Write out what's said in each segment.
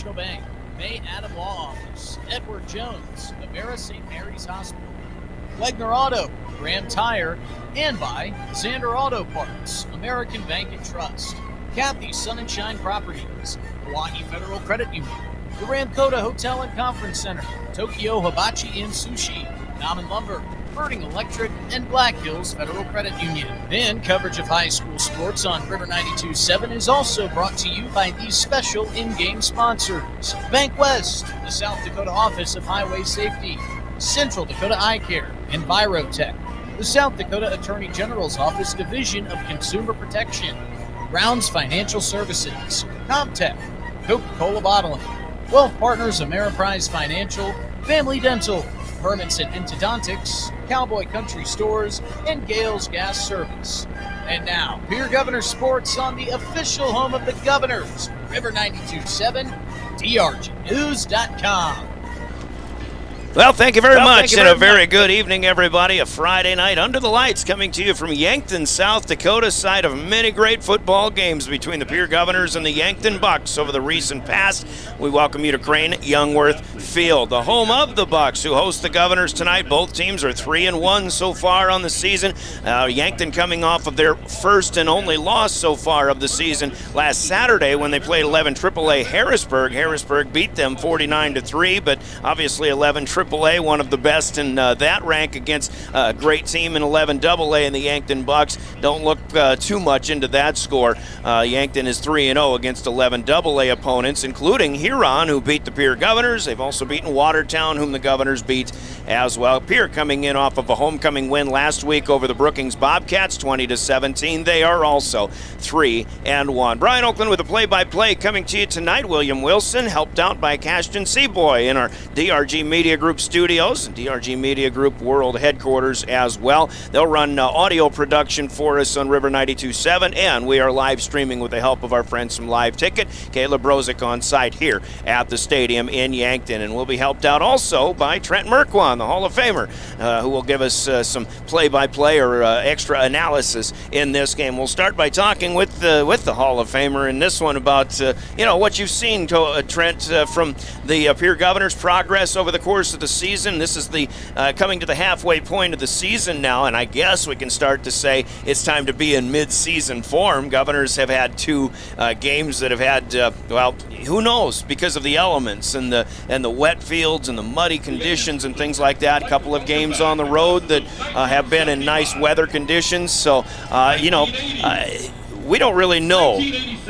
National Bank, May Adam Law Office, Edward Jones, Avera St. Mary's Hospital, Wegner Auto, Graham Tire, and by Zander Auto Parts, American Bank and Trust, Kathy's Sun and Shine Properties, Hawaii Federal Credit Union, the Ramkota Hotel and Conference Center, Tokyo Hibachi and Sushi, Common Lumber, Birding Electric, and Black Hills Federal Credit Union. And coverage of high school sports on River 92.7 is also brought to you by these special in-game sponsors. Bank West, the South Dakota Office of Highway Safety, Central Dakota Eye Care, Envirotech, the South Dakota Attorney General's Office Division of Consumer Protection, Brown's Financial Services, Comtech, Coca-Cola Bottling, Wealth Partners Ameriprise Financial, Family Dental, Hermanson Endodontics, Cowboy Country Stores, and Gales Gas Service. And now, Pierre Governor Sports on the official home of the Governors, River 92.7, drgnews.com. Well, thank you very much, and a very good evening, everybody. A Friday night under the lights coming to you from Yankton, South Dakota, site of many great football games between the Pierre Governors and the Yankton Bucks over the recent past. We welcome you to Crane Youngworth Field, the home of the Bucks, who host the Governors tonight. Both teams are 3-1 so far on the season. Yankton coming off of their first and only loss so far of the season last Saturday when they played 11 AAA Harrisburg. Harrisburg beat them 49-3, but obviously 11 AAA, one of the best in that rank against a great team in 11 AA, and the Yankton Bucks don't look too much into that score. Yankton is 3-0 against 11 AA opponents, including Huron, who beat the Pierre Governors. They've also beaten Watertown, whom the Governors beat as well. Pierre coming in off of a homecoming win last week over the Brookings Bobcats, 20-17. They are also 3-1. Brian Oakland with a play-by-play coming to you tonight. William Wilson, helped out by Cashton Seaboy in our DRG Media Group studios, DRG Media Group World Headquarters as well. They'll run audio production for us on River 92.7, and we are live streaming with the help of our friends from Live Ticket. Caleb Brozick on site here at the stadium in Yankton, and we'll be helped out also by Trent Merkwan, the Hall of Famer, who will give us some play-by-play or extra analysis in this game. We'll start by talking with the Hall of Famer in this one about what you've seen, Trent, from the Pierre Governors' progress over the course of the season. This is the coming to the halfway point of the season now, and I guess we can start to say it's time to be in mid-season form. Governors have had two games that have had, who knows, because of the elements and the wet fields and the muddy conditions and things like that. A couple of games on the road that have been in nice weather conditions. So, we don't really know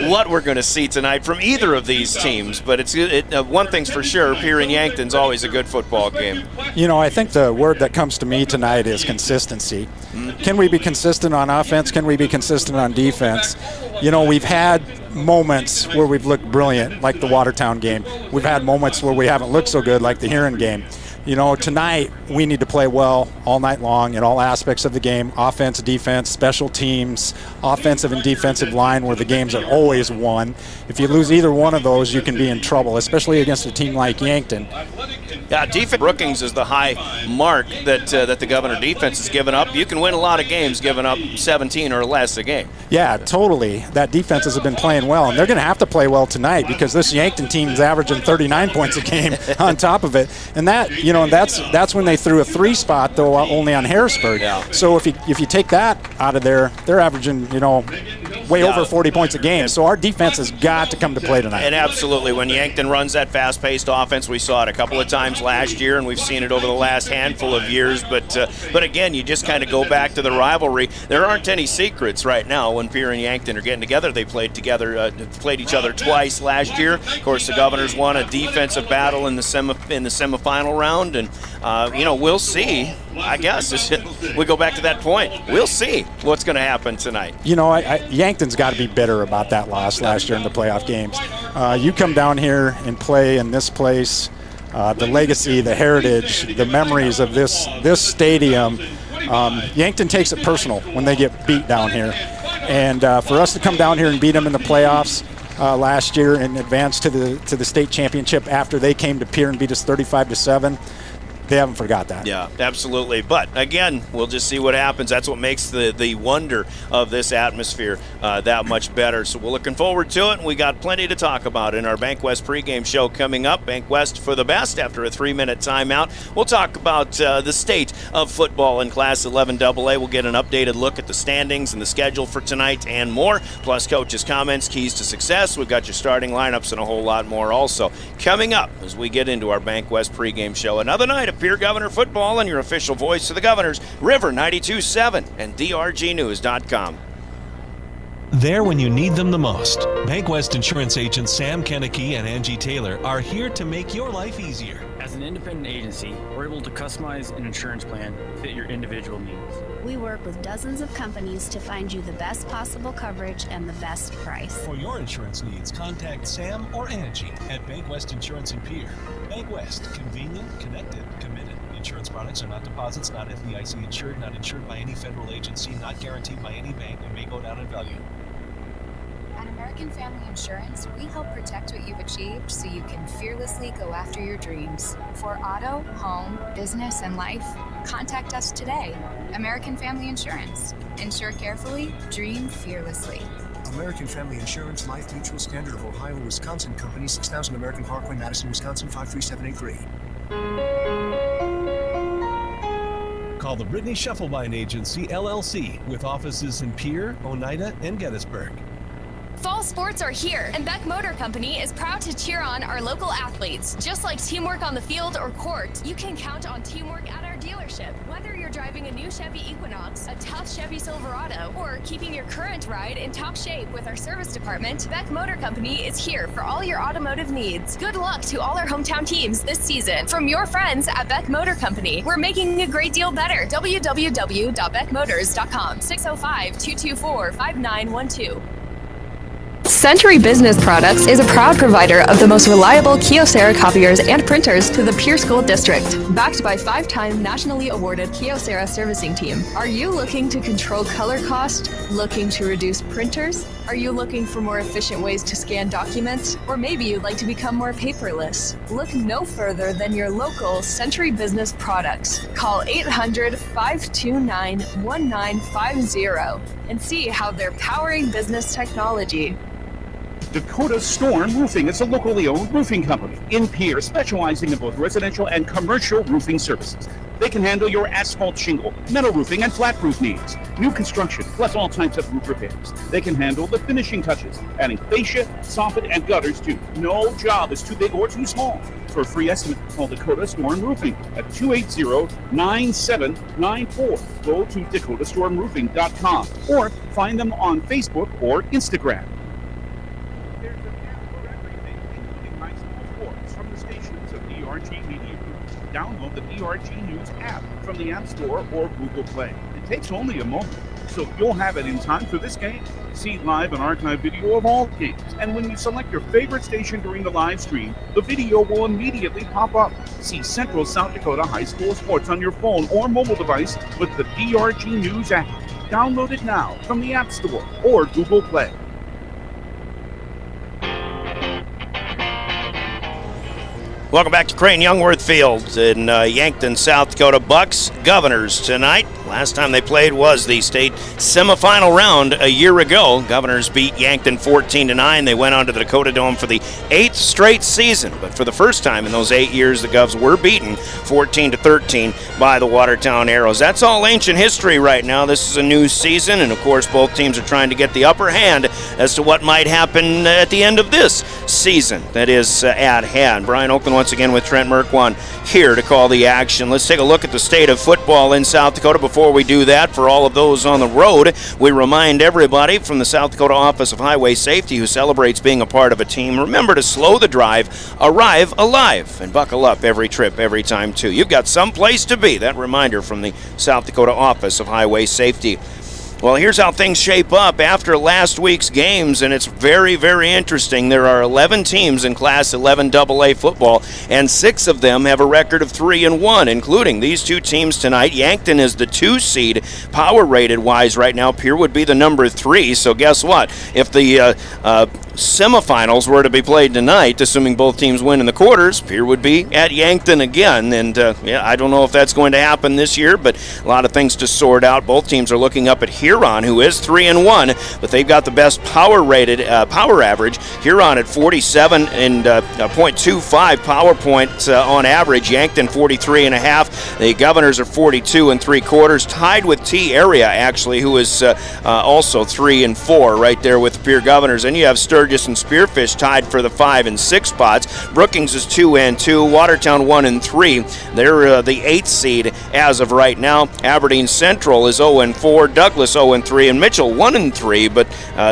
what we're going to see tonight from either of these teams, but one thing's for sure, Pierre and Yankton's always a good football game. I think the word that comes to me tonight is consistency. Can we be consistent on offense? Can we be consistent on defense? We've had moments where we've looked brilliant, like the Watertown game. We've had moments where we haven't looked so good, like the Huron game. Tonight we need to play well all night long in all aspects of the game, offense, defense, special teams, offensive and defensive line, where the games are always won. If you lose either one of those, you can be in trouble, especially against a team like Yankton. Yeah, defense. Brookings is the high mark that the Governor defense has given up. You can win a lot of games giving up 17 or less a game. Yeah, totally. That defense has been playing well, and they're going to have to play well tonight because this Yankton team is averaging 39 points a game on top of it. And that's when they threw a 3 spot, though, only on Harrisburg. Yeah. So if you take that out of there, they're averaging, way over 40 points a game. So our defense has got to come to play tonight. And absolutely, when Yankton runs that fast-paced offense, we saw it a couple of times last year, and we've seen it over the last handful of years. But again, you just kind of go back to the rivalry. There aren't any secrets right now when Pierre and Yankton are getting together. They played each other twice last year. Of course, the Governors won a defensive battle in the semifinal round, and we'll see. I guess we go back to that point. We'll see what's going to happen tonight. Yankton's got to be bitter about that loss last year in the playoff games. You come down here and play in this place, the legacy, the heritage, the memories of this stadium. Yankton takes it personal when they get beat down here. And for us to come down here and beat them in the playoffs last year and advance to the state championship after they came to Pierre and beat us 35-7, They haven't forgot that. Yeah, absolutely. But again, we'll just see what happens. That's what makes the wonder of this atmosphere that much better. So we're looking forward to it, and we got plenty to talk about in our Bank West pregame show coming up. Bank West for the best after a 3-minute timeout. We'll talk about the state of football in Class 11AA. We'll get an updated look at the standings and the schedule for tonight and more, plus coaches' comments, keys to success. We've got your starting lineups and a whole lot more also coming up as we get into our Bank West pregame show. Another night of Pierre Governor football and your official voice of the Governors, River 92.7 and drgnews.com. There when you need them the most. Bank West insurance agents Sam Kennecke and Angie Taylor are here to make your life easier. As an independent agency, we're able to customize an insurance plan to fit your individual needs. We work with dozens of companies to find you the best possible coverage and the best price. For your insurance needs, contact Sam or Angie at Bank West Insurance in Pierre. Bank West, convenient, connected, committed. Insurance products are not deposits, not FDIC insured, not insured by any federal agency, not guaranteed by any bank, and may go down in value. At American Family Insurance, we help protect what you've achieved so you can fearlessly go after your dreams. For auto, home, business, and life, contact us today. American Family Insurance. Insure carefully, dream fearlessly. American Family Insurance, Life Mutual, Standard of Ohio, Wisconsin Company, 6000 American Parkway, Madison, Wisconsin, 53783. Call the Brittany Shufflebein Agency, LLC, with offices in Pierre, Oneida, and Gettysburg. Fall sports are here, and Beck Motor Company is proud to cheer on our local athletes. Just like teamwork on the field or court, you can count on teamwork at our dealership. Whether you're driving a new Chevy Equinox, a tough Chevy Silverado, or keeping your current ride in top shape with our service department, Beck Motor Company is here for all your automotive needs. Good luck to all our hometown teams this season. From your friends at Beck Motor Company, we're making a great deal better. www.beckmotors.com, 605-224-5912. Century Business Products is a proud provider of the most reliable Kyocera copiers and printers to the Pierre School District. Backed by 5-time nationally awarded Kyocera servicing team. Are you looking to control color cost? Looking to reduce printers? Are you looking for more efficient ways to scan documents? Or maybe you'd like to become more paperless? Look no further than your local Century Business Products. Call 800-529-1950 and see how they're powering business technology. Dakota Storm Roofing is a locally owned roofing company in Pierre, specializing in both residential and commercial roofing services. They can handle your asphalt shingle, metal roofing, and flat roof needs. New construction, plus all types of roof repairs. They can handle the finishing touches, adding fascia, soffit, and gutters too. No job is too big or too small. For a free estimate, call Dakota Storm Roofing at 280-9794. Go to dakotastormroofing.com or find them on Facebook or Instagram. There's an app for everything, including high school sports, from the stations of DRG Media Group. Download the DRG News app from the App Store or Google Play. It takes only a moment, so you'll have it in time for this game. See live and archive video of all games, and when you select your favorite station during the live stream, the video will immediately pop up. See Central South Dakota High School Sports on your phone or mobile device with the DRG News app. Download it now from the App Store or Google Play. Welcome back to Crane Youngworth Field in Yankton, South Dakota. Bucks Governors tonight. Last time they played was the state semifinal round a year ago. Governors beat Yankton 14-9. They went on to the Dakota Dome for the 8th straight season. But for the first time in those 8 years, the Govs were beaten 14-13 by the Watertown Arrows. That's all ancient history right now. This is a new season, and of course both teams are trying to get the upper hand as to what might happen at the end of this season that is at hand. Brian Oakland once again with Trent Merkwan here to call the action. Let's take a look at the state of football in South Dakota. Before we do that, for all of those on the road, we remind everybody from the South Dakota Office of Highway Safety who celebrates being a part of a team, remember to slow the drive, arrive alive, and buckle up every trip, every time too. You've got some place to be. That reminder from the South Dakota Office of Highway Safety. Well, here's how things shape up after last week's games, and it's very, very interesting. There are 11 teams in Class 11 AA football, and 6 of them have a record of 3-1, including these two teams tonight. Yankton is the 2 seed, power rated wise right now. Pierre would be the number 3, so guess what? If the semifinals were to be played tonight, assuming both teams win in the quarters, Pierre would be at Yankton again. And I don't know if that's going to happen this year, but a lot of things to sort out. Both teams are looking up at Huron, who is 3-1, but they've got the best power average. Huron at 47 and 0.25 power points on average. Yankton 43.5. The Governors are 42 3/4, tied with T Area actually, who is also 3-4 right there with the Pierre Governors. And you have Sturgis and Spearfish tied for the 5 and 6 spots. Brookings is 2-2. Watertown 1-3. They're the 8th seed as of right now. Aberdeen Central is 0-4. Douglas 0-3, and Mitchell 1-3. But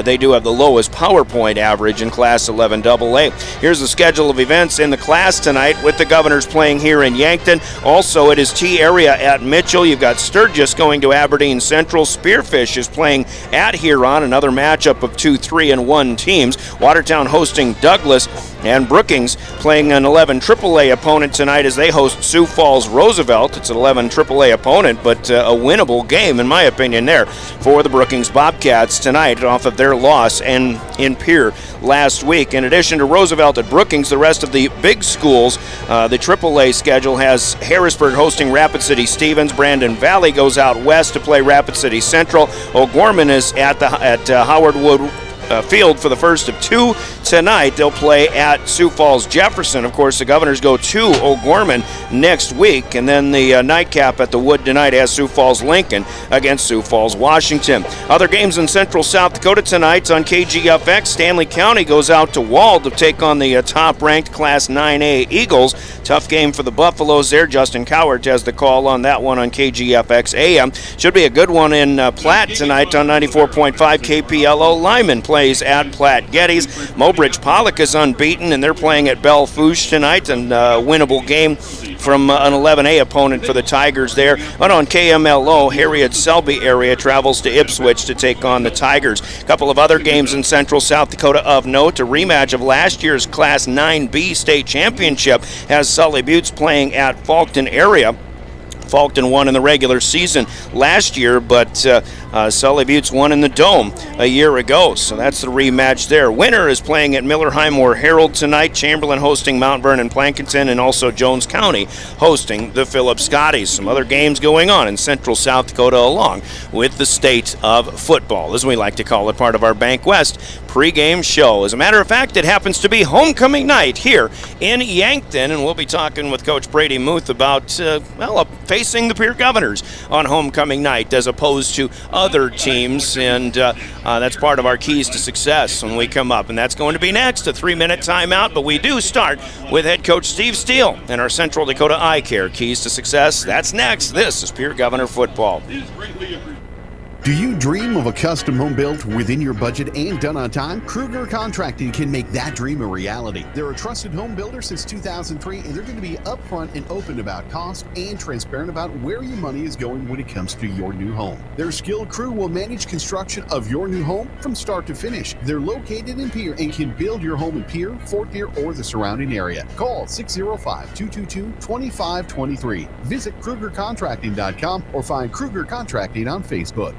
they do have the lowest power point average in Class 11 AA. Here's the schedule of events in the class tonight with the Governors playing here in Yankton. Also, it is T Area at Mitchell. You've got Sturgis going to Aberdeen Central. Spearfish is playing at Huron, another matchup of 2 3-1 teams. Watertown hosting Douglas, and Brookings playing an 11 AAA opponent tonight as they host Sioux Falls Roosevelt. It's an 11 AAA opponent, but a winnable game in my opinion there for the Brookings Bobcats tonight off of their loss and in Pierre last week. In addition to Roosevelt at Brookings, the rest of the big schools, the AAA schedule has Harrisburg hosting Rapid City Stevens. Brandon Valley goes out west to play Rapid City Central. O'Gorman is at Howard Wood Field for the first of 2 tonight. They'll play at Sioux Falls Jefferson. Of course, the Governors go to O'Gorman next week, and then the nightcap at the Wood tonight has Sioux Falls Lincoln against Sioux Falls Washington. Other games in Central South Dakota tonight on KGFX. Stanley County goes out to Wall to take on the top-ranked Class 9A Eagles. Tough game for the Buffaloes there. Justin Cowart has the call on that one on KGFX AM. Should be a good one in Platte tonight on 94.5 KPLO. Lyman plays at Platte Geddes. Mobridge Pollock is unbeaten, and they're playing at Belle Fourche tonight, and a winnable game from an 11A opponent for the Tigers there. But on KMLO, Harriet Selby area travels to Ipswich to take on the Tigers. A couple of other games in Central South Dakota of note. A rematch of last year's Class 9B state championship has Sully Buttes playing at Faulkton area. Faulkton won in the regular season last year, but Sully Buttes won in the Dome a year ago, so that's the rematch there. Winter is playing at Miller-Heim or Herald tonight. Chamberlain hosting Mount Vernon Plankinton, and also Jones County hosting the Phillips Scotties. Some other games going on in Central South Dakota along with the state of football, as we like to call it, part of our Bank West pregame show. As a matter of fact, it happens to be homecoming night here in Yankton, and we'll be talking with Coach Brady Muth about, facing the Pierre Governors on homecoming night as opposed to other teams, and that's part of our keys to success when we come up, and that's going to be next, a 3-minute timeout, but we do start with head coach Steve Steele and our Central Dakota Eye Care keys to success. That's next. This is Pierre Governor Football. Do you dream of a custom home built within your budget and done on time? Kruger Contracting can make that dream a reality. They're a trusted home builder since 2003, and they're going to be upfront and open about cost and transparent about where your money is going when it comes to your new home. Their skilled crew will manage construction of your new home from start to finish. They're located in Pierre and can build your home in Pierre, Fort Pierre, or the surrounding area. Call 605-222-2523. Visit KrugerContracting.com or find Kruger Contracting on Facebook.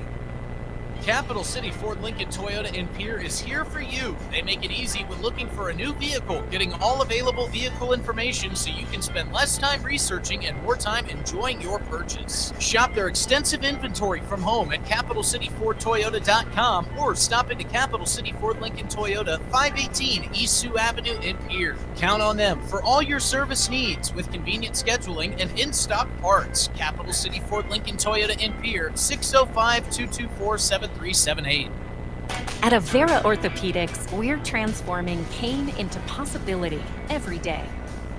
Capital City Ford Lincoln Toyota in Pierre is here for you. They make it easy when looking for a new vehicle, getting all available vehicle information so you can spend less time researching and more time enjoying your purchase. Shop their extensive inventory from home at CapitalCityFordToyota.com or stop into Capital City Ford Lincoln Toyota, 518 East Sioux Avenue in Pierre. Count on them for all your service needs with convenient scheduling and in-stock parts. Capital City Ford Lincoln Toyota in Pierre, 605-224-7378. At Avera Orthopedics, we're transforming pain into possibility every day.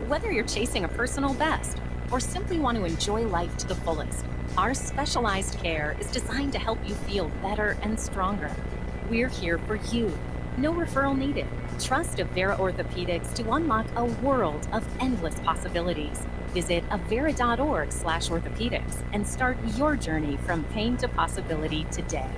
Whether you're chasing a personal best or simply want to enjoy life to the fullest, our specialized care is designed to help you feel better and stronger. We're here for you. No referral needed. Trust Avera Orthopedics to unlock a world of endless possibilities. Visit avera.org/orthopedics and start your journey from pain to possibility today.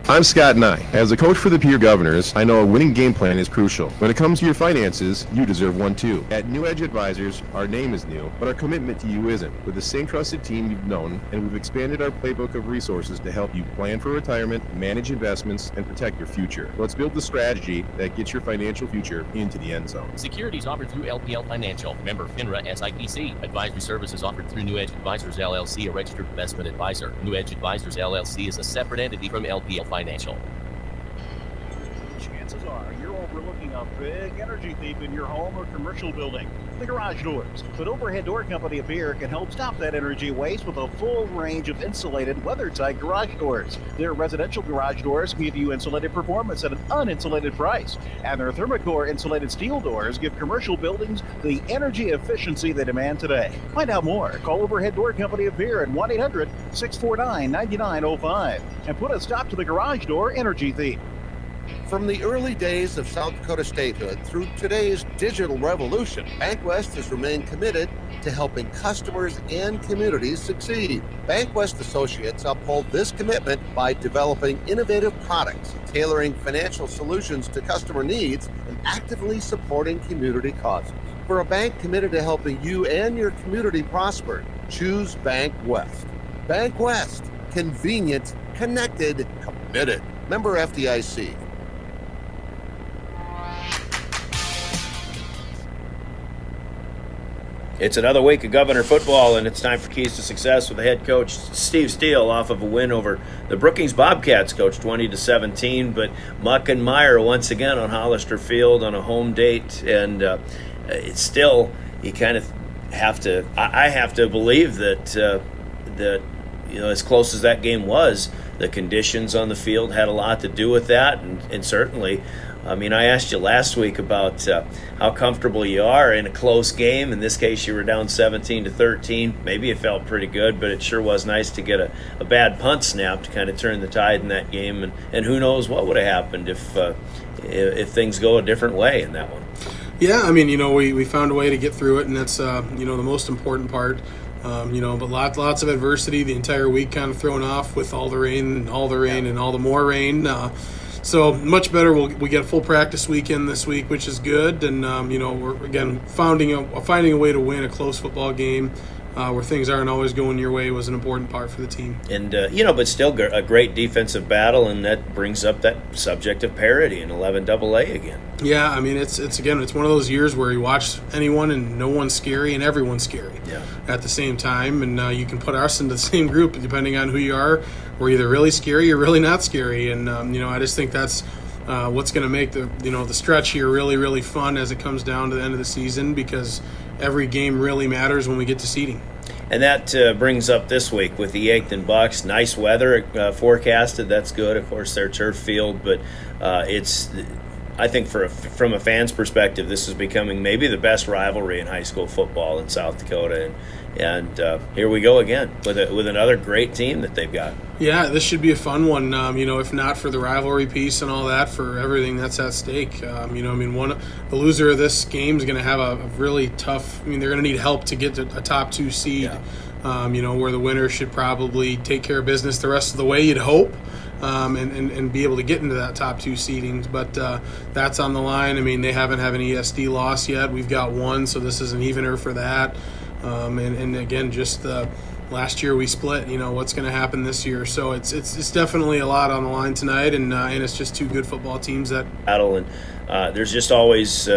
I'm Scott Nye. As a coach for the Pierre Governors, I know a winning game plan is crucial. When it comes to your finances, you deserve one too. At New Edge Advisors, our name is new, but our commitment to you isn't. With the same trusted team you've known, and we've expanded our playbook of resources to help you plan for retirement, manage investments, and protect your future. Let's build the strategy that gets your financial future into the end zone. Securities offered through LPL Financial. Member FINRA SIPC. Advisory services offered through New Edge Advisors LLC, a registered investment advisor. New Edge Advisors LLC is a separate entity from LPL Financial. Chances are you're overlooking a big energy thief in your home or commercial building. The garage doors. But Overhead Door Company of Pierre can help stop that energy waste with a full range of insulated, weather-tight garage doors. Their residential garage doors give you insulated performance at an uninsulated price. And their Thermocore insulated steel doors give commercial buildings the energy efficiency they demand today. Find out more. Call Overhead Door Company of Pierre at 1-800-649-9905 and put a stop to the garage door energy thief. From the early days of South Dakota statehood through today's digital revolution, BankWest has remained committed to helping customers and communities succeed. BankWest Associates uphold this commitment by developing innovative products, tailoring financial solutions to customer needs, and actively supporting community causes. For a bank committed to helping you and your community prosper, choose BankWest. BankWest, convenient, connected, committed. Member FDIC. It's another week of Governor football, and it's time for Keys to Success with the head coach, Steve Steele, off of a win over the Brookings Bobcats, coach, 20-17. But Muck and Meyer once again on Hollister Field on a home date, and it's still, you kind of have to, I have to believe that as close as that game was, the conditions on the field had a lot to do with that, and certainly, I mean, I asked you last week about how comfortable you are in a close game. In this case, you were down 17-13. Maybe it felt pretty good, but it sure was nice to get a bad punt snap to kind of turn the tide in that game. And who knows what would have happened if things go a different way in that one. Yeah, I mean, we found a way to get through it, and that's the most important part. But lots of adversity the entire week, kind of thrown off with all the rain and all the more rain. So much better. We get a full practice weekend this week, which is good. And we're again finding a way to win a close football game where things aren't always going your way was an important part for the team. And but still a great defensive battle, and that brings up that subject of parity in 11AA again. Yeah, I mean it's one of those years where you watch anyone and no one's scary and everyone's scary at the same time, and you can put us into the same group depending on who you are. We're either really scary or really not scary, and I just think that's what's going to make the stretch here really, really fun as it comes down to the end of the season, because every game really matters when we get to seeding. And that brings up this week with the Yankton Bucks. Nice weather forecasted. That's good. Of course, their turf field, but I think from a fan's perspective, this is becoming maybe the best rivalry in high school football in South Dakota. And here we go again with another great team that they've got. Yeah, this should be a fun one. If not for the rivalry piece and all that, for everything that's at stake. The loser of this game is going to have a really tough. They're going to need help to get to a top 2 seed. Yeah. Where the winner should probably take care of business the rest of the way, you'd hope. And be able to get into that top 2 seedings. But that's on the line. They haven't had an ESD loss yet. We've got one, so this is an evener for that. And again, just last year we split. What's going to happen this year? So it's definitely a lot on the line tonight, and it's just 2 good football teams that battle. And there's just always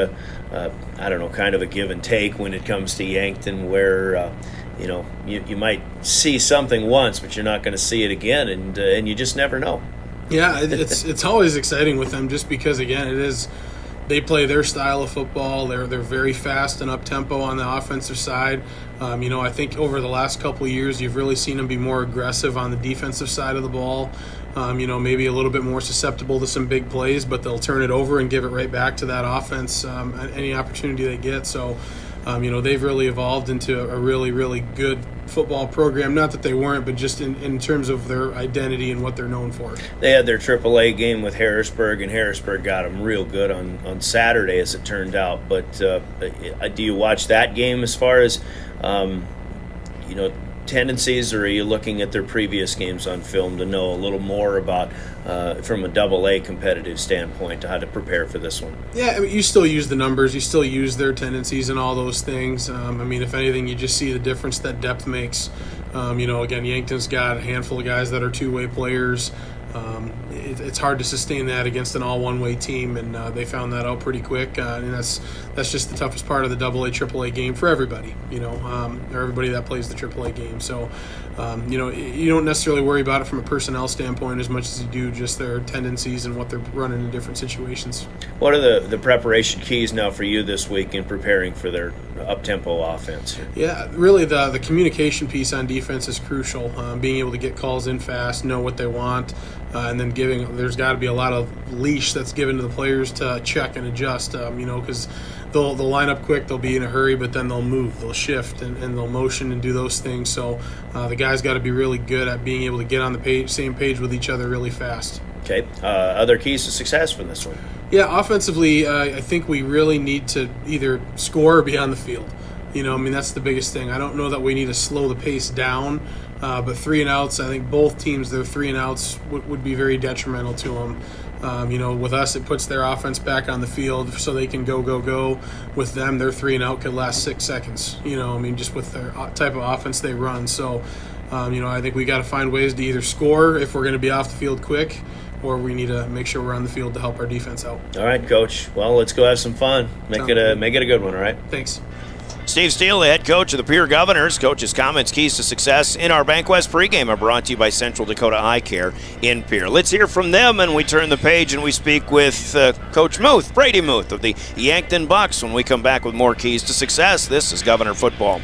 kind of a give and take when it comes to Yankton, where you might see something once, but you're not going to see it again, and you just never know. Yeah, it's always exciting with them, just because again they play their style of football. They're very fast and up tempo on the offensive side. I think over the last couple of years you've really seen them be more aggressive on the defensive side of the ball. Maybe a little bit more susceptible to some big plays, but they'll turn it over and give it right back to that offense any opportunity they get. So. They've really evolved into a really, really good football program. Not that they weren't, but just in terms of their identity and what they're known for. They had their AAA game with Harrisburg, and Harrisburg got them real good on Saturday, as it turned out. But do you watch that game as far as, tendencies, or are you looking at their previous games on film to know a little more about, from a AA competitive standpoint, how to prepare for this one? Yeah, I mean, you still use the numbers, you still use their tendencies and all those things. I mean, if anything, you just see the difference that depth makes. Again, Yankton's got a handful of guys that are two-way players. It's hard to sustain that against an all one-way team, and they found that out pretty quick. And that's just the toughest part of the AA, AAA game for everybody, or everybody that plays the AAA game. So, you don't necessarily worry about it from a personnel standpoint as much as you do just their tendencies and what they're running in different situations. What are the preparation keys now for you this week in preparing for their up-tempo offense? Yeah, really the communication piece on defense is crucial. Being able to get calls in fast, know what they want, and then there's got to be a lot of leash that's given to the players to check and adjust, because they'll line up quick, they'll be in a hurry, but then they'll move, they'll shift, and they'll motion and do those things. So the guys got to be really good at being able to get on the same page with each other really fast. Okay. Other keys to success for this one? Yeah, offensively, I think we really need to either score or be on the field. That's the biggest thing. I don't know that we need to slow the pace down, but 3 and outs, I think both teams, their 3 and outs would be very detrimental to them. With us, it puts their offense back on the field so they can go. With them, their 3 and out could last 6 seconds, just with their type of offense they run. So, I think we got to find ways to either score if we're going to be off the field quick, or we need to make sure we're on the field to help our defense out. All right, Coach. Well, let's go have some fun. Make it a good one, all right? Thanks. Steve Steele, the head coach of the Pierre Governors. Coach's comments, keys to success in our Bank West pregame are brought to you by Central Dakota Eye Care in Pierre. Let's hear from them, and we turn the page and we speak with Coach Muth, Brady Muth of the Yankton Bucks, when we come back with more keys to success. This is Governor Football.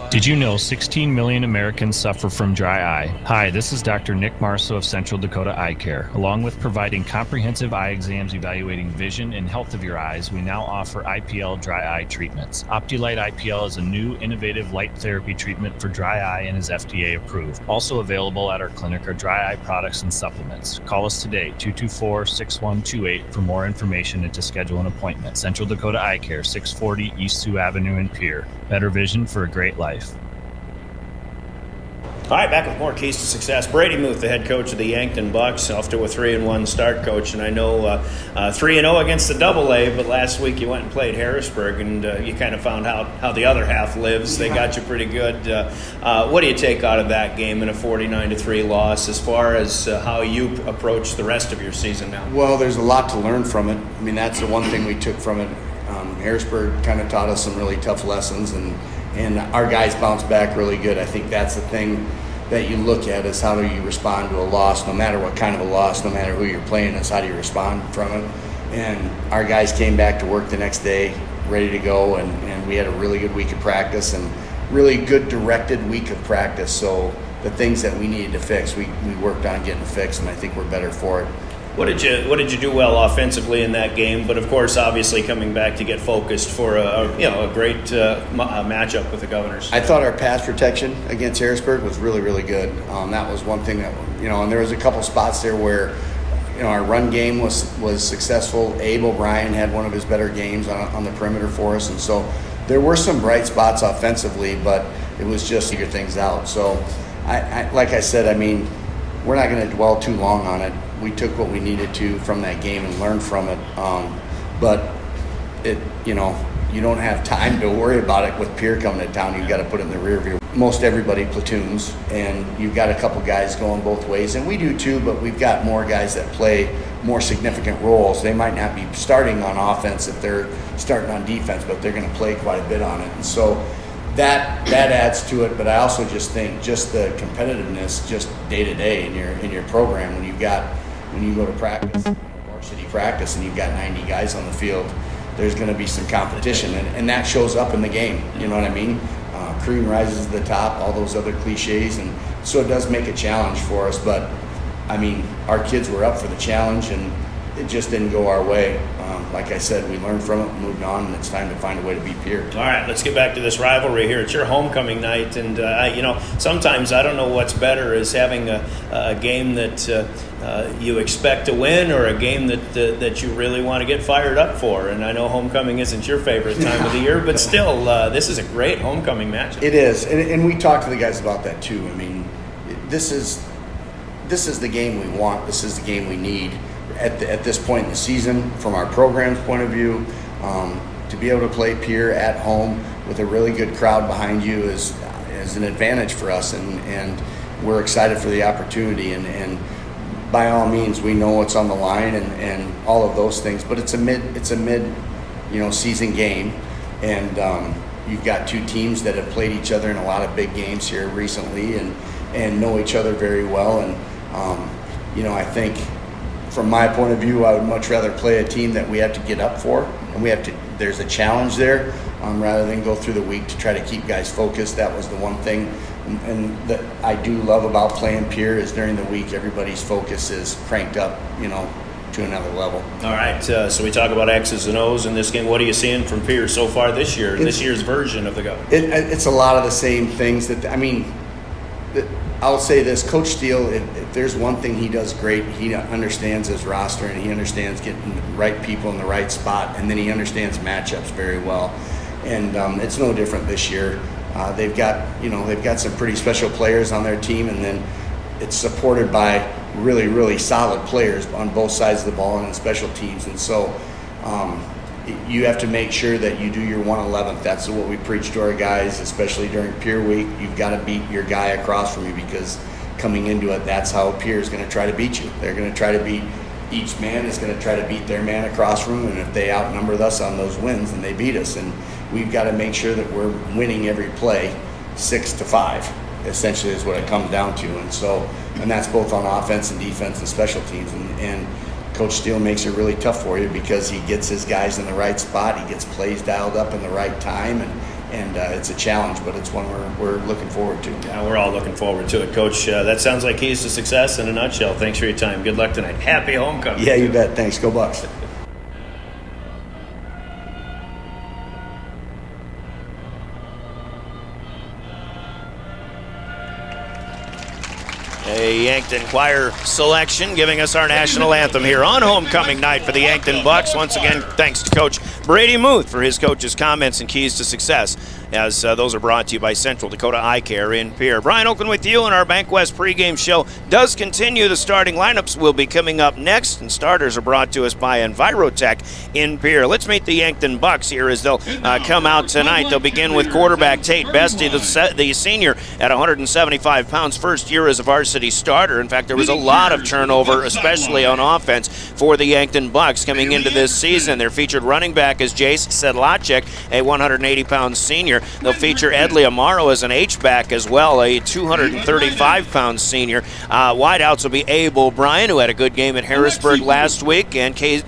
Did you know 16 million Americans suffer from dry eye? Hi, this is Dr. Nick Marso of Central Dakota Eye Care. Along with providing comprehensive eye exams evaluating vision and health of your eyes, we now offer IPL dry eye treatments. OptiLight IPL is a new innovative light therapy treatment for dry eye and is FDA approved. Also available at our clinic are dry eye products and supplements. Call us today, 224-6128 for more information and to schedule an appointment. Central Dakota Eye Care, 640 East Sioux Avenue in Pierre. Better vision for a great life. All right, back with more keys to success. Brady Muth, the head coach of the Yankton Bucks, off to a 3-1 start, Coach. And I know 3-0 against the AA, but last week you went and played Harrisburg, and you kind of found out how the other half lives. They got you pretty good. What do you take out of that game in a 49-3 loss as far as how you approach the rest of your season now? Well, there's a lot to learn from it. I mean, that's the one thing we took from it. Harrisburg kind of taught us some really tough lessons, and our guys bounced back really good. I think that's the thing that you look at is how do you respond to a loss, no matter what kind of a loss, no matter who you're playing, is how do you respond from it. And our guys came back to work the next day ready to go, and we had a really good week of practice and really good directed week of practice. So the things that we needed to fix, we worked on getting fixed, and I think we're better for it. What did you do well offensively in that game? But of course, obviously coming back to get focused for a great matchup with the Governors. I thought our pass protection against Harrisburg was really, really good. That was one thing that and there was a couple spots there where our run game was successful. Abe O'Brien had one of his better games on the perimeter for us, and so there were some bright spots offensively, but it was just figure things out. So, I like I said, I mean, we're not going to dwell too long on it. We took what we needed to from that game and learned from it. But you don't have time to worry about it with Pierre coming to town. You've got to put it in the rear view. Most everybody platoons, and you've got a couple guys going both ways, and we do too, but we've got more guys that play more significant roles. They might not be starting on offense if they're starting on defense, but they're going to play quite a bit on it. And so that adds to it, but I also just think just the competitiveness just day to day in your program when you go to practice, varsity practice, and you've got 90 guys on the field, there's going to be some competition, and that shows up in the game. You know what I mean? Cream rises to the top, all those other cliches, and so it does make a challenge for us. But I mean, our kids were up for the challenge, and it just didn't go our way. Like I said, we learned from it, moved on, and it's time to find a way to beat Pierre. All right, let's get back to this rivalry here. It's your homecoming night, and sometimes I don't know what's better, is having a game that you expect to win, or a game that you really want to get fired up for. And I know homecoming isn't your favorite time of the year, but still, this is a great homecoming match. It is, and we talked to the guys about that too. I mean, this is the game we want. This is the game we need at this point in the season, from our program's point of view. To be able to play Pierre at home with a really good crowd behind you is an advantage for us, and we're excited for the opportunity. And by all means, we know what's on the line and all of those things. But it's a mid season game, and you've got two teams that have played each other in a lot of big games here recently, and know each other very well. And I think, from my point of view, I would much rather play a team that we have to get up for, and there's a challenge there, rather than go through the week to try to keep guys focused. That was the one thing, and that I do love about playing Pierre, is during the week everybody's focus is cranked up, to another level. All right, so we talk about X's and O's in this game. What are you seeing from Pierre so far this year, this year's version of the Go? It's a lot of the same things I'll say this, Coach Steele, if there's one thing he does great, he understands his roster, and he understands getting the right people in the right spot, and then he understands matchups very well. And it's no different this year. They've got some pretty special players on their team, and then it's supported by really, really solid players on both sides of the ball and in special teams. And so you have to make sure that you do your 1/11th. That's what we preach to our guys, especially during Pierre week. You've got to beat your guy across from you, because coming into it, that's how Pierre is going to try to beat you. They're going to try to beat, each man is going to try to beat their man across from them, and if they outnumber us on those wins, then they beat us. And we've got to make sure that we're winning every play 6-5, essentially, is what it comes down to. And that's both on offense and defense and special teams. And Coach Steele makes it really tough for you, because he gets his guys in the right spot. He gets plays dialed up in the right time, and it's a challenge, but it's one we're looking forward to. Yeah, we're all looking forward to it, Coach. That sounds like keys to success in a nutshell. Thanks for your time. Good luck tonight. Happy homecoming. Yeah, you bet. Thanks. Go Bucks. A Yankton choir selection giving us our national anthem here on homecoming night for the Yankton Bucks. Once again, thanks to Coach Brady Muth for his coach's comments and keys to success, as those are brought to you by Central Dakota Eye Care in Pierre. Brian Oakland with you, and our Bank West pregame show does continue. The starting lineups will be coming up next, and starters are brought to us by Envirotech in Pierre. Let's meet the Yankton Bucks here as they'll come out tonight. They'll begin with quarterback Tate Bestie, the senior at 175 pounds, first year as a varsity starter. In fact, there was a lot of turnover, especially on offense, for the Yankton Bucks coming into this season. Their featured running back is Jace Sedlacek, a 180-pound senior. They'll feature Edley Amaro as an H-back as well, a 235-pound senior. Wideouts will be Abe O'Brien, who had a good game at Harrisburg last week, and Cale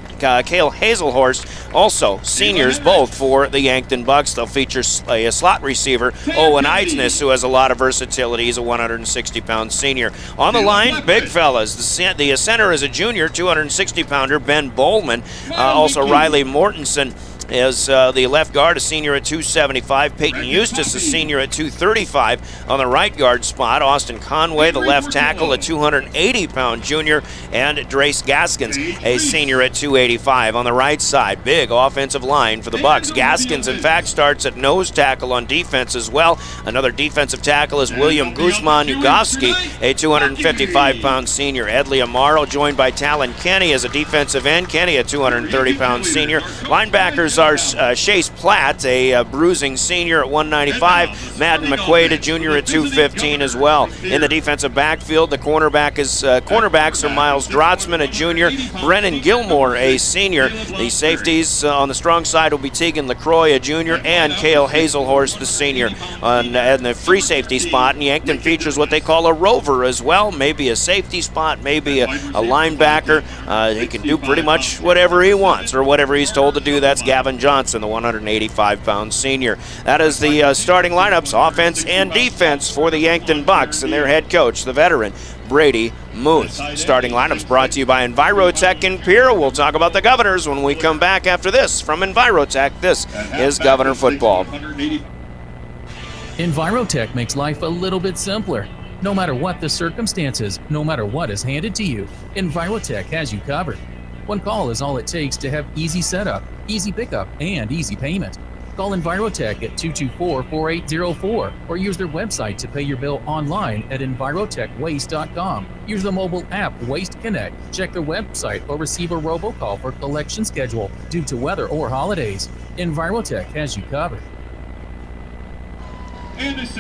Hazelhorst, also seniors both for the Yankton Bucks. They'll feature a slot receiver, Owen Eidsness, who has a lot of versatility. He's a 160-pound senior. On the line, big fellas. The center is a junior, 260-pounder, Ben Bowman. Also Riley Mortensen is the left guard, a senior at 275. Peyton Eustace, a senior at 235 on the right guard spot. Austin Conway, the left tackle, a 280-pound junior. And Drace Gaskins, a senior at 285 on the right side. Big offensive line for the Bucks. Gaskins, in fact, starts at nose tackle on defense as well. Another defensive tackle is William Guzman Ugowski, a 255-pound senior. Edley Amaro, joined by Talon Kenny as a defensive end. Kenny, a 230-pound senior. Linebackers are Chase Platt, a bruising senior at 195. Madden McQuaid, a junior at 215 as well. In the defensive backfield, the cornerbacks are Miles Drotzman, a junior. Brennan Gilmore, a senior. The safeties on the strong side will be Tegan LaCroix, a junior, and Cale Hazelhorst, the senior. On the free safety spot, and Yankton features what they call a rover as well, maybe a safety spot, maybe a linebacker. He can do pretty much whatever he wants or whatever he's told to do. That's Gavin Gavin Johnson, the 185-pound senior. That is the starting lineups, offense and defense for the Yankton Bucks and their head coach, the veteran Brady Muth. Starting lineups brought to you by Envirotech in Pierre. We'll talk about the Governors when we come back after this from Envirotech. This is Governor Football. Envirotech makes life a little bit simpler. No matter what the circumstances, no matter what is handed to you, Envirotech has you covered. One call is all it takes to have easy setup, easy pickup, and easy payment. Call Envirotech at 224-4804 or use their website to pay your bill online at envirotechwaste.com. Use the mobile app Waste Connect. Check their website or receive a robocall for collection schedule due to weather or holidays. Envirotech has you covered.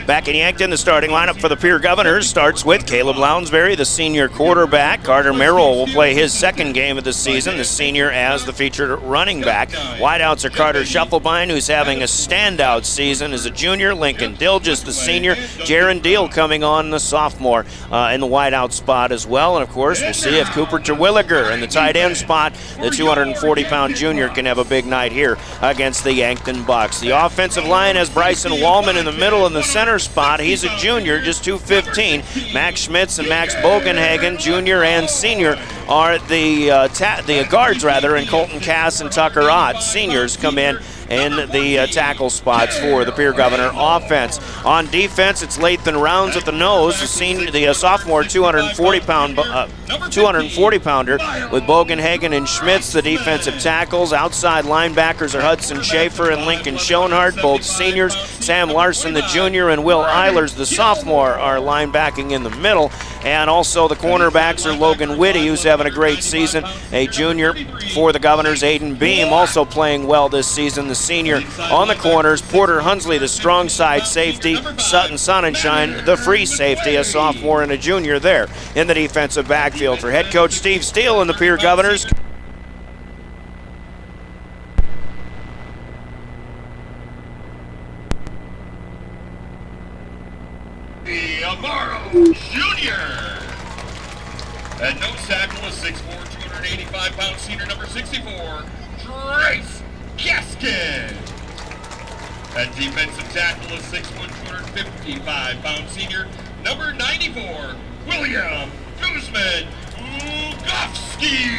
Back in Yankton, the starting lineup for the Pierre Governors starts with Caleb Lounsbury, the senior quarterback. Carter Merrill will play his second game of the season, the senior as the featured running back. Wideouts are Carter Schuffelbein, who's having a standout season as a junior. Lincoln Dilges, the senior. Jaron Deal coming on, the sophomore, in the wideout spot as well. And, of course, we'll see if Cooper Terwilliger in the tight end spot, the 240-pound junior, can have a big night here against the Yankton Bucks. The offensive line has Bryson Wallman in the middle in the center spot. He's a junior, just 215. Max Schmitz and Max Bogenhagen, junior and senior, are the guards, and Colton Cass and Tucker Ott, seniors, come in the tackle spots for the Pierre Governor offense. On defense, it's Lathan Rounds at the nose, the sophomore 240-pounder with Bogenhagen and Schmitz, the defensive tackles. Outside linebackers are Hudson Schaefer and Lincoln Schoenhardt, both seniors. Sam Larson, the junior, and Will Eilers, the sophomore, are linebacking in the middle. And also the cornerbacks are Logan Whitty, who's having a great season, a junior for the Governors. Aiden Beam also playing well this season, the senior. On the corners, Porter Hunsley, the strong side safety. Sutton Sonnenschein, the free safety, a sophomore and a junior there in the defensive backfield. For head coach Steve Steele and the Pierre Governors, Amaro Jr. At nose tackle is 6'4", 285-pound senior number 64, Trace Gaskin. At defensive tackle is 6'1", 255-pound senior number 94, William Guzman Ugofsky.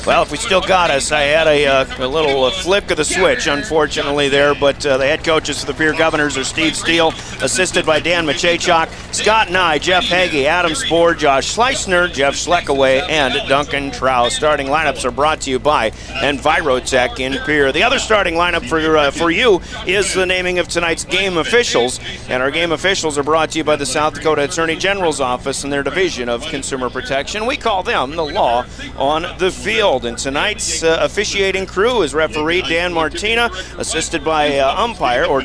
well, if we still got us, I had a little flick of the switch, unfortunately, there, but the head coaches for the Pierre Governors are Steve Steele, assisted by Dan Machachok, Scott Nye, Jeff Hagee, Adam Spoor, Josh Schleisner, Jeff Schleckaway, and Duncan Trow. Starting lineups are brought to you by Envirotech in Pierre. The other starting lineup for you is the naming of tonight's game officials, and our game officials are brought to you by the South Dakota Attorney General's Office and their Division of Consumer Protection. We call them the law on the field. And tonight's officiating crew is referee Dan Martina, assisted by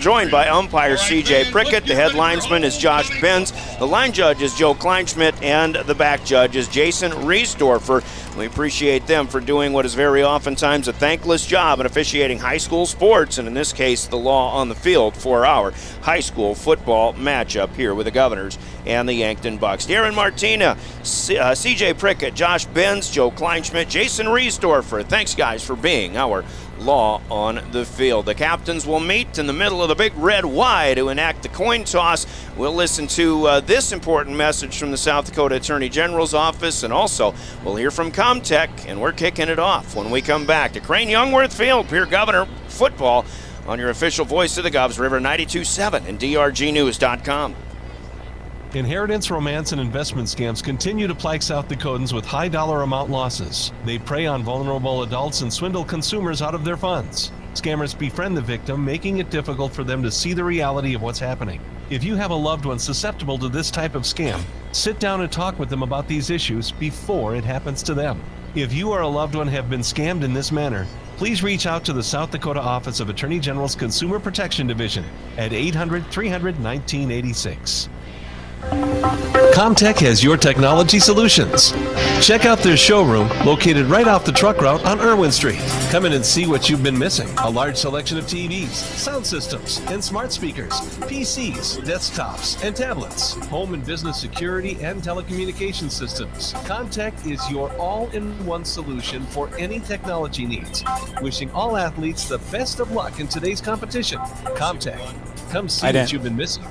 joined by umpire CJ Prickett. The head linesman is Josh Benz. The line judge is Joe Kleinschmidt, and the back judge is Jason Riesdorfer. We appreciate them for doing what is very oftentimes a thankless job in officiating high school sports, and in this case, the law on the field for our high school football matchup here with the Governors and the Yankton Bucks. Darren Martina, CJ Prickett, Josh Benz, Joe Kleinschmidt, Jason Riesdorfer. Thanks, guys, for being our law on the field. The captains will meet in the middle of the big red Y to enact the coin toss. We'll listen to this important message from the South Dakota Attorney General's office, and also we'll hear from Comtech, and we're kicking it off when we come back to Crane Youngworth Field, Pierre Governor football on your official voice of the Govs, River 92.7 and drgnews.com. Inheritance, romance, and investment scams continue to plague South Dakotans with high dollar amount losses. They prey on vulnerable adults and swindle consumers out of their funds. Scammers befriend the victim, making it difficult for them to see the reality of what's happening. If you have a loved one susceptible to this type of scam, sit down and talk with them about these issues before it happens to them. If you or a loved one have been scammed in this manner, please reach out to the South Dakota Office of Attorney General's Consumer Protection Division at 800-300-1986. Comtech has your technology solutions. Check out their showroom located right off the truck route on Irwin Street. Come in and see what you've been missing. A large selection of TVs, sound systems, and smart speakers, PCs, desktops, and tablets, home and business security and telecommunication systems. Comtech is your all-in-one solution for any technology needs. Wishing all athletes the best of luck in today's competition. Comtech. Come see what you've been missing.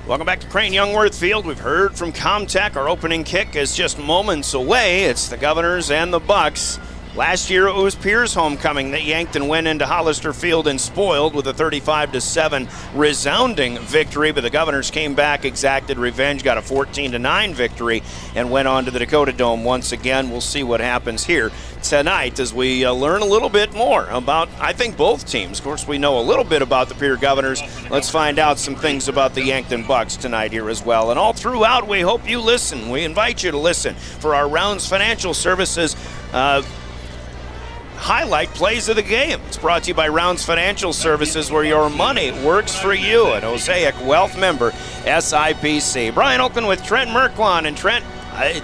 Welcome back to Crane Youngworth Field. We've heard from Comtech. Our opening kick is just moments away. It's the Governors and the Bucks. Last year it was Pierre's homecoming that Yankton went into Hollister Field and spoiled with a 35-7 resounding victory, but the Governors came back, exacted revenge, got a 14-9 victory, and went on to the Dakota Dome once again. We'll see what happens here tonight as we learn a little bit more about, I think, both teams. Of course, we know a little bit about the Pierre Governors. Let's find out some things about the Yankton Bucks tonight here as well. And all throughout, we hope you listen. We invite you to listen for our Rounds Financial Services highlight plays of the game. It's brought to you by Rounds Financial Services, where your money works for you. An Osaic Wealth member, SIPC. Brian Oakland with Trent Merklon. And Trent,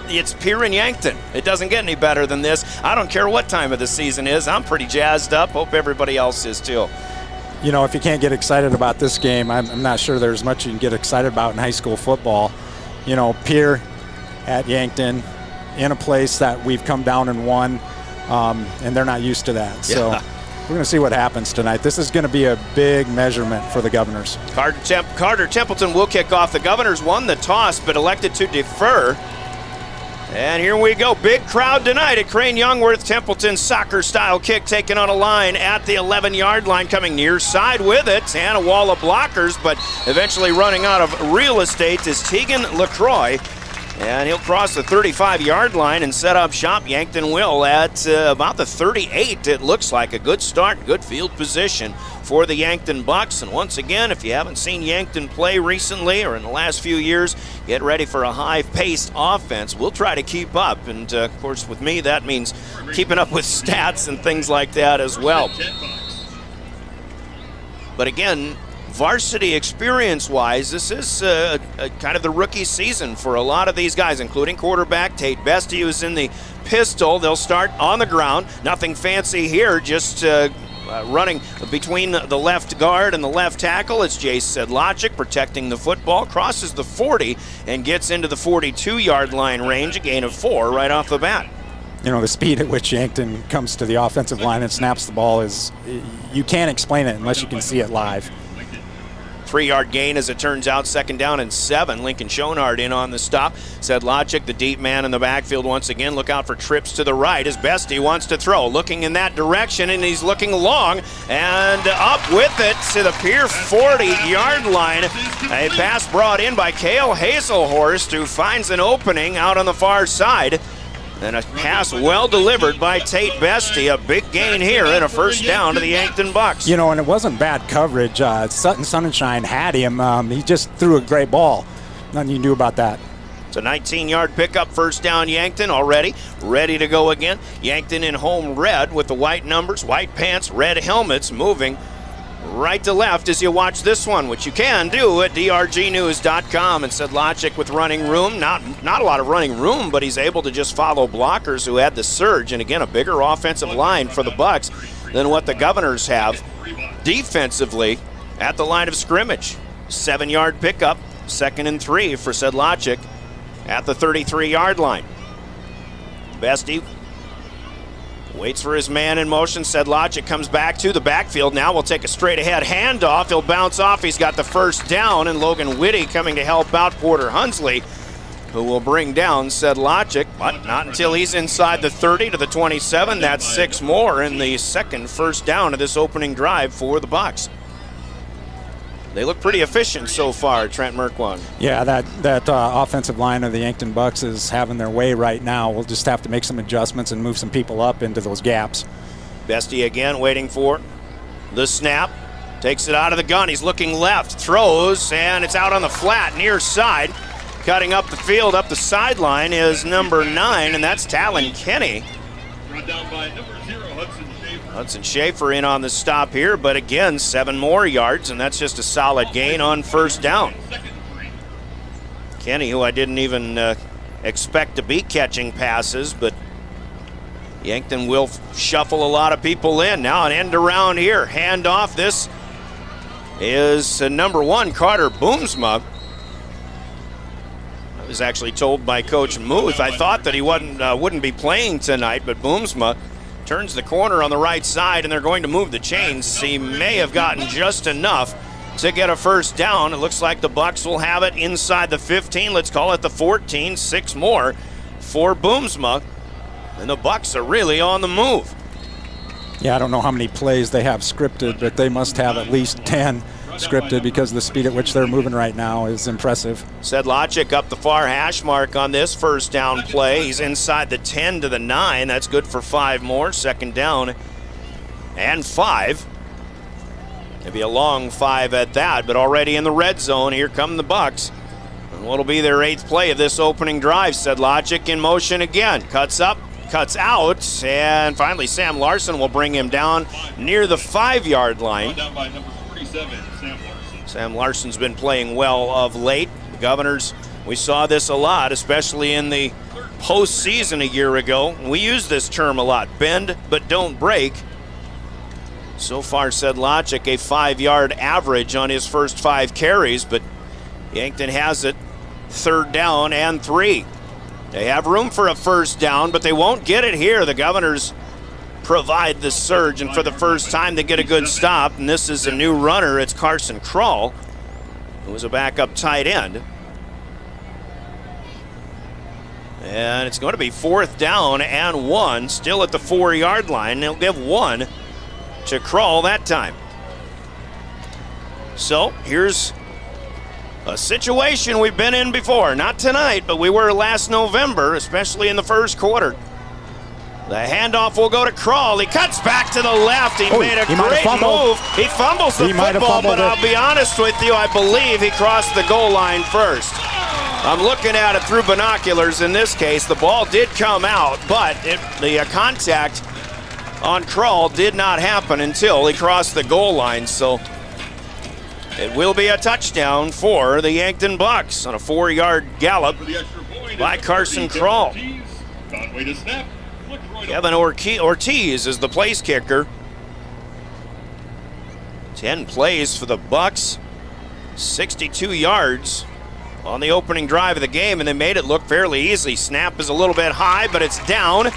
it's Pierre and Yankton. It doesn't get any better than this. I don't care what time of the season is. I'm pretty jazzed up. Hope everybody else is too. You know, if you can't get excited about this game, I'm not sure there's much you can get excited about in high school football. You know, Pierre at Yankton in a place that we've come down and won. And they're not used to that. So we're going to see what happens tonight. This is going to be a big measurement for the Governors. Carter Templeton will kick off. The Governors won the toss but elected to defer. And here we go. Big crowd tonight at Crane Youngworth. Templeton's soccer-style kick taken on a line at the 11-yard line, coming near side with it. And a wall of blockers, but eventually running out of real estate is Tegan LaCroix. And he'll cross the 35-yard line and set up shop. Yankton will at about the 38. It looks like a good start, good field position for the Yankton Bucks. And once again, if you haven't seen Yankton play recently or in the last few years, get ready for a high-paced offense. We'll try to keep up. And, of course, with me, that means keeping up with stats and things like that as well. But again, varsity experience-wise, this is kind of the rookie season for a lot of these guys, including quarterback Tate Bestie, who's in the pistol. They'll start on the ground. Nothing fancy here, just running between the left guard and the left tackle. It's Jace Sedlacek protecting the football, crosses the 40 and gets into the 42-yard line range, a gain of 4 right off the bat. You know, the speed at which Yankton comes to the offensive line and snaps the ball is, you can't explain it unless you can see it live. 3-yard gain as it turns out, 2nd down and 7. Lincoln Schonard in on the stop. Sedlacek, the deep man in the backfield once again. Look out for trips to the right as Bestie wants to throw. Looking in that direction, and he's looking long and up with it to the Pierre 40-yard line. A pass brought in by Cale Hazelhorst, who finds an opening out on the far side. And a pass well delivered by Tate Bestie. A big gain here and a 1st down to the Yankton Bucks. You know, and it wasn't bad coverage. Sutton Sunshine had him. He just threw a great ball. Nothing you can do about that. It's a 19-yard pickup, 1st down Yankton already. Ready to go again. Yankton in home red with the white numbers, white pants, red helmets, moving right to left as you watch this one, which you can do at drgnews.com. And Sedlacek with running room. Not a lot of running room, but he's able to just follow blockers who had the surge. And again, a bigger offensive line for the Bucks than what the Governors have defensively at the line of scrimmage. 7-yard pickup, 2nd and 3 for Sedlacek at the 33-yard line. Bestie waits for his man in motion. Sedlacek comes back to the backfield. Now we'll take a straight ahead handoff. He'll bounce off. He's got the 1st down, and Logan Whitty coming to help out Porter Hunsley, who will bring down Sedlacek, but not until he's inside the 30 to the 27. That's 6 more in the 2nd 1st down of this opening drive for the Bucks. They look pretty efficient so far, Trent Merklon. Yeah, that offensive line of the Yankton Bucks is having their way right now. We'll just have to make some adjustments and move some people up into those gaps. Bestie again waiting for the snap. Takes it out of the gun. He's looking left, throws, and it's out on the flat, near side. Cutting up the field, up the sideline is number 9, and that's Talon Kenny. Brought down by number 0, Hudson Schaefer. Hudson Schaefer in on the stop here, but again, 7 more yards, and that's just a solid gain on first down. Kenny, who I didn't even expect to be catching passes, but Yankton will shuffle a lot of people in. Now an end around here, hand off. This is number 1, Carter Boomsma. I was actually told by Coach Muth, I thought that he wouldn't be playing tonight, but Boomsma turns the corner on the right side, and they're going to move the chains. He may have gotten just enough to get a first down. It looks like the Bucks will have it inside the 15. Let's call it the 14. 6 more for Boomsma, and the Bucks are really on the move. Yeah, I don't know how many plays they have scripted, but they must have at least 10 scripted because the speed at which they're moving right now is impressive. Sedlacek up the far hash mark on this first down play. He's inside the 10 to the 9. That's good for 5 more. Second down and 5. Maybe a long 5 at that, but already in the red zone. Here come the Bucks. And what'll be their 8th play of this opening drive. Sedlacek in motion again. Cuts up, cuts out, and finally Sam Larson will bring him down near the 5-yard line. Down by number 47, Sam Larson. Sam Larson's been playing well of late. The Governors, we saw this a lot, especially in the postseason a year ago. We use this term a lot, bend but don't break. So far, Sedlacek, a 5-yard average on his first 5 carries, but Yankton has it 3rd down and 3. They have room for a first down, but they won't get it here. The Governors provide the surge, and for the first time they get a good stop, and this is a new runner. It's Carson Krull, who was a backup tight end. And it's going to be 4th down and 1, still at the 4-yard line. They'll give 1 to Krull that time. So here's a situation we've been in before. Not tonight, but we were last November, especially in the first quarter. The handoff will go to Krull. He cuts back to the left. He made a great move. He fumbles the football, but I'll be honest with you, I believe he crossed the goal line first. I'm looking at it through binoculars in this case. The ball did come out, but the contact on Krull did not happen until he crossed the goal line. So it will be a touchdown for the Yankton Bucks on a 4-yard gallop by Carson Krull. Kevin Ortiz is the place kicker. 10 plays for the Bucks, 62 yards on the opening drive of the game, and they made it look fairly easy. Snap is a little bit high, but it's down,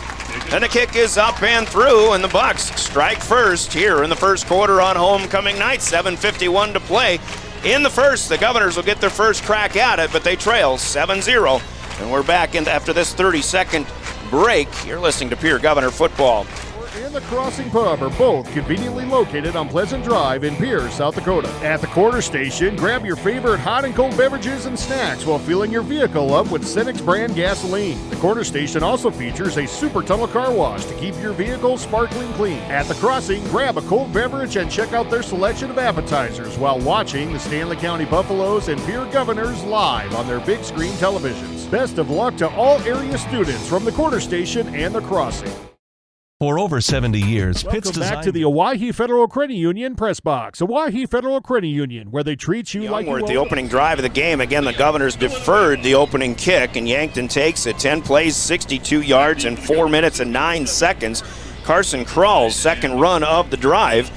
and the kick is up and through, and the Bucks strike first here in the first quarter on homecoming night. 7:51 to play in the first. The Governors will get their first crack at it, but they trail 7-0, and we're back in after this 30-second break. You're listening to Pierre Governor Football. And the Crossing Pub are both conveniently located on Pleasant Drive in Pierre, South Dakota. At the quarter station, grab your favorite hot and cold beverages and snacks while filling your vehicle up with Cenex brand gasoline. The quarter station also features a super tunnel car wash to keep your vehicle sparkling clean. At the Crossing, grab a cold beverage and check out their selection of appetizers while watching the Stanley County Buffaloes and Pierre Governors live on their big screen televisions. Best of luck to all area students from the quarter station and the Crossing. For over 70 years, Pitt's Welcome back to the Owyhee Federal Credit Union Press Box. Owyhee Federal Credit Union, where they treat you like you the opening drive of the game. Again, the Governors deferred the opening kick, and Yankton takes it. 10 plays, 62 yards, in 4 minutes and 9 seconds. Carson Krull's second run of the drive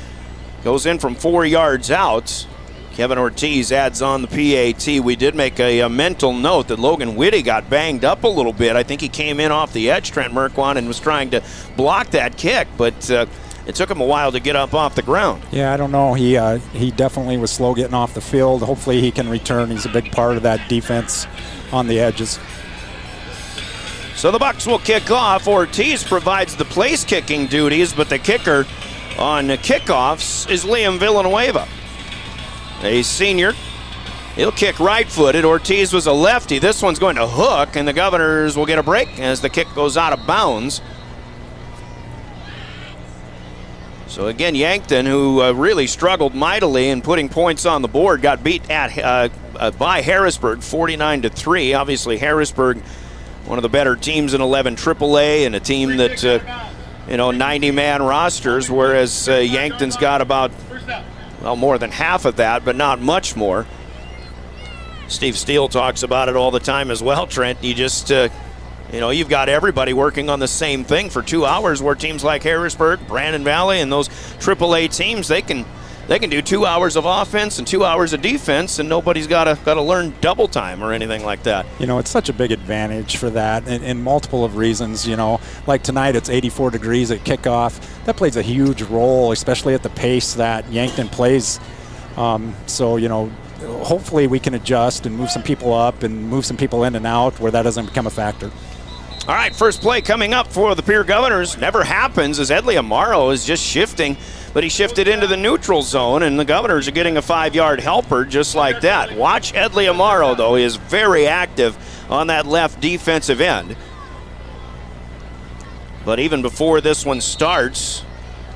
goes in from 4 yards out. Kevin Ortiz adds on the PAT. We did make a mental note that Logan Whitty got banged up a little bit. I think he came in off the edge, Trent Merkwan, and was trying to block that kick, but it took him a while to get up off the ground. Yeah, I don't know. He definitely was slow getting off the field. Hopefully he can return. He's a big part of that defense on the edges. So the Bucks will kick off. Ortiz provides the place kicking duties, but the kicker on kickoffs is Liam Villanueva, a senior. He'll kick right-footed. Ortiz was a lefty. This one's going to hook, and the Governors will get a break as the kick goes out of bounds. So again, Yankton, who really struggled mightily in putting points on the board, got beat by Harrisburg 49-3. Obviously, Harrisburg, one of the better teams in 11 AAA, and a team that 90-man rosters, whereas Yankton's got about, well, more than half of that, but not much more. Steve Steele talks about it all the time as well, Trent. You just, you've got everybody working on the same thing for 2 hours, where teams like Harrisburg, Brandon Valley, and those AAA teams, they can do 2 hours of offense and 2 hours of defense, and nobody's got to learn double time or anything like that. It's such a big advantage for that in multiple of reasons. Like tonight, it's 84 degrees at kickoff. That plays a huge role, especially at the pace that Yankton plays. Hopefully we can adjust and move some people up and move some people in and out where that doesn't become a factor. All right, first play coming up for the Pierre Governors. Never happens, as Edley Amaro is just shifting, but he shifted into the neutral zone, and the Governors are getting a 5-yard helper just like that. Watch Edley Amaro, though. He is very active on that left defensive end. But even before this one starts,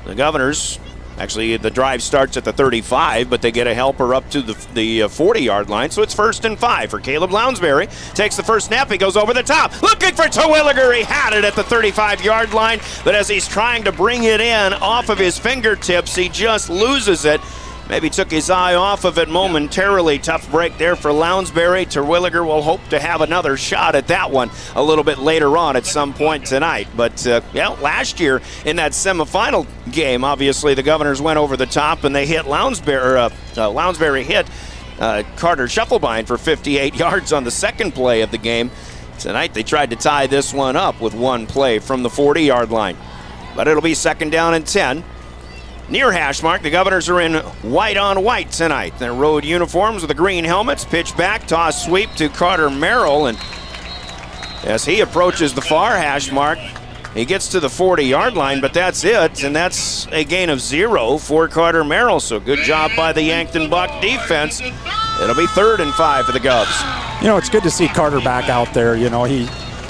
the Governors, actually the drive starts at the 35, but they get a helper up to the 40-yard line, so it's 1st and 5 for Caleb Lounsbury. Takes the first snap, he goes over the top, looking for Terwilliger. He had it at the 35-yard line, but as he's trying to bring it in off of his fingertips, he just loses it. Maybe took his eye off of it momentarily. Tough break there for Lounsbury. Terwilliger will hope to have another shot at that one a little bit later on at some point tonight. But, last year in that semifinal game, obviously the Governors went over the top and they hit Lounsbury hit Carter Shufflebein for 58 yards on the second play of the game. Tonight they tried to tie this one up with one play from the 40-yard line. But it'll be 2nd down and 10. Near hash mark, the Governors are in white on white tonight. Their road uniforms with the green helmets. Pitch back, toss sweep to Carter Merrill. And as he approaches the far hash mark, he gets to the 40-yard line, but that's it. And that's a gain of 0 for Carter Merrill. So good job by the Yankton Buck defense. It'll be 3rd and 5 for the Govs. It's good to see Carter back out there.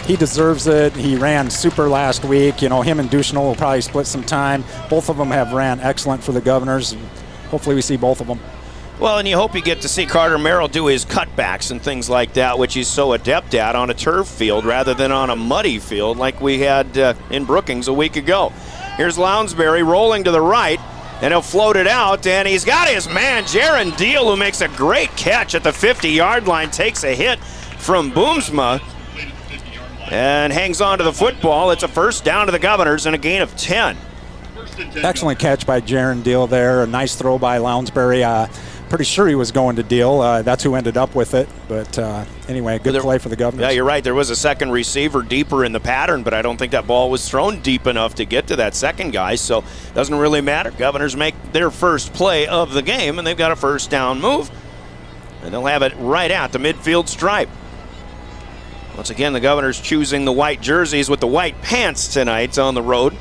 He deserves it. He ran super last week. Him and Duchenal will probably split some time. Both of them have ran excellent for the Governors. Hopefully we see both of them. Well, and you hope you get to see Carter Merrill do his cutbacks and things like that, which he's so adept at on a turf field rather than on a muddy field like we had in Brookings a week ago. Here's Lounsbury rolling to the right, and he'll float it out, and he's got his man, Jaron Deal, who makes a great catch at the 50-yard line, takes a hit from Boomsma, and hangs on to the football. It's a 1st down to the Governors and a gain of 10. Excellent catch by Jaron Deal there. A nice throw by Lounsbury. Pretty sure he was going to Deal. That's who ended up with it. But anyway, good play for the Governors. Yeah, you're right. There was a second receiver deeper in the pattern, but I don't think that ball was thrown deep enough to get to that second guy. So it doesn't really matter. Governors make their first play of the game, and they've got a 1st down move. And they'll have it right at the midfield stripe. Once again, the Governors choosing the white jerseys with the white pants tonight on the road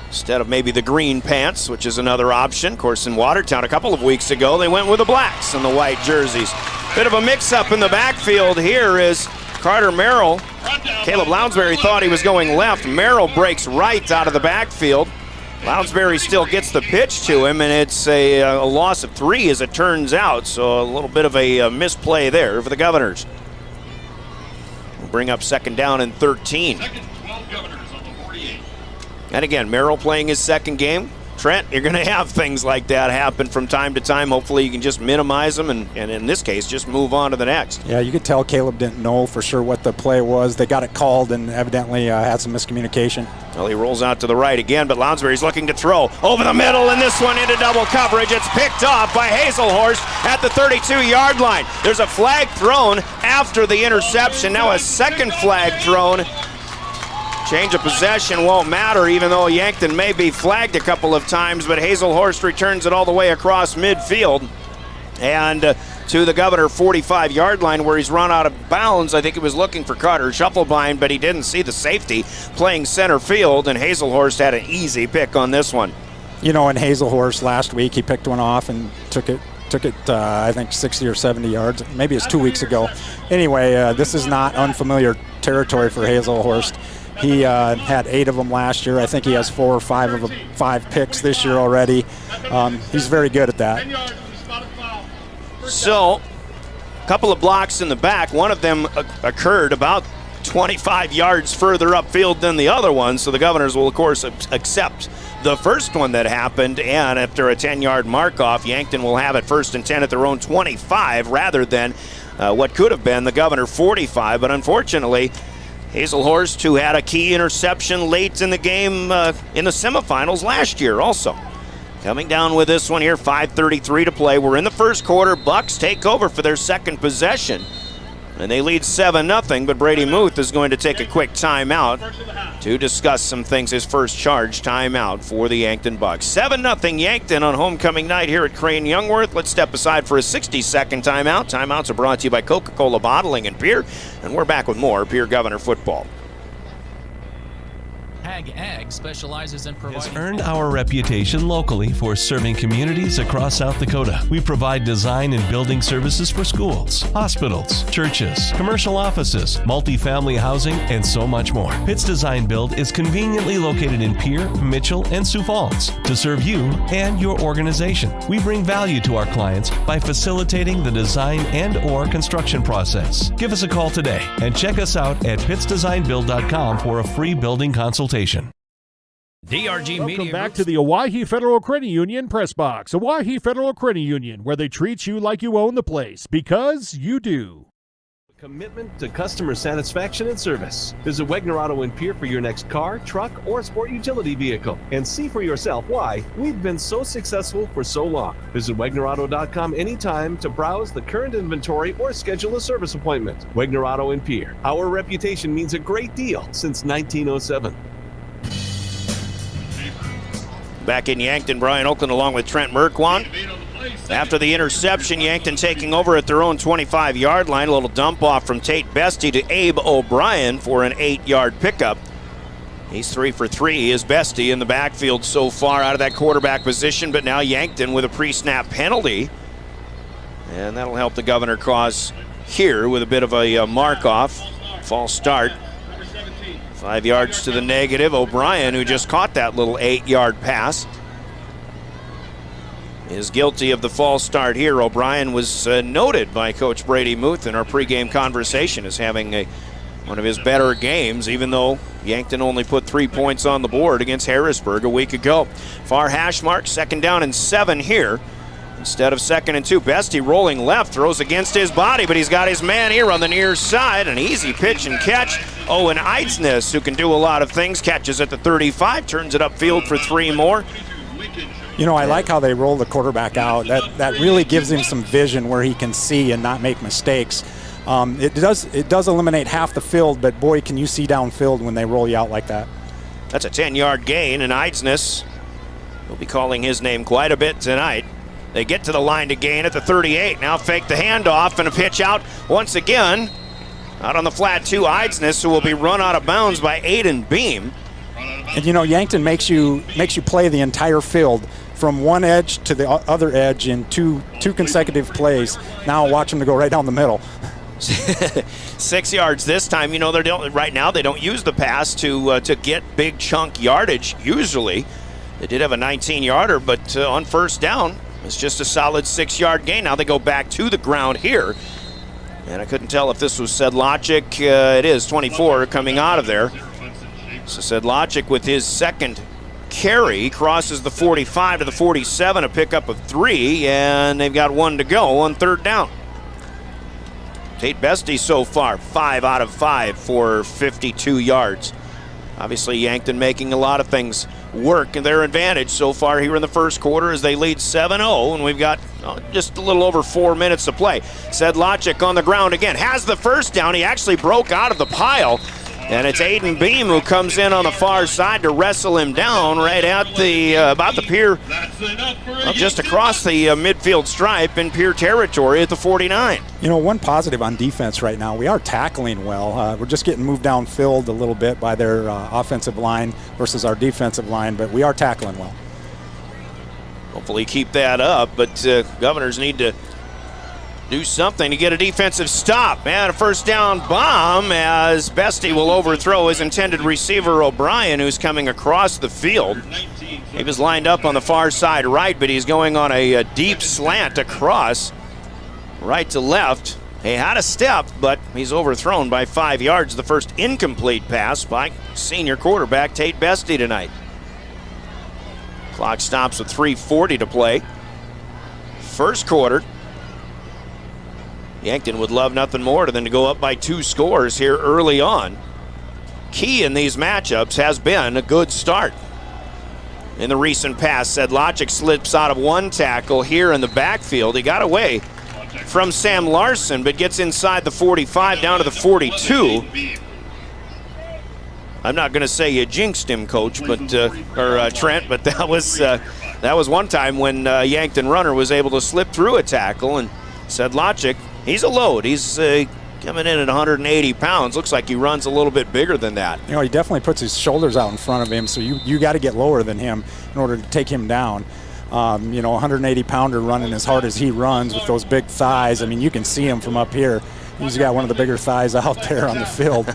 instead of maybe the green pants, which is another option. Of course, in Watertown a couple of weeks ago, they went with the blacks and the white jerseys. Bit of a mix-up in the backfield here is Carter Merrill. Caleb Lounsbury thought he was going left. Merrill breaks right out of the backfield. Lounsbury still gets the pitch to him, and it's a loss of 3 as it turns out, so a little bit of a misplay there for the Governors. Bring up 2nd down and 13. And again, Merrill playing his second game. Trent, you're going to have things like that happen from time to time. Hopefully you can just minimize them and in this case, just move on to the next. Yeah, you could tell Caleb didn't know for sure what the play was. They got it called and evidently had some miscommunication. Well, he rolls out to the right again, but Lounsbury's looking to throw over the middle, and this one into double coverage. It's picked off by Hazelhorst at the 32-yard line. There's a flag thrown after the interception. Now a second flag thrown. Change of possession won't matter, even though Yankton may be flagged a couple of times, but Hazelhorst returns it all the way across midfield. And to the Governor 45-yard line where he's run out of bounds. I think he was looking for Carter Shufflebein, but he didn't see the safety playing center field, and Hazelhorst had an easy pick on this one. In Hazelhorst last week, he picked one off and took it, I think, 60 or 70 yards. Maybe it's 2 weeks ago. Anyway, this is not unfamiliar territory for Hazelhorst. He had 8 of them last year. I think he has 4 or 5 of them, 5 picks this year already. He's very good at that. So, a couple of blocks in the back. One of them occurred about 25 yards further upfield than the other one, so the Governors will, of course, accept the first one that happened, and after a 10-yard mark-off, Yankton will have it 1st and 10 at their own 25 rather than what could have been the Governor 45, but unfortunately, Hazelhorst, who had a key interception late in the game in the semifinals last year also. Coming down with this one here, 5:33 to play. We're in the first quarter. Bucks take over for their second possession. And they lead 7-0, but Brady Muth is going to take a quick timeout to discuss some things. His first charge timeout for the Yankton Bucks. 7-0 Yankton on homecoming night here at Crane Youngworth. Let's step aside for a 60-second timeout. Timeouts are brought to you by Coca-Cola Bottling and Pierre. And we're back with more Pierre Governor football. Ag specializes in providing... Has earned our reputation locally for serving communities across South Dakota. We provide design and building services for schools, hospitals, churches, commercial offices, multifamily housing, and so much more. Pitts Design Build is conveniently located in Pierre, Mitchell, and Sioux Falls to serve you and your organization. We bring value to our clients by facilitating the design and/or construction process. Give us a call today and check us out at pittsdesignbuild.com for a free building consultation. DRG Welcome Media back Group. to the Owyhee Federal Credit Union Press Box. Owyhee Federal Credit Union, where they treat you like you own the place, because you do. Commitment to customer satisfaction and service. Visit Wegner Auto in Pierre for your next car, truck, or sport utility vehicle and see for yourself why we've been so successful for so long. Visit WegnerAuto.com anytime to browse the current inventory or schedule a service appointment. Wegner Auto in Pierre. Our reputation means a great deal since 1907. Back in Yankton, Brian Oakland along with Trent Merkwan. After the interception, Yankton taking over at their own 25-yard line. A little dump off from Tate Bestie to Abe O'Brien for an 8-yard pickup. He's 3 for 3. He is Bestie in the backfield so far out of that quarterback position, but now Yankton with a pre-snap penalty. And that'll help the Governor cause here with a bit of a mark-off. False start. 5 yards to the negative. O'Brien, who just caught that little 8-yard pass, is guilty of the false start here. O'Brien was noted by Coach Brady Muth in our pregame conversation as having one of his better games, even though Yankton only put 3 points on the board against Harrisburg a week ago. Far hash mark, 2nd down and 7 here. Instead of 2nd and 2, Bestie rolling left, throws against his body, but he's got his man here on the near side. An easy pitch and catch. Owen Eidsness, who can do a lot of things, catches at the 35, turns it upfield for 3 more. You know, I like how they roll the quarterback out. That really gives him some vision where he can see and not make mistakes. It does eliminate half the field, but boy, can you see downfield when they roll you out like that. That's a 10-yard gain, and Eidsness will be calling his name quite a bit tonight. They get to the line to gain at the 38. Now fake the handoff and a pitch out once again. Out on the flat 2, Eidsness, who will be run out of bounds by Aiden Beam. And you know, Yankton makes you play the entire field from one edge to the other edge in two consecutive plays. Now watch them to go right down the middle. 6 yards this time. You know, right now they don't use the pass to get big chunk yardage usually. They did have a 19-yarder, but on first down, it's just a solid 6-yard gain. Now they go back to the ground here. And I couldn't tell if this was Sedlacek. It is 24 coming out of there. So Sedlacek with his second carry crosses the 45 to the 47, a pickup of 3, and they've got 1 to go on 3rd down. Tate Bestie so far, 5 out of 5 for 52 yards. Obviously, Yankton making a lot of things work in their advantage so far here in the first quarter as they lead 7-0, and we've got just a little over 4 minutes to play. Sedlacek on the ground again, has the first down. He actually broke out of the pile, and it's Aiden Beam who comes in on the far side to wrestle him down right at the about the Pierre, just across the midfield stripe in Pierre territory at the 49. You know, one positive on defense right now, we are tackling well. We're just getting moved downfield a little bit by their offensive line versus our defensive line, but we are tackling well. Hopefully keep that up, but Governors need to do something to get a defensive stop. And a first down bomb as Bestie will overthrow his intended receiver O'Brien, who's coming across the field. He was lined up on the far side right, but he's going on a deep slant across right to left. He had a step, but he's overthrown by 5 yards. The first incomplete pass by senior quarterback Tate Bestie tonight. Clock stops with 3:40 to play. First quarter. Yankton would love nothing more than to go up by 2 scores here early on. Key in these matchups has been a good start. In the recent past, Sedlacek slips out of one tackle here in the backfield. He got away from Sam Larson, but gets inside the 45 down to the 42. I'm not going to say you jinxed him, Coach, but Trent, but that was one time when Yankton runner was able to slip through a tackle, and Sedlacek, he's a load. He's coming in at 180 pounds. Looks like he runs a little bit bigger than that. You know, he definitely puts his shoulders out in front of him, so you got to get lower than him in order to take him down. 180-pounder running as hard as he runs with those big thighs. I mean, you can see him from up here. He's got one of the bigger thighs out there on the field.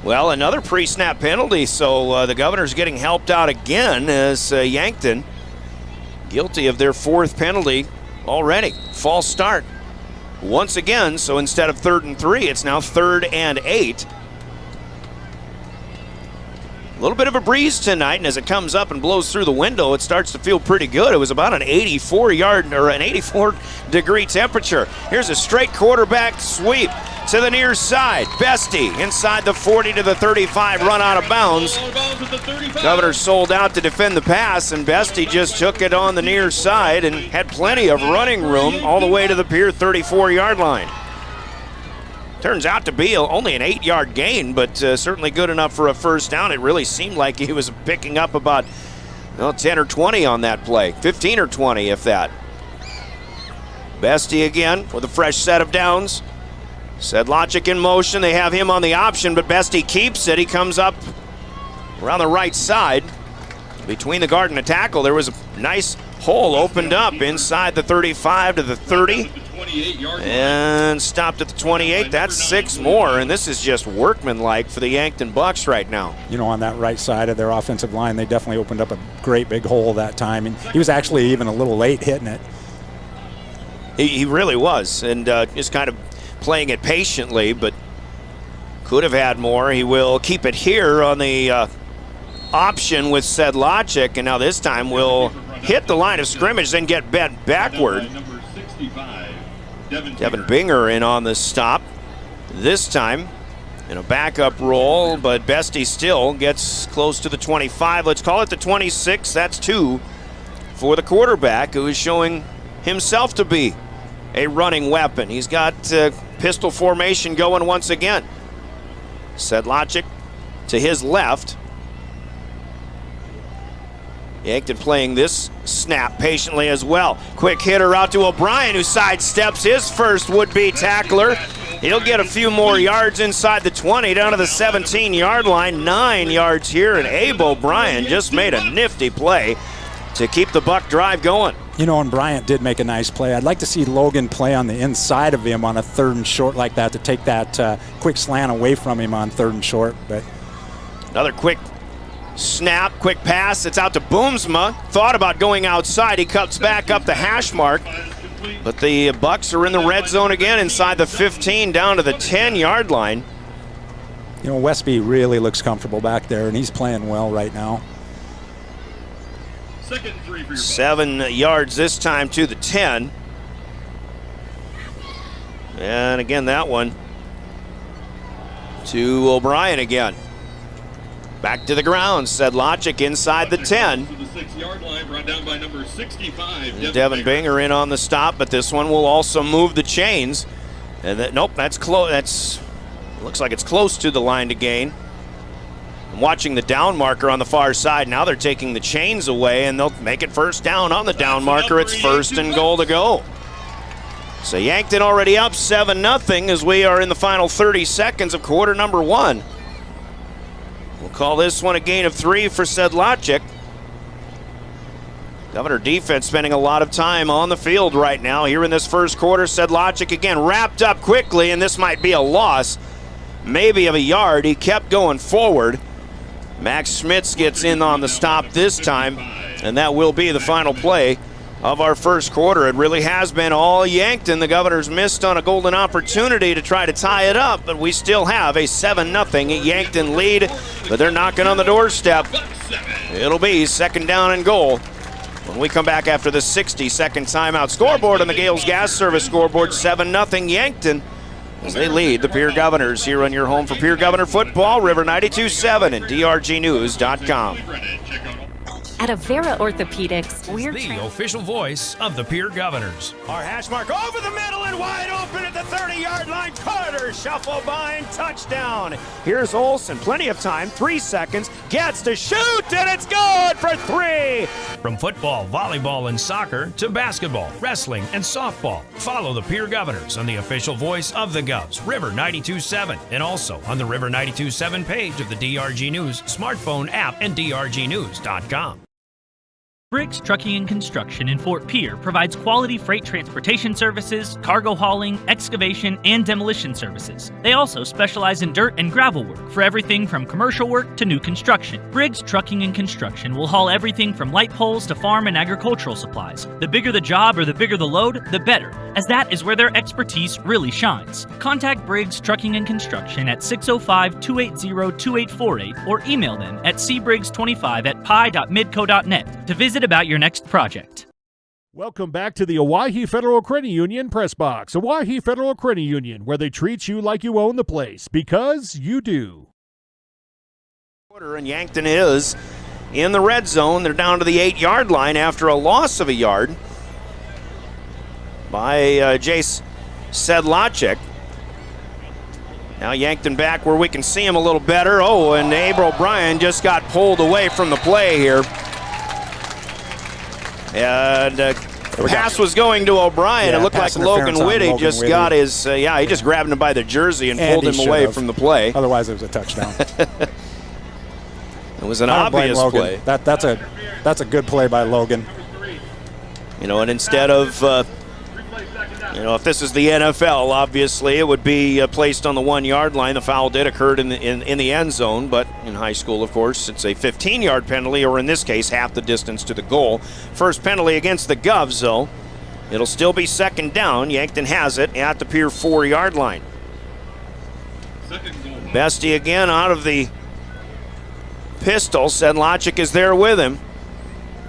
Well, another pre-snap penalty, so the Governor's getting helped out again as Yankton guilty of their 4th penalty already. False start once again, so instead of 3rd and 3, it's now 3rd and 8. A little bit of a breeze tonight, and as it comes up and blows through the window, it starts to feel pretty good. It was about an 84-degree temperature. Here's a straight quarterback sweep to the near side. Bestie inside the 40 to the 35, run out of bounds. Governor sold out to defend the pass, and Bestie just took it on the near side and had plenty of running room all the way to the Pierre 34-yard line. Turns out to be only an 8-yard gain, but certainly good enough for a first down. It really seemed like he was picking up about 10 or 20 on that play, 15 or 20 if that. Bestie again with a fresh set of downs. Sedlacek in motion. They have him on the option, but Bestie keeps it. He comes up around the right side. Between the guard and the tackle, there was a nice hole opened up inside the 35 to the 30. And stopped at the 28. That's 6 more, and this is just workmanlike for the Yankton Bucks right now. You know, on that right side of their offensive line, they definitely opened up a great big hole that time, and he was actually even a little late hitting it. He really was, and just kind of playing it patiently, but could have had more. He will keep it here on the option with Sedlacek, and now this time will hit the line of scrimmage, then get bent backward. Devin Binger in on the stop. This time in a backup role, but Bestie still gets close to the 25. Let's call it the 26. That's 2 for the quarterback, who is showing himself to be a running weapon. He's got pistol formation going once again. Sedlacek to his left. Yankton playing this snap patiently as well. Quick hitter out to O'Brien, who sidesteps his first would-be tackler. He'll get a few more yards inside the 20, down to the 17-yard line. 9 yards here, and Abe O'Brien just made a nifty play to keep the Buck drive going. You know, and Bryant did make a nice play. I'd like to see Logan play on the inside of him on a 3rd and short like that to take that quick slant away from him on 3rd and short. But another quick snap, quick pass. It's out to Boomsma. Thought about going outside. He cuts back up the hash mark. But the Bucks are in the red zone again inside the 15 down to the 10-yard line. You know, Westby really looks comfortable back there, and he's playing well right now. 7 yards this time to the 10. And again, that one to O'Brien again. Back to the ground. Sedlacek inside the 10. Devin Binger in on the stop, but this one will also move the chains. And nope, that's close. Looks like it's close to the line to gain. I'm watching the down marker on the far side. Now they're taking the chains away, and they'll make it first down on the down marker. It's 1st and goal to go. So Yankton already up 7-0 as we are in the final 30 seconds of quarter number 1. We'll call this one a gain of 3 for Sedlacek. Governor defense spending a lot of time on the field right now here in this first quarter. Sedlacek again wrapped up quickly, and this might be a loss, maybe of a yard. He kept going forward. Max Schmitz gets in on the stop this time, and that will be the final play of our first quarter. It really has been all Yankton. The Governors missed on a golden opportunity to try to tie it up, but we still have a 7-0 Yankton lead, but they're knocking on the doorstep. It'll be second down and goal when we come back after the 60-second timeout. Scoreboard on the Gales Gas Service scoreboard, 7-0 Yankton as they lead the Pierre Governors here on your home for Pierre Governor football, River 92.7 and drgnews.com. At Avera Orthopedics, we're The official voice of the Pierre Governors. Our hash mark over the middle and wide open at the 30-yard line. Carter shuffle by and touchdown. Here's Olsen, plenty of time, 3 seconds, gets to shoot, and it's good for 3. From football, volleyball, and soccer to basketball, wrestling, and softball, follow the Pierre Governors on the official voice of the Govs, River 92.7, and also on the River 92.7 page of the DRG News smartphone app and drgnews.com. Briggs Trucking and Construction in Fort Pierre provides quality freight transportation services, cargo hauling, excavation, and demolition services. They also specialize in dirt and gravel work for everything from commercial work to new construction. Briggs Trucking and Construction will haul everything from light poles to farm and agricultural supplies. The bigger the job or the bigger the load, the better, as that is where their expertise really shines. Contact Briggs Trucking and Construction at 605-280-2848 or email them at cbriggs25@pi.midco.net to visit about your next project. Welcome back to the Owyhee Federal Credit Union Press Box. Owyhee Federal Credit Union, where they treat you like you own the place, because you do. And Yankton is in the red zone. They're down to the 8-yard line after a loss of a yard by Jace Sedlacek. Now Yankton back where we can see him a little better. Oh, and Abe O'Brien just got pulled away from the play here. And the pass was going to O'Brien. Yeah, it looked like Logan Whitty just got his, he just grabbed him by the jersey and pulled him away from the play. Otherwise, it was a touchdown. It was an obvious play. That's a good play by Logan. You know, and instead of, if this is the NFL, obviously it would be placed on the 1-yard line. The foul did occur in the end zone, but in high school, of course, it's a 15-yard penalty, or in this case, half the distance to the goal. First penalty against the Govs, though. It'll still be second down. Yankton has it at the Pierre 4-yard line. Bestie again out of the pistol. Sedlacek is there with him.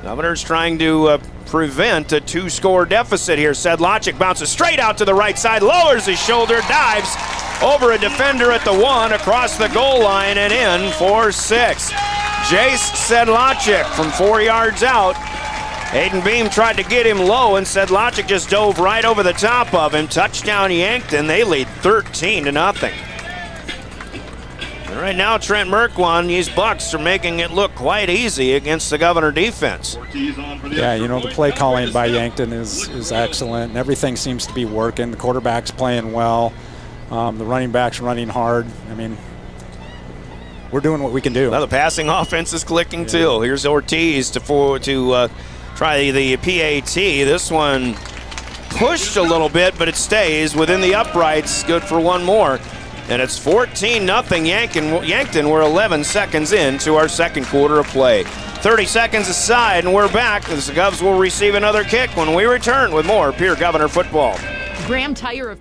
Governor's trying to prevent a 2-score deficit here. Sedlacek bounces straight out to the right side, lowers his shoulder, dives over a defender at the 1, across the goal line, and in for 6. Jace Sedlacek from 4 yards out. Aiden Beam tried to get him low, and Sedlacek just dove right over the top of him. Touchdown Yankton. They lead 13-0. And right now, Trent Merkwan, these Bucks are making it look quite easy against the Governor defense. Yeah, the play calling by Yankton is excellent, and everything seems to be working. The quarterback's playing well. The running back's running hard. I mean, we're doing what we can do. Well, the passing offense is clicking too. Here's Ortiz to try the PAT. This one pushed a little bit, but it stays within the uprights. Good for one more. And it's 14-0 Yankton. We're 11 seconds into our second quarter of play. 30 seconds aside, and we're back as the Govs will receive another kick when we return with more Pierre Governor football. Graham Tire of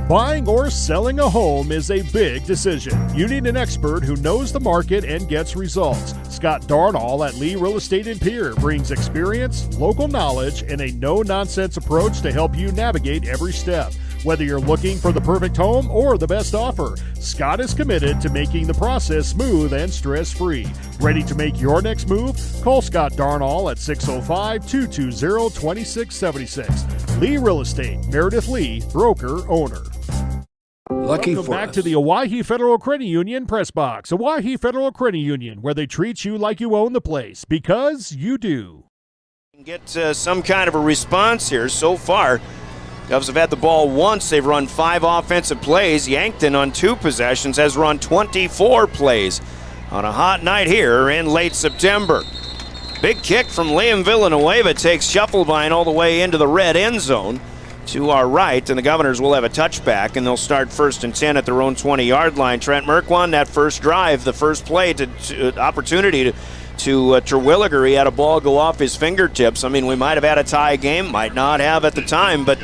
Buying or selling a home is a big decision. You need an expert who knows the market and gets results. Scott Darnall at Lee Real Estate in Pierre brings experience, local knowledge, and a no-nonsense approach to help you navigate every step. Whether you're looking for the perfect home or the best offer, Scott is committed to making the process smooth and stress-free. Ready to make your next move? Call Scott Darnall at 605-220-2676. Lee Real Estate, Meredith Lee, broker, owner. Welcome back to the Owyhee Federal Credit Union Press Box. Owyhee Federal Credit Union, where they treat you like you own the place, because you do. Get some kind of a response here. So far, Govs have had the ball once. They've run 5 offensive plays. Yankton on 2 possessions has run 24 plays on a hot night here in late September. Big kick from Liam Villanueva takes Shufflebine all the way into the red end zone to our right, and the Governors will have a touchback, and they'll start 1st and 10 at their own 20-yard line. Trent Merkwan, that first drive, the first play, opportunity to Terwilliger. He had a ball go off his fingertips. I mean, we might have had a tie game, might not have at the time, but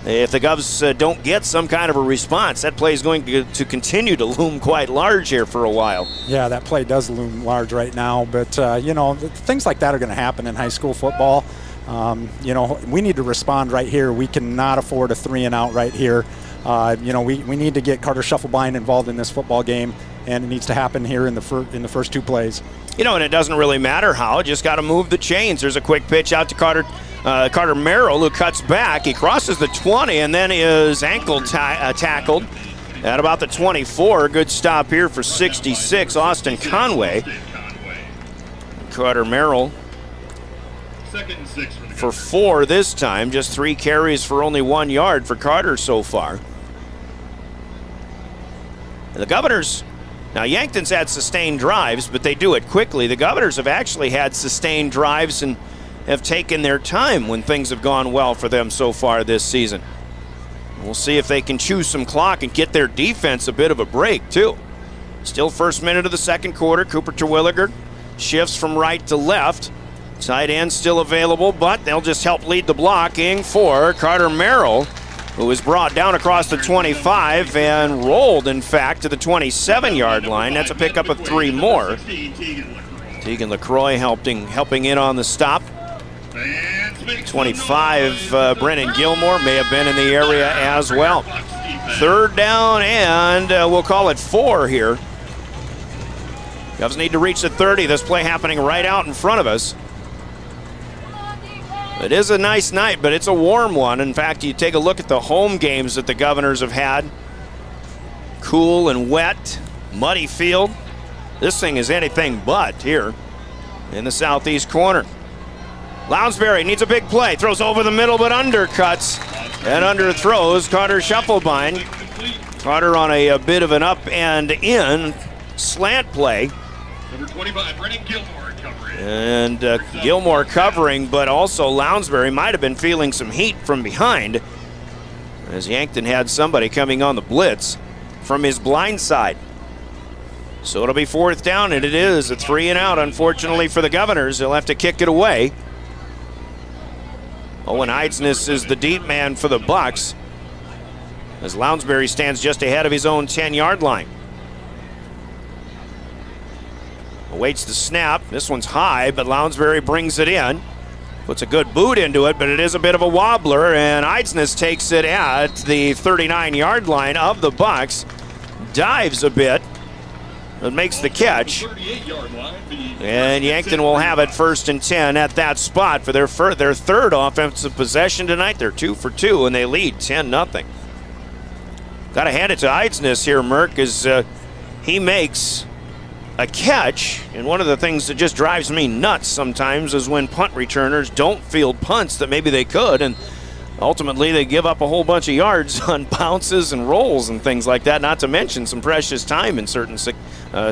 if the Govs don't get some kind of a response, that play is going to continue to loom quite large here for a while. Yeah, that play does loom large right now, but, you know, things like that are going to happen in high school football. You know, we need to respond right here. We cannot afford a 3-and-out right here. You know, we need to get Carter Shufflebine involved in this football game, and it needs to happen here in the first 2 plays. You know, and it doesn't really matter how, just got to move the chains. There's a quick pitch out to Carter Merrill, who cuts back. He crosses the 20 and then is ankle tackled at about the 24. Good stop here for 66, Austin Conway. Carter Merrill for 4 this time, just 3 carries for only 1 yard for Carter so far. And the Governors, now Yankton's had sustained drives, but they do it quickly. The Governors have actually had sustained drives and have taken their time when things have gone well for them so far this season. We'll see if they can chew some clock and get their defense a bit of a break too. Still first minute of the second quarter. Cooper Terwilliger shifts from right to left. Tight end still available, but they'll just help lead the blocking for Carter Merrill, who was brought down across the 25 and rolled, in fact, to the 27-yard line. That's a pickup of 3 more. Tegan LaCroix helping in on the stop. 25, Brennan Gilmore may have been in the area as well. 3rd down, and we'll call it 4 here. Govs need to reach the 30. This play happening right out in front of us. It is a nice night, but it's a warm one. In fact, you take a look at the home games that the Governors have had. Cool and wet, muddy field. This thing is anything but here in the southeast corner. Lounsbury needs a big play. Throws over the middle, but undercuts and underthrows Carter Shufflebine. Carter on a bit of an up and in slant play. Number 25, Brennan Gilmore covering. And Gilmore covering, but also Lounsbury might have been feeling some heat from behind as Yankton had somebody coming on the blitz from his blind side. So it'll be 4th down, and it is a 3-and-out, unfortunately, for the Governors. They'll have to kick it away. Owen Eidsness is the deep man for the Bucks as Lounsbury stands just ahead of his own 10-yard line. Awaits the snap. This one's high, but Lounsbury brings it in. Puts a good boot into it, but it is a bit of a wobbler, and Eidsness takes it at the 39-yard line of the Bucks. Dives a bit, but makes the catch. And Yankton will have it 1st and 10 at that spot for their 3rd offensive possession tonight. They're 2 for 2, and they lead 10-0. Got to hand it to Eidsness here, Merck, as he makes a catch. And one of the things that just drives me nuts sometimes is when punt returners don't field punts that maybe they could, and ultimately they give up a whole bunch of yards on bounces and rolls and things like that, not to mention some precious time in certain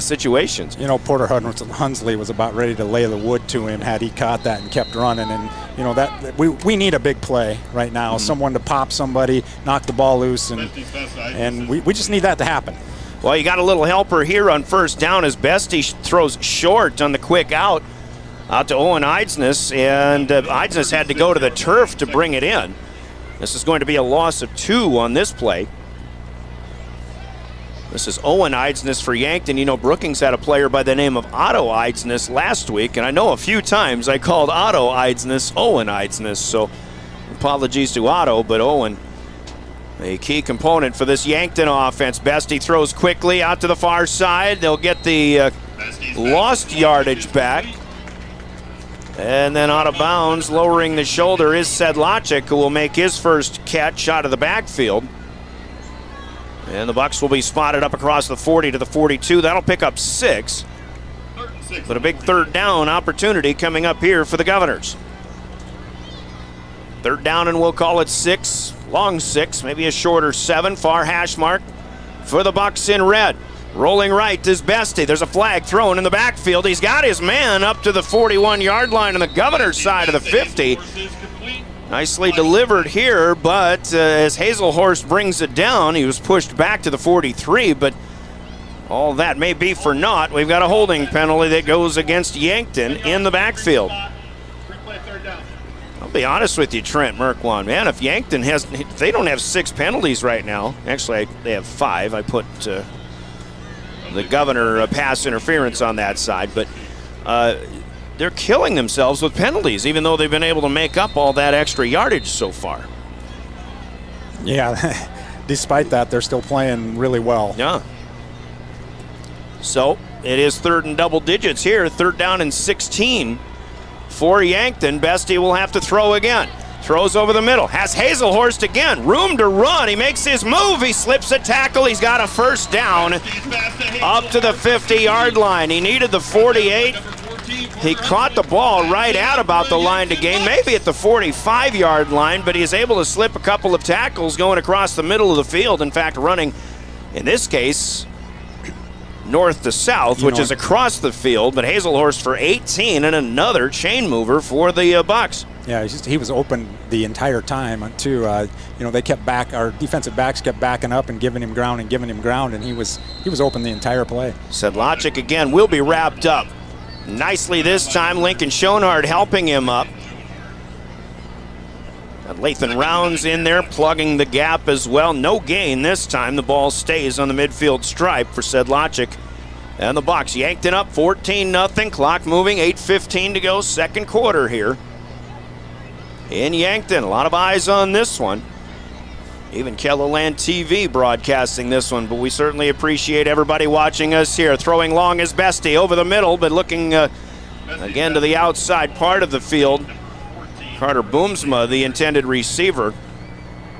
situations. You know, Porter Hunsley was about ready to lay the wood to him had he caught that and kept running. And, you know, that we need a big play right now, someone to pop somebody, knock the ball loose, and we just need that to happen. Well, you got a little helper here on 1st down as Bestie throws short on the quick out to Owen Eidsness, and Eidsness had to go to the turf to bring it in. This is going to be a loss of 2 on this play. This is Owen Eidsness for Yankton. You know, Brookings had a player by the name of Otto Eidsness last week, and I know a few times I called Otto Eidsness Owen Eidsness, so apologies to Otto, but Owen, a key component for this Yankton offense. Bestie throws quickly out to the far side. They'll get the lost yardage back. And then out of bounds, lowering the shoulder, is Sedlacek, who will make his first catch out of the backfield. And the Bucks will be spotted up across the 40 to the 42. That'll pick up 6. But a big 3rd down opportunity coming up here for the Governors. Third down and we'll call it 6, long 6, maybe a shorter 7, far hash mark for the Bucks in red. Rolling right is Bestie. There's a flag thrown in the backfield. He's got his man up to the 41-yard line on the Governor's side of the 50. Nicely delivered here, but as Hazelhorst brings it down, he was pushed back to the 43, but all that may be for naught. We've got a holding penalty that goes against Yankton in the backfield. I'll be honest with you, Trent Merkwan, man, if Yankton they don't have 6 penalties right now. Actually, they have 5. I put the Governor pass interference on that side, but they're killing themselves with penalties, even though they've been able to make up all that extra yardage so far. Yeah, despite that, they're still playing really well. Yeah. So it is 3rd and double digits here, 3rd down and 16 for Yankton. Bestie will have to throw again. Throws over the middle, has Hazelhorst again, room to run. He makes his move, he slips a tackle, he's got a first down up to the 50-yard line. He needed the 48. He caught the ball right at about the line to gain, maybe at the 45-yard line, but he's able to slip a couple of tackles going across the middle of the field. In fact, running, in this case, north to south, which is across the field, but Hazelhorst for 18 and another chain mover for the Bucks. Yeah, he was open the entire time too. They kept back. Our defensive backs kept backing up and giving him ground, and he was open the entire play. Sedlacek again will be wrapped up nicely this time. Lincoln Schoenhardt helping him up. Got Lathan Rounds in there plugging the gap as well. No gain this time. The ball stays on the midfield stripe for Sedlacek. And the Bucks Yankton up 14-0. Clock moving, 8:15 to go, second quarter here in Yankton. A lot of eyes on this one. Even Kellerland TV broadcasting this one, but we certainly appreciate everybody watching us here. Throwing long is Bestie over the middle, but looking again to the outside part of the field. Carter Boomsma, the intended receiver.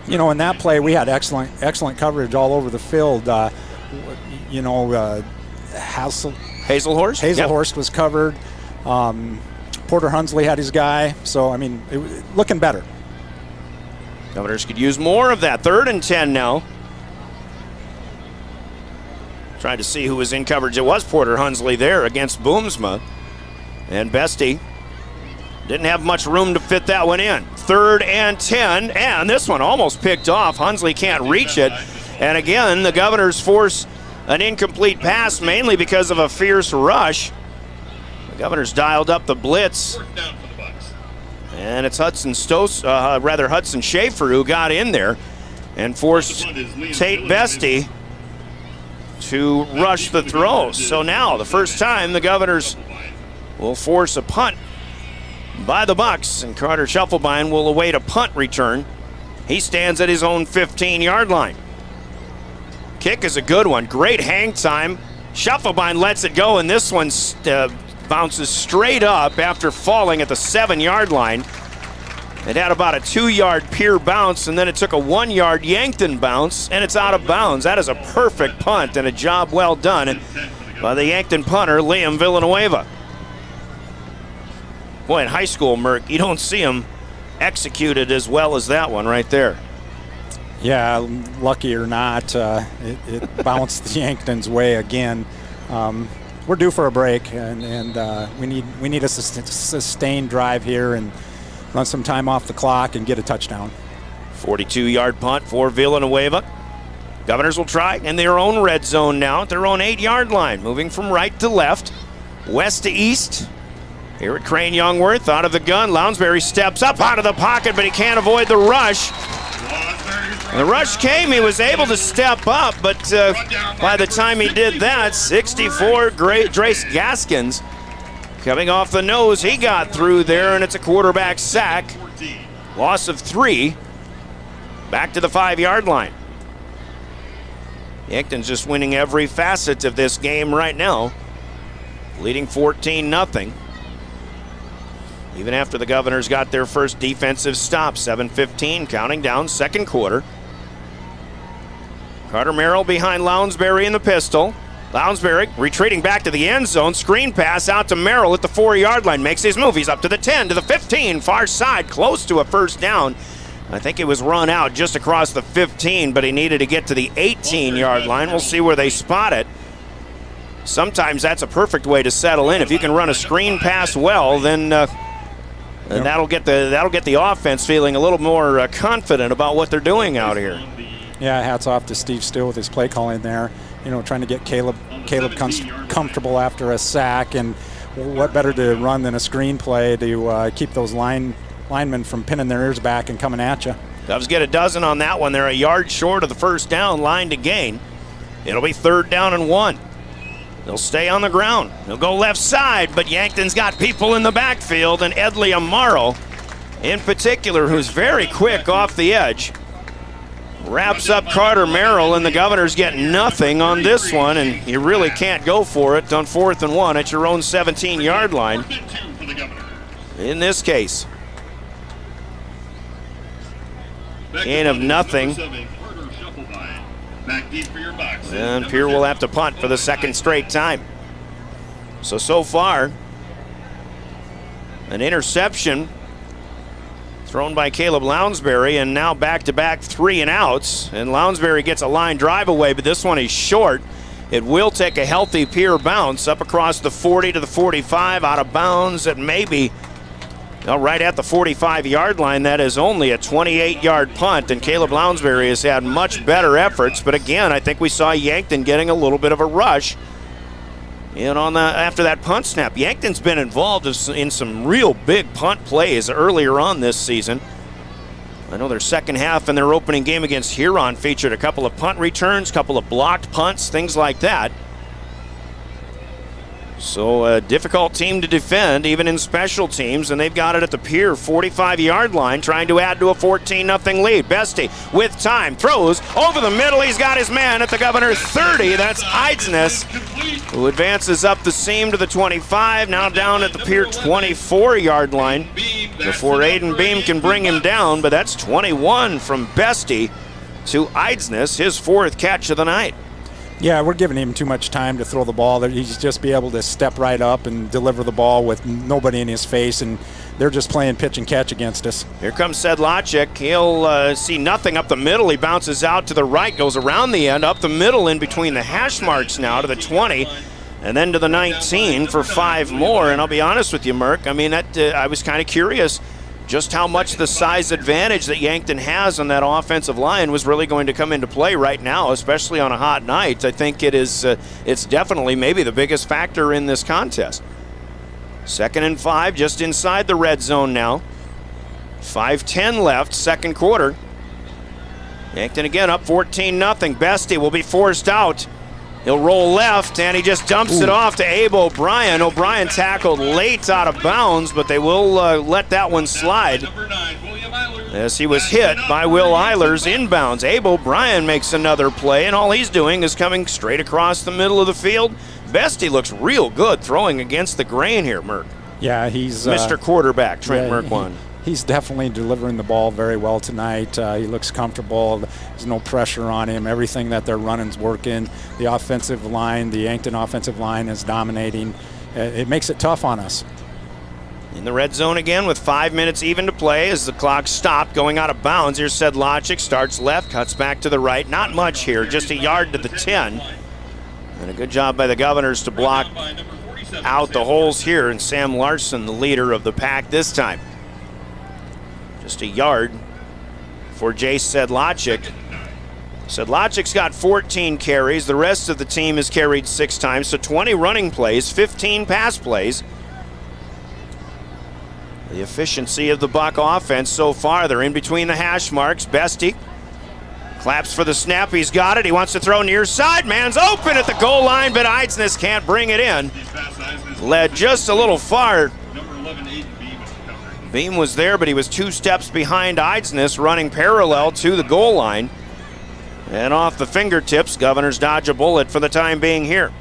In that play, we had excellent coverage all over the field. Hazelhorst was covered. Porter Hunsley had his guy. So, it was looking better. Governors could use more of that. 3rd and 10 now. Trying to see who was in coverage. It was Porter Hunsley there against Boomsma. And Bestie didn't have much room to fit that one in. 3rd and 10, and this one almost picked off. Hunsley can't reach it. And again, the Governors force an incomplete pass, mainly because of a fierce rush. The Governors dialed up the blitz. And it's Hudson Schaefer who got in there and forced Tate Bestie to rush the throw. So now, the first time, the Governors will force a punt by the Bucks, and Carter Schuffelbein will await a punt return. He stands at his own 15-yard line. Kick is a good one. Great hang time. Schuffelbein lets it go, and this one bounces straight up after falling at the 7-yard line. It had about a 2-yard Pierre bounce, and then it took a 1-yard Yankton bounce, and it's out of bounds. That is a perfect punt and a job well done by the Yankton punter, Liam Villanueva. Boy, in high school, Merck, you don't see him executed as well as that one right there. Yeah, lucky or not, it bounced Yankton's way again. We're due for a break, and we need a sustained drive here and run some time off the clock and get a touchdown. 42-yard punt for Villanueva. Governors will try in their own red zone now at their own 8-yard line, moving from right to left, west to east. Here at Crane Youngworth, out of the gun, Lounsbury steps up out of the pocket, but he can't avoid the rush. The rush came, he was able to step up, but by the time he did that, 64, Drace Gaskins coming off the nose, he got through there, and it's a quarterback sack. Loss of 3, back to the 5-yard line. Yankton's just winning every facet of this game right now, leading 14-0. Even after the Governors got their first defensive stop, 7:15, counting down, second quarter. Carter Merrill behind Lounsbury in the pistol. Lounsbury retreating back to the end zone. Screen pass out to Merrill at the 4-yard line. Makes his move. He's up to the 10, to the 15, far side, close to a first down. I think it was run out just across the 15, but he needed to get to the 18-yard line. We'll see where they spot it. Sometimes that's a perfect way to settle in. If you can run a screen pass well, then that'll get the offense feeling a little more confident about what they're doing out here. Yeah, hats off to Steve Still with his play calling there. You know, trying to get Caleb comfortable after a sack, and what better to run than a screen play to keep those linemen from pinning their ears back and coming at you. Cubs get a dozen on that one. They're a yard short of the first down line to gain. It'll be 3rd down and 1. They'll stay on the ground. They'll go left side, but Yankton's got people in the backfield, and Edley Amaro in particular, who's very quick off the edge, wraps up Carter Merrill, and the Governors get nothing on this one, and you really can't go for it on 4th and 1 at your own 17-yard line in this case. Gain of nothing. And Pierre will have to punt for the 2nd straight time. So far, an interception thrown by Caleb Lounsbury, and now back-to-back 3-and-outs. And Lounsbury gets a line drive away, but this one is short. It will take a healthy Pierre bounce up across the 40 to the 45, out of bounds at maybe right at the 45-yard line. That is only a 28-yard punt, and Caleb Lounsbury has had much better efforts. But again, I think we saw Yankton getting a little bit of a rush after that punt snap. Yankton's been involved in some real big punt plays earlier on this season. I know their second half and their opening game against Huron featured a couple of punt returns, couple of blocked punts, things like that. So a difficult team to defend, even in special teams, and they've got it at the Pierre 45-yard line, trying to add to a 14-0 lead. Bestie with time, throws over the middle. He's got his man at the Governor 30. That's Eidsness, who advances up the seam to the 25, now down at the Pierre 24-yard line before Aiden Beam can bring him down, but that's 21 from Bestie to Eidsness, his 4th catch of the night. Yeah, we're giving him too much time to throw the ball. He's just be able to step right up and deliver the ball with nobody in his face, and they're just playing pitch and catch against us. Here comes Sedlacek. He'll see nothing up the middle. He bounces out to the right, goes around the end, up the middle in between the hash marks now to the 20, and then to the 19 for 5 more. And I'll be honest with you, Merck, I mean, I was kind of curious just how much the size advantage that Yankton has on that offensive line was really going to come into play right now, especially on a hot night. I think it's definitely maybe the biggest factor in this contest. 2nd and 5, just inside the red zone now. 5:10 left, 2nd quarter. Yankton again up 14-0. Bestie will be forced out. He'll roll left, and he just dumps it off to Abe O'Brien. O'Brien tackled late out of bounds, but they will let that one slide as he was hit by Will Eilers inbounds. Abe O'Brien makes another play, and all he's doing is coming straight across the middle of the field. Bestie looks real good throwing against the grain here, Merck. Yeah, he's Mr. Quarterback, Trent Merkwan. He's definitely delivering the ball very well tonight. He looks comfortable. There's no pressure on him. Everything that they're running's working. The offensive line, the Yankton offensive line is dominating. It makes it tough on us. In the red zone again with 5 minutes even to play as the clock stopped, going out of bounds. Here's Sedlacek, starts left, cuts back to the right. Not much here, just a yard to the 10. And a good job by the Governors to block out the holes here. And Sam Larson, the leader of the pack this time. Just a yard for Jace Sedlacek. Sedlacek's got 14 carries. The rest of the team has carried 6 times, so 20 running plays, 15 pass plays. The efficiency of the Buck offense so far, they're in between the hash marks. Bestie claps for the snap. He's got it. He wants to throw near side. Man's open at the goal line, but Eidsness can't bring it in. Led just a little far. Beam was there, but he was 2 steps behind Eidsness, running parallel to the goal line. And off the fingertips, Governors dodge a bullet for the time being here.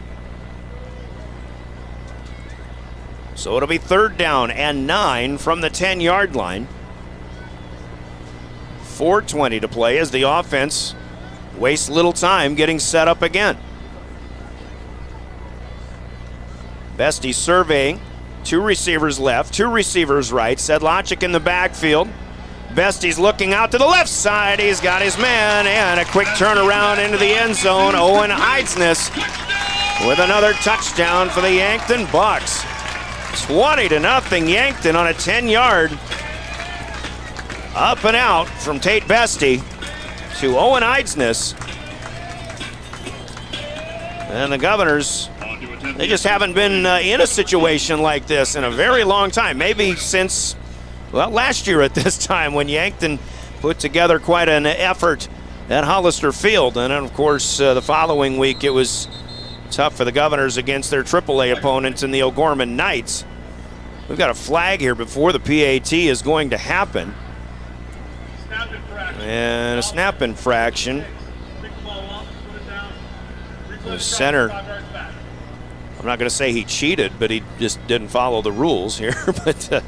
So it'll be 3rd down and 9 from the 10-yard line. 4:20 to play as the offense wastes little time getting set up again. Bestie surveying. 2 receivers left, 2 receivers right. Sedlacek in the backfield. Bestie's looking out to the left side. He's got his man, and a quick turnaround into the end zone. Owen Eidsness with another touchdown for the Yankton Bucks. 20-0 Yankton on a 10-yard up and out from Tate Bestie to Owen Eidsness. And the Governors, they just haven't been in a situation like this in a very long time. Maybe since, well, last year at this time when Yankton put together quite an effort at Hollister Field. And then, of course, the following week it was tough for the Governors against their AAA opponents in the O'Gorman Knights. We've got a flag here before the PAT is going to happen. And a snap infraction. The center, I'm not going to say he cheated, but he just didn't follow the rules here. But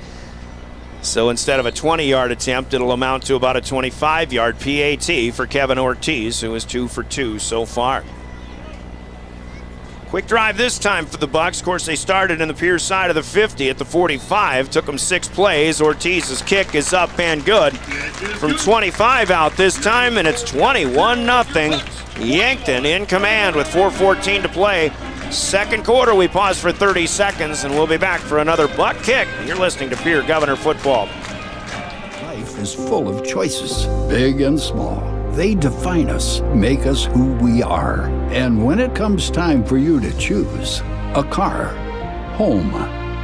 so instead of a 20-yard attempt, it'll amount to about a 25-yard PAT for Kevin Ortiz, who is 2 for 2 so far. Quick drive this time for the Bucks. Of course, they started in the Pierce side of the 50 at the 45. Took them 6 plays. Ortiz's kick is up and good from 25 out this time, and it's 21-0. Yankton in command with 4:14 to play. Second quarter, we pause for 30 seconds, and we'll be back for another Buck kick. You're listening to Pierre Governor Football. Life is full of choices, big and small. They define us, make us who we are. And when it comes time for you to choose a car, home,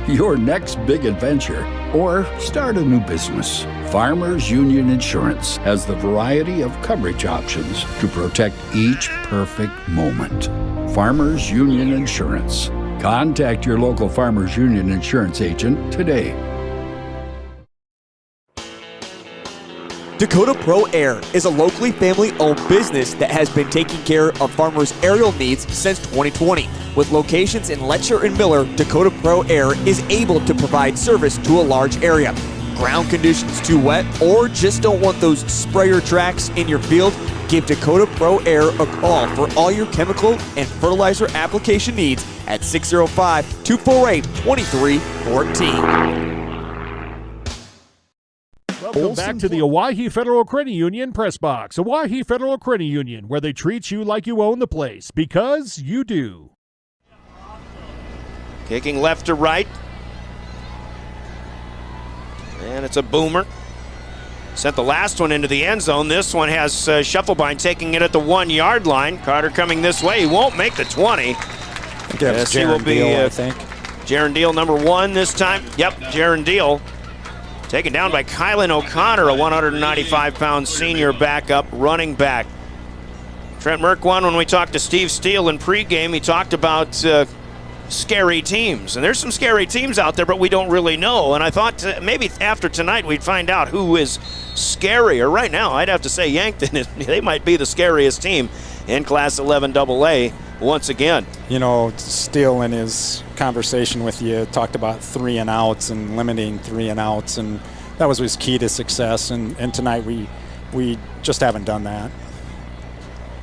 your next big adventure, or start a new business, Farmers Union Insurance has the variety of coverage options to protect each perfect moment. Farmers Union Insurance. Contact your local Farmers Union Insurance agent today. Dakota Pro Air is a locally family-owned business that has been taking care of farmers' aerial needs since 2020. With locations in Letcher and Miller, Dakota Pro Air is able to provide service to a large area. Ground conditions too wet, or just don't want those sprayer tracks in your field? Give Dakota Pro Air a call for all your chemical and fertilizer application needs at 605-248-2314. Welcome back to the Owyhee Federal Credit Union Press Box. Owyhee Federal Credit Union, where they treat you like you own the place, because you do. Kicking left to right. And it's a boomer. Sent the last one into the end zone. This one has Shufflebein taking it at the 1-yard line. Carter coming this way. He won't make the 20. Yes, he will be, I think. Jaron Deal, number 1 this time. Yep, Jaron Deal. Taken down by Kylan O'Connor, a 195-pound senior backup running back. Trent Merkwon, when we talked to Steve Steele in pregame, he talked about scary teams. And there's some scary teams out there, but we don't really know. And I thought maybe after tonight we'd find out who is scarier. Right now, I'd have to say Yankton, they might be the scariest team in Class 11 AA once again. You know, Steele in his conversation with you talked about 3 and outs and limiting 3 and outs, and that was his key to success. And tonight we just haven't done that.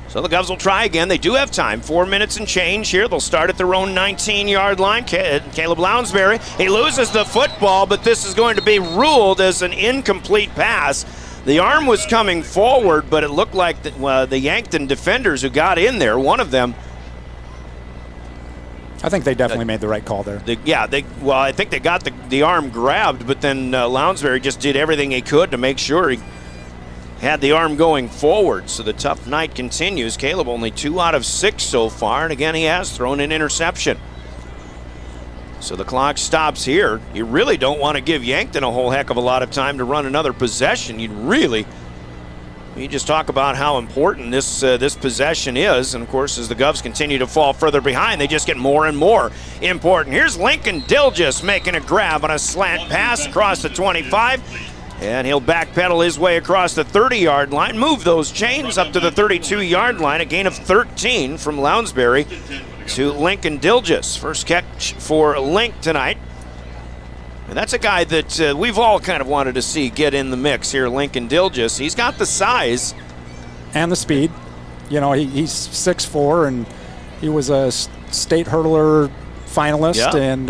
So the Govs will try again. They do have time. 4 minutes and change here. They'll start at their own 19-yard line. Caleb Lounsbury, he loses the football, but this is going to be ruled as an incomplete pass. The arm was coming forward, but it looked like the Yankton defenders who got in there, one of them, I think they definitely made the right call there. I think they got the arm grabbed, but then Lounsbury just did everything he could to make sure he had the arm going forward. So the tough night continues. Caleb only 2 out of 6 so far, and again he has thrown an interception. So the clock stops here. You really don't want to give Yankton a whole heck of a lot of time to run another possession. You just talk about how important this possession is, and of course as the Govs continue to fall further behind, they just get more and more important. Here's Lincoln Dilgis making a grab on a slant pass across the 25, and he'll backpedal his way across the 30-yard line, move those chains up to the 32-yard line, a gain of 13 from Lounsbury to Lincoln Dilgis. First catch for Link tonight. And that's a guy that we've all kind of wanted to see get in the mix here, Lincoln Dilgis. He's got the size. And the speed. You know, he's 6'4", and he was a state hurdler finalist, and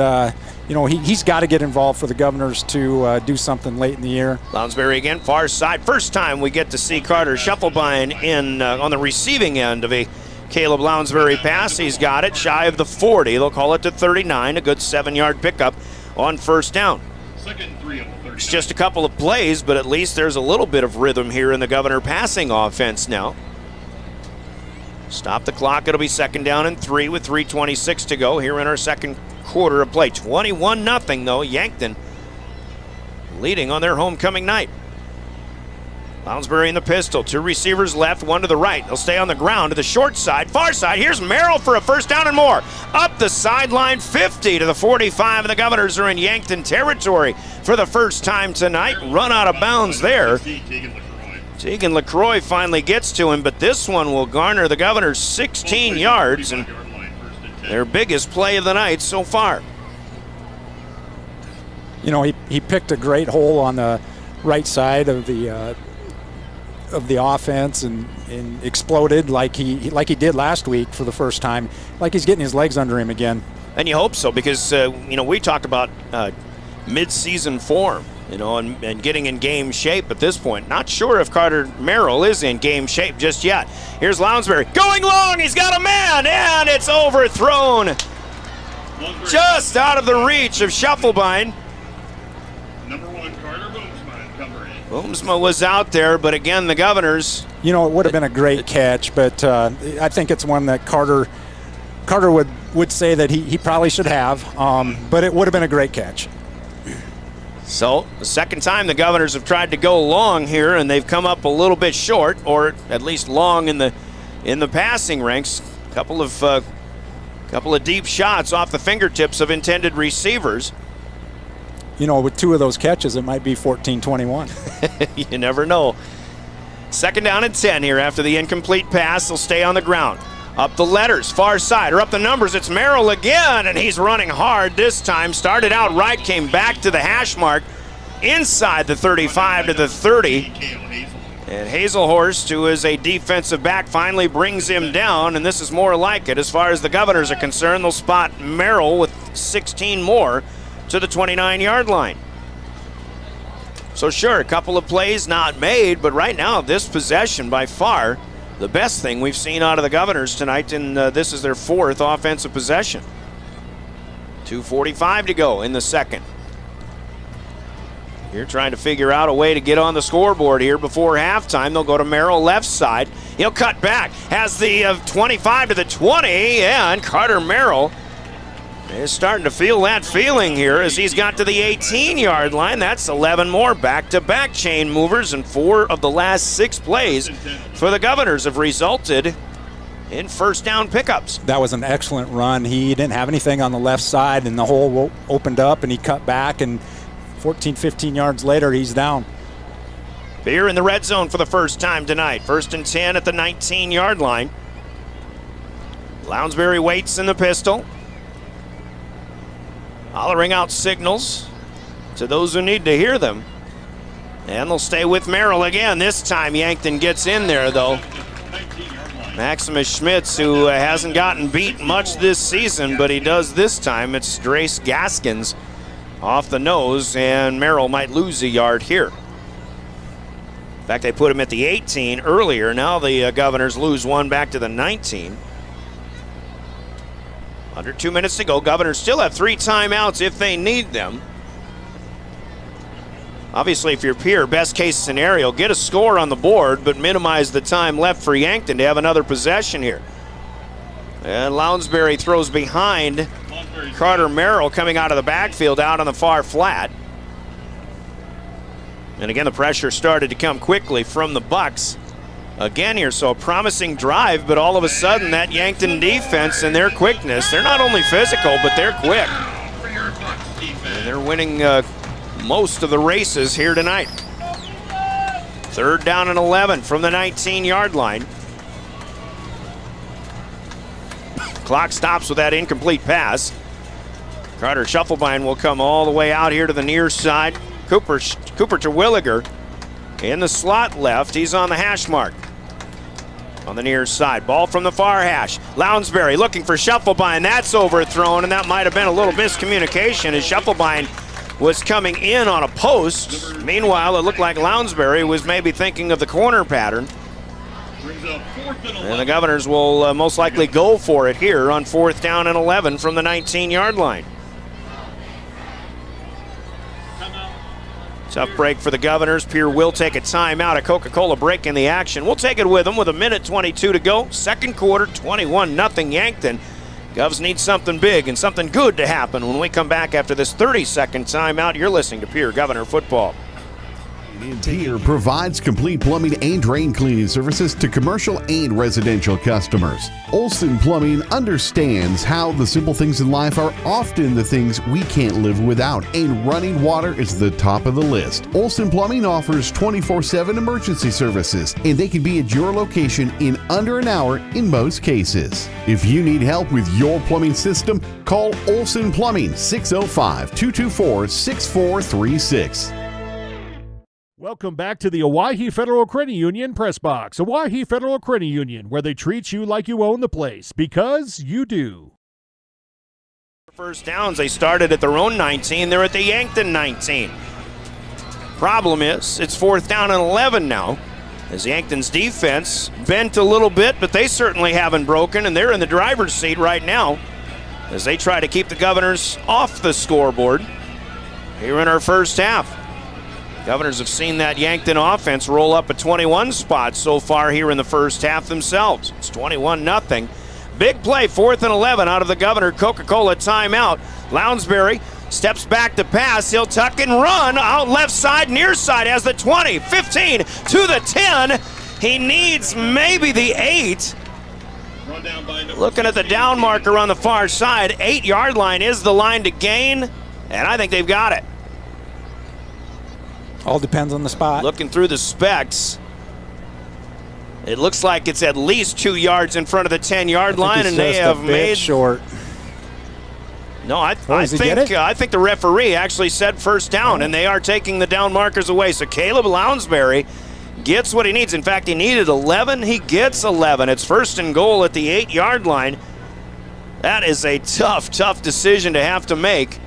he's got to get involved for the Governors to do something late in the year. Lounsbury again, far side. First time we get to see Carter Scheffelbein in on the receiving end of a Caleb Lounsbury pass. He's got it shy of the 40. They'll call it to 39, a good 7-yard pickup on first down. It's just a couple of plays, but at least there's a little bit of rhythm here in the Governor passing offense now. Stop the clock. It'll be 2nd down and 3 with 3:26 to go here in our second quarter of play. 21-0 though. Yankton leading on their homecoming night. Lounsbury in the pistol. 2 receivers left, 1 to the right. They'll stay on the ground to the short side, far side. Here's Merrill for a first down and more. Up the sideline, 50 to the 45, and the Governors are in Yankton territory for the first time tonight. Run out of bounds there. Tegan LaCroix finally gets to him, but this one will garner the Governors 16 yards and their biggest play of the night so far. He picked a great hole on the right side of the offense and exploded like he did last week for the first time, like he's getting his legs under him again. And you hope so, because we talked about mid-season form, and getting in game shape at this point. Not sure if Carter Merrill is in game shape just yet. Here's Lounsbury going long. He's got a man, and it's overthrown just out of the reach of Scheffelbein. Number 1, Carter Boomsma cover in. Boomsma was out there, but again, the Governors. It would have been a great catch, but I think it's one that Carter would say that he probably should have, but it would have been a great catch. So, the second time the Governors have tried to go long here, and they've come up a little bit short, or at least long in the passing ranks. Couple of deep shots off the fingertips of intended receivers. With 2 of those catches, it might be 14-21. You never know. 2nd down and 10 here after the incomplete pass. They'll stay on the ground. Up the letters, far side, or up the numbers. It's Merrill again, and he's running hard this time. Started out right, came back to the hash mark, inside the 35 to the 30. And Hazelhorst, who is a defensive back, finally brings him down, and this is more like it. As far as the Governors are concerned, they'll spot Merrill with 16 more to the 29-yard line. So sure, a couple of plays not made, but right now this possession by far the best thing we've seen out of the Governors tonight, and this is their 4th offensive possession. 2:45 to go in the second. You're trying to figure out a way to get on the scoreboard here before halftime. They'll go to Merrill left side. He'll cut back, has the 25 to the 20, and Carter Merrill is starting to feel that feeling here as he's got to the 18-yard line. That's 11 more back-to-back chain movers, and 4 of the last 6 plays for the Governors have resulted in first down pickups. That was an excellent run. He didn't have anything on the left side, and the hole opened up, and he cut back, and 14, 15 yards later, he's down. Pierre in the red zone for the first time tonight. 1st and 10 at the 19-yard line. Lounsbury waits in the pistol, hollering out signals to those who need to hear them. And they'll stay with Merrill again. This time Yankton gets in there, though. Maximus Schmitz, who hasn't gotten beat much this season, but he does this time. It's Drace Gaskins off the nose, and Merrill might lose a yard here. In fact, they put him at the 18 earlier. Now the Governors lose 1 back to the 19. Under 2 minutes to go. Governors still have 3 timeouts if they need them. Obviously, if you're Pierre, best case scenario, get a score on the board, but minimize the time left for Yankton to have another possession here. And Lounsbury throws behind Carter Merrill coming out of the backfield out on the far flat. And again, the pressure started to come quickly from the Bucks. Again here, so a promising drive, but all of a sudden that Yankton defense and their quickness, they're not only physical, but they're quick. And they're winning most of the races here tonight. 3rd down and 11 from the 19-yard line. Clock stops with that incomplete pass. Carter Scheffelbein will come all the way out here to the near side. Cooper Terwilliger in the slot left. He's on the hash mark. on the near side. Ball from the far hash. Lounsbury looking for Shufflebein. That's overthrown, and that might have been a little miscommunication as Shufflebein was coming in on a post. Meanwhile, it looked like Lounsbury was maybe thinking of the corner pattern. And the Governors will most likely go for it here on 4th down and 11 from the 19-yard line. Tough break for the Governors. Pierre will take a timeout. A Coca-Cola break in the action. We'll take it with them with 1:22 to go. Second quarter, 21-0 Yankton. Govs need something big and something good to happen when we come back after this 30-second timeout. You're listening to Pierre Governor Football. Pierre provides complete plumbing and drain cleaning services to commercial and residential customers. Olson Plumbing understands how the simple things in life are often the things we can't live without, and running water is the top of the list. Olson Plumbing offers 24/7 emergency services, and they can be at your location in under an hour in most cases. If you need help with your plumbing system, call Olson Plumbing 605-224-6436. Welcome back to the Owyhee Federal Credit Union Press Box. Owyhee Federal Credit Union, where they treat you like you own the place, because you do. First downs, they started at their own 19. They're at the Yankton 19. Problem is, it's 4th down and 11 now, as Yankton's defense bent a little bit, but they certainly haven't broken, and they're in the driver's seat right now as they try to keep the Governors off the scoreboard here in our first half. Governors have seen that Yankton offense roll up a 21 spot so far here in the first half themselves. It's 21-0. Big play, 4th and 11 out of the Governor Coca-Cola timeout. Lounsbury steps back to pass. He'll tuck and run out left side, near side, has the 20, 15, to the 10. He needs maybe the 8. Looking at the down marker on the far side, 8-yard line is the line to gain, and I think they've got it. All depends on the spot. Looking through the specs, it looks like it's at least 2 yards in front of the 10-yard line, and they have made short. No, I think the referee actually said first down, and they are taking the down markers away. So Caleb Lounsbury gets what he needs. In fact, he needed 11. He gets 11. It's 1st and goal at the 8-yard line. That is a tough decision to have to make.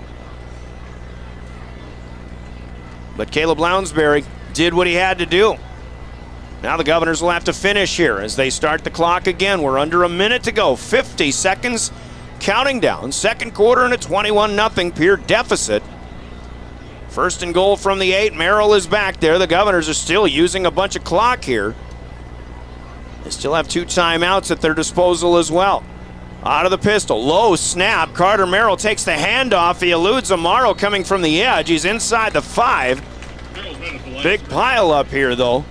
But Caleb Lounsbury did what he had to do. Now the Governors will have to finish here as they start the clock again. We're under a minute to go. 50 seconds counting down. Second quarter and a 21-0 Pierre deficit. 1st and goal from the 8. Merrill is back there. The Governors are still using a bunch of clock here. They still have 2 timeouts at their disposal as well. Out of the pistol, low snap. Carter Merrill takes the handoff. He eludes Amaro coming from the edge. He's inside the 5. Big pile up here, though.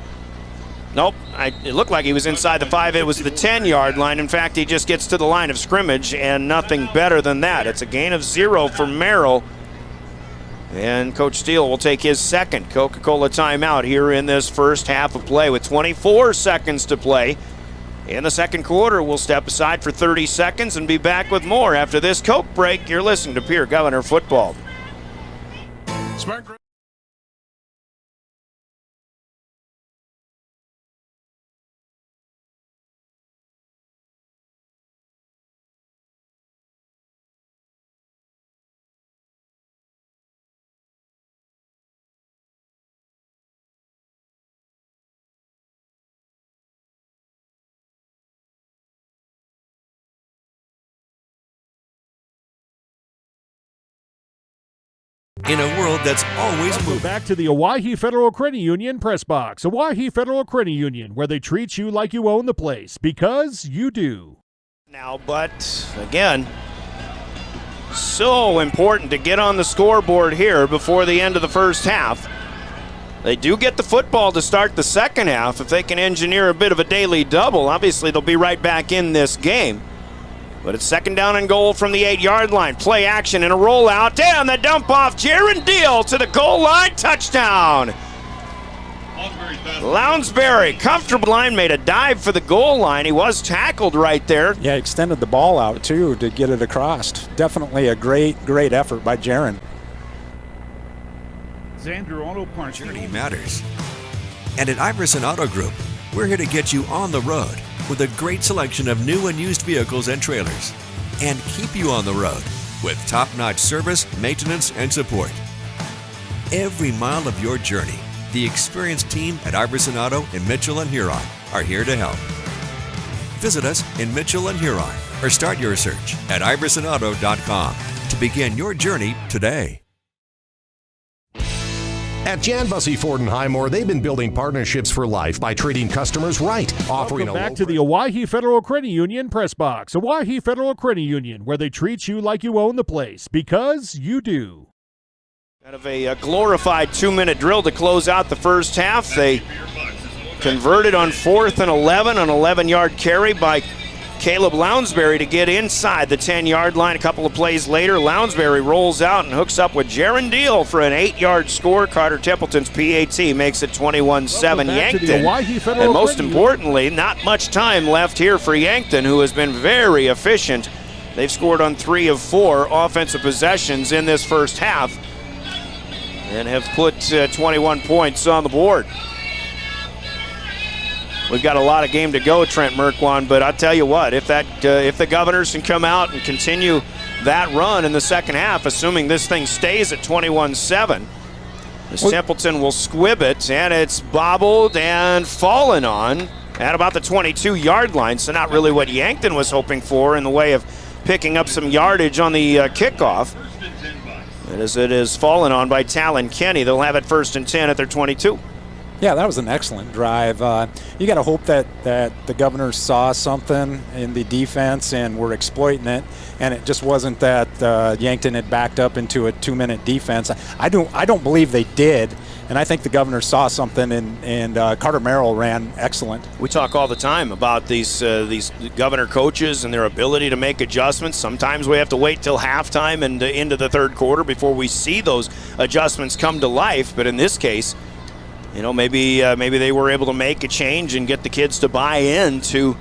Nope, it looked like he was inside the 5. It was the 10-yard line. In fact, he just gets to the line of scrimmage, and nothing better than that. It's a gain of 0 for Merrill. And Coach Steele will take his second Coca-Cola timeout here in this first half of play with 24 seconds to play. In the second quarter, we'll step aside for 30 seconds and be back with more after this Coke break. You're listening to Pierre Governor Football. Smart. In a world that's always moving. Back to the Owyhee Federal Credit Union Press Box. Owyhee Federal Credit Union, where they treat you like you own the place, because you do. Now, but again, so important to get on the scoreboard here before the end of the first half. They do get the football to start the second half. If they can engineer a bit of a daily double, obviously they'll be right back in this game. But it's 2nd down and goal from the 8-yard line. Play action and a rollout. Down the dump off. Jaron Deal to the goal line. Touchdown. Lounsbury, comfortable line, made a dive for the goal line. He was tackled right there. Yeah, extended the ball out, too, to get it across. Definitely a great effort by Jaron. Xander Auto Parts journey matters. And at Iverson Auto Group, we're here to get you on the road. with a great selection of new and used vehicles and trailers, and keep you on the road with top-notch service, maintenance, and support. Every mile of your journey, the experienced team at Iverson Auto in Mitchell and Huron are here to help. Visit us in Mitchell and Huron or start your search at iversonauto.com to begin your journey today. At Jan Bussey Ford and Highmore, they've been building partnerships for life by treating customers right, offering Welcome back to the Owyhee Federal Credit Union Press Box. Owyhee Federal Credit Union, where they treat you like you own the place, because you do. Kind of a glorified 2-minute drill to close out the first half. They converted on 4th and 11, an 11-yard carry by Caleb Lounsbury to get inside the 10-yard line. A couple of plays later, Lounsbury rolls out and hooks up with Jaron Deal for an 8-yard score. Carter Templeton's PAT makes it 21-7 Yankton. And most importantly, not much time left here for Yankton, who has been very efficient. They've scored on 3 of 4 offensive possessions in this first half and have put 21 points on the board. We've got a lot of game to go, Trent Merkwan, but I'll tell you what, if the Governors can come out and continue that run in the second half, assuming this thing stays at 21-7, Templeton will squib it, and it's bobbled and fallen on at about the 22-yard line, so not really what Yankton was hoping for in the way of picking up some yardage on the kickoff. As it is fallen on by Talon Kenny, they'll have it 1st and 10 at their 22. Yeah, that was an excellent drive. You got to hope that the Governors saw something in the defense and were exploiting it, and it just wasn't that Yankton had backed up into a 2-minute defense. I don't believe they did, and I think the Governors saw something, and Carter Merrill ran excellent. We talk all the time about these Governor coaches and their ability to make adjustments. Sometimes we have to wait till halftime and into the third quarter before we see those adjustments come to life, but in this case, maybe they were able to make a change and get the kids to buy into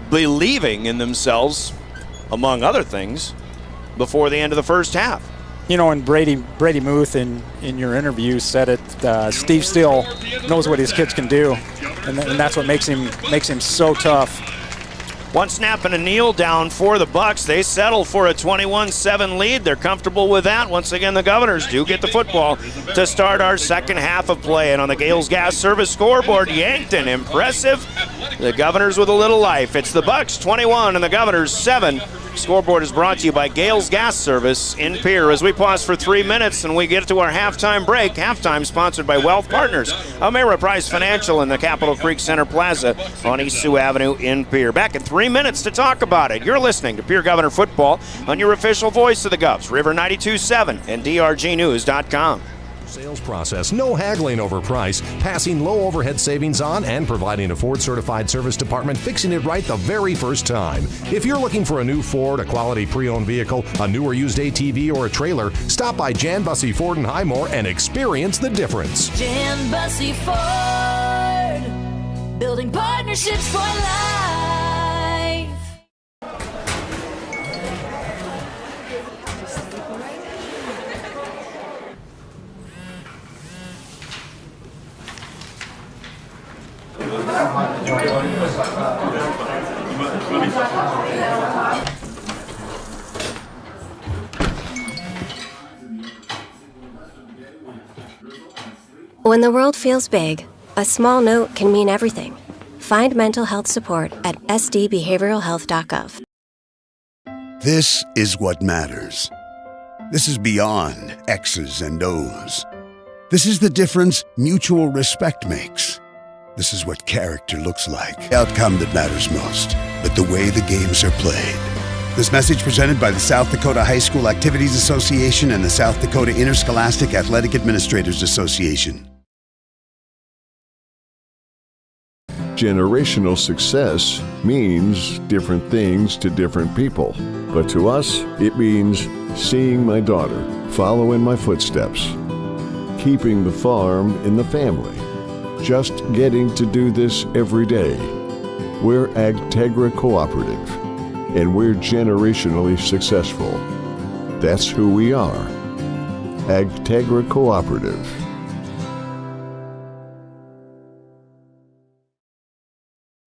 believing in themselves, among other things, before the end of the first half. And Brady Muth in your interview said it. Steve Steele knows what his kids can do, and that's what makes him so tough. One snap and a kneel down for the Bucks. They settle for a 21-7 lead. They're comfortable with that. Once again, the Governors do get the football to start our second half of play. And on the Gales Gas Service scoreboard, Yankton impressive. The Governors with a little life. It's the Bucks 21 and the Governors 7. Scoreboard is brought to you by Gales Gas Service in Pierre. As we pause for 3 minutes and we get to our halftime break. Halftime sponsored by Wealth Partners, Ameriprise Financial in the Capitol Creek Center Plaza on East Sioux Avenue in Pierre. Back in 3 minutes to talk about it. You're listening to Pierre Governor Football on your official voice of the Govs, River 92.7 and drgnews.com. Sales process, no haggling over price, passing low overhead savings on, and providing a Ford certified service department fixing it right the very first time. If you're looking for a new Ford, a quality pre-owned vehicle, a new or used ATV, or a trailer, stop by Jan Bussey Ford in Highmore and experience the difference. Jan Bussey Ford, building partnerships for life. When the world feels big, a small note can mean everything. Find mental health support at sdbehavioralhealth.gov. This is what matters. This is beyond X's and O's. This is the difference mutual respect makes. This is what character looks like. The outcome that matters most, but the way the games are played. This message presented by the South Dakota High School Activities Association and the South Dakota Interscholastic Athletic Administrators Association. Generational success means different things to different people. But to us, it means seeing my daughter follow in my footsteps, keeping the farm in the family, just getting to do this every day. We're Agtegra Cooperative, and we're generationally successful. That's who we are. Agtegra Cooperative.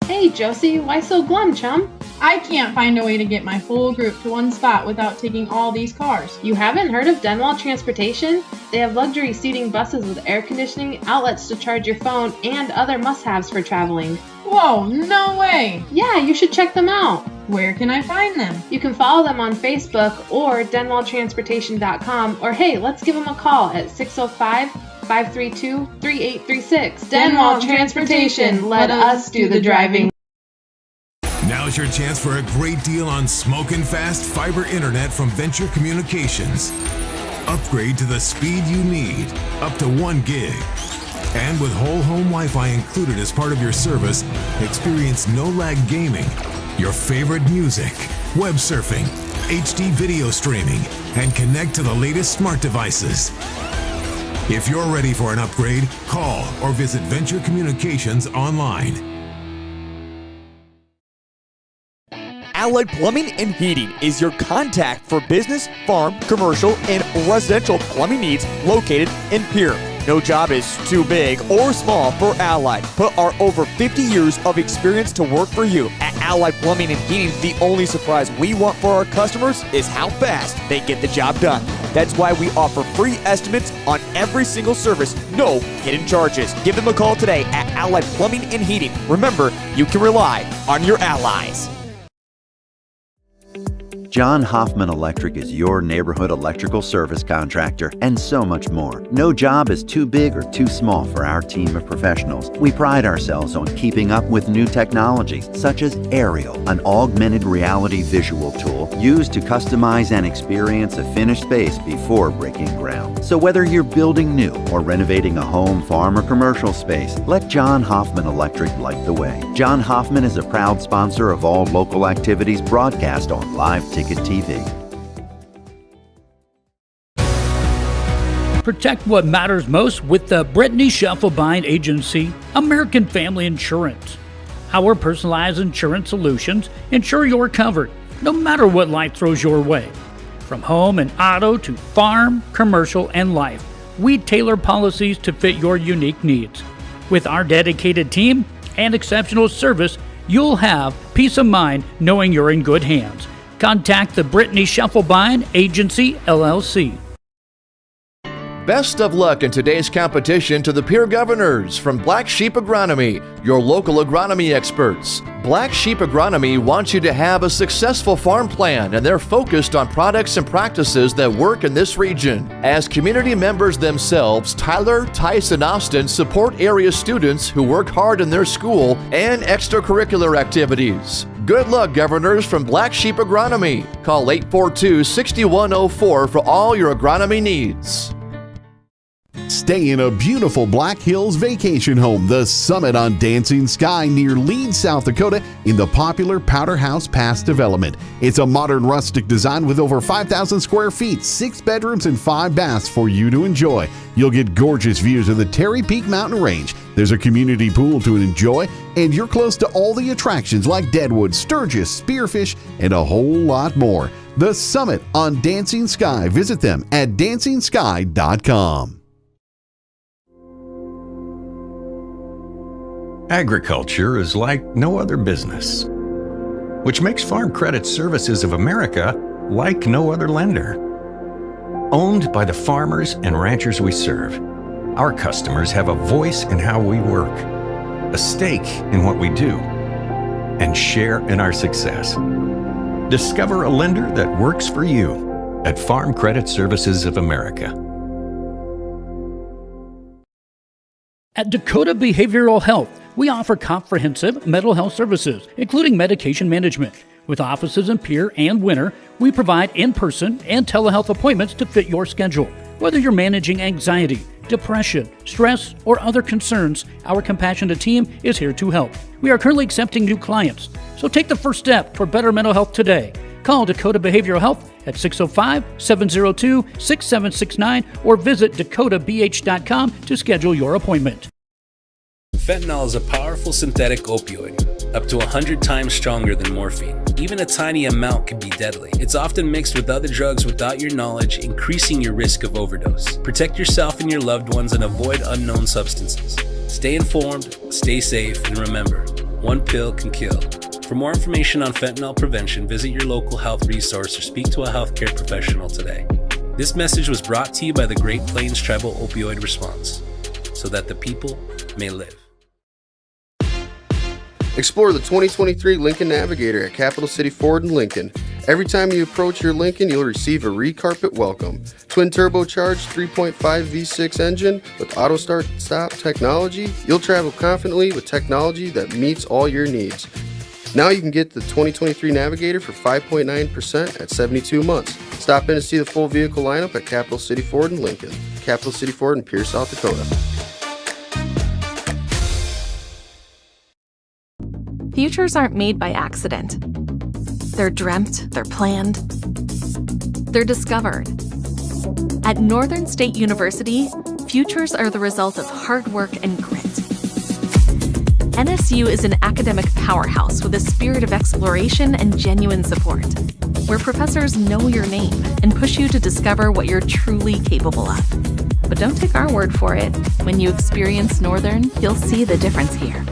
Hey Josie, why so glum, chum? I can't find a way to get my whole group to one spot without taking all these cars. You haven't heard of Denwall Transportation? They have luxury seating buses with air conditioning, outlets to charge your phone, and other must-haves for traveling. Whoa, no way! Yeah, you should check them out. Where can I find them? You can follow them on Facebook or denwalltransportation.com, or hey, let's give them a call at 605-532-3836. Denwall Transportation, let us do the driving. Now's your chance for a great deal on smoking fast fiber internet from Venture Communications. Upgrade to the speed you need, up to 1 gig. And with whole home Wi-Fi included as part of your service, experience no-lag gaming, your favorite music, web surfing, HD video streaming, and connect to the latest smart devices. If you're ready for an upgrade, call or visit Venture Communications online. Allied Plumbing and Heating is your contact for business, farm, commercial, and residential plumbing needs located in Pierre. No job is too big or small for Allied. Put our over 50 years of experience to work for you. At Allied Plumbing and Heating, the only surprise we want for our customers is how fast they get the job done. That's why we offer free estimates on every single service, no hidden charges. Give them a call today at Allied Plumbing and Heating. Remember, you can rely on your allies. John Hoffman Electric is your neighborhood electrical service contractor, and so much more. No job is too big or too small for our team of professionals. We pride ourselves on keeping up with new technologies, such as Aerial, an augmented reality visual tool used to customize and experience a finished space before breaking ground. So whether you're building new or renovating a home, farm, or commercial space, let John Hoffman Electric light the way. John Hoffman is a proud sponsor of all local activities broadcast on Live Ticket TV. Protect what matters most with the Brittany Scheffelbein Agency, American Family Insurance. Our personalized insurance solutions ensure you're covered, no matter what life throws your way. From home and auto to farm, commercial, and life, we tailor policies to fit your unique needs. With our dedicated team and exceptional service, you'll have peace of mind knowing you're in good hands. Contact the Brittany Scheffelbein Agency, LLC. Best of luck in today's competition to the Pierre Governors from Black Sheep Agronomy, your local agronomy experts. Black Sheep Agronomy wants you to have a successful farm plan, and they're focused on products and practices that work in this region. As community members themselves, Tyler, Tice, and Austin support area students who work hard in their school and extracurricular activities. Good luck, Governors from Black Sheep Agronomy. Call 842-6104 for all your agronomy needs. Stay in a beautiful Black Hills vacation home, the Summit on Dancing Sky near Leeds, South Dakota, in the popular Powder House Pass development. It's a modern rustic design with over 5,000 square feet, 6 bedrooms, and 5 baths for you to enjoy. You'll get gorgeous views of the Terry Peak Mountain Range. There's a community pool to enjoy, and you're close to all the attractions like Deadwood, Sturgis, Spearfish, and a whole lot more. The Summit on Dancing Sky. Visit them at dancingsky.com. Agriculture is like no other business, which makes Farm Credit Services of America like no other lender. Owned by the farmers and ranchers we serve, our customers have a voice in how we work, a stake in what we do, and share in our success. Discover a lender that works for you at Farm Credit Services of America. At Dakota Behavioral Health, we offer comprehensive mental health services, including medication management. With offices in Pierre and Winter, we provide in-person and telehealth appointments to fit your schedule. Whether you're managing anxiety, depression, stress, or other concerns, our compassionate team is here to help. We are currently accepting new clients, so take the first step toward better mental health today. Call Dakota Behavioral Health at 605-702-6769 or visit dakotabh.com to schedule your appointment. Fentanyl is a powerful synthetic opioid, up to 100 times stronger than morphine. Even a tiny amount can be deadly. It's often mixed with other drugs without your knowledge, increasing your risk of overdose. Protect yourself and your loved ones and avoid unknown substances. Stay informed, stay safe, and remember, One pill can kill. For more information on fentanyl prevention, visit your local health resource or speak to a healthcare professional today. This message was brought to you by the Great Plains Tribal Opioid Response, so that the people may live. Explore the 2023 Lincoln Navigator at Capital City Ford in Lincoln. Every time you approach your Lincoln, you'll receive a re-carpet welcome. Twin turbocharged 3.5 V6 engine with auto start-stop technology, you'll travel confidently with technology that meets all your needs. Now you can get the 2023 Navigator for 5.9% at 72 months. Stop in to see the full vehicle lineup at Capital City Ford in Lincoln. Capital City Ford in Pierre, South Dakota. Futures aren't made by accident. They're dreamt, they're planned, they're discovered. At Northern State University, futures are the result of hard work and grit. NSU is an academic powerhouse with a spirit of exploration and genuine support, where professors know your name and push you to discover what you're truly capable of. But don't take our word for it. When you experience Northern, you'll see the difference here.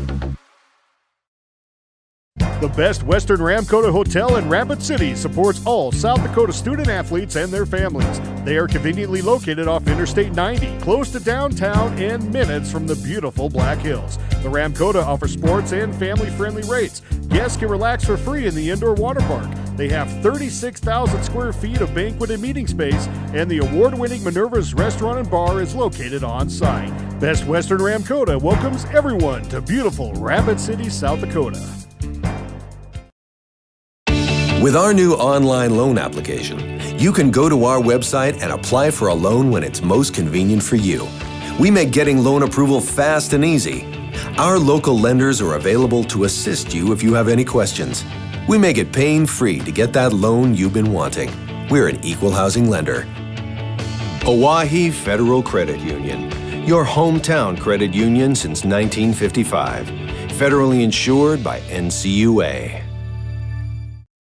The Best Western Ramkota Hotel in Rapid City supports all South Dakota student athletes and their families. They are conveniently located off Interstate 90, close to downtown and minutes from the beautiful Black Hills. The Ramkota offers sports and family-friendly rates. Guests can relax for free in the indoor water park. They have 36,000 square feet of banquet and meeting space, and the award-winning Minerva's Restaurant and Bar is located on site. Best Western Ramkota welcomes everyone to beautiful Rapid City, South Dakota. With our new online loan application, you can go to our website and apply for a loan when it's most convenient for you. We make getting loan approval fast and easy. Our local lenders are available to assist you if you have any questions. We make it pain-free to get that loan you've been wanting. We're an equal housing lender. Owyhee Federal Credit Union, your hometown credit union since 1955. Federally insured by NCUA.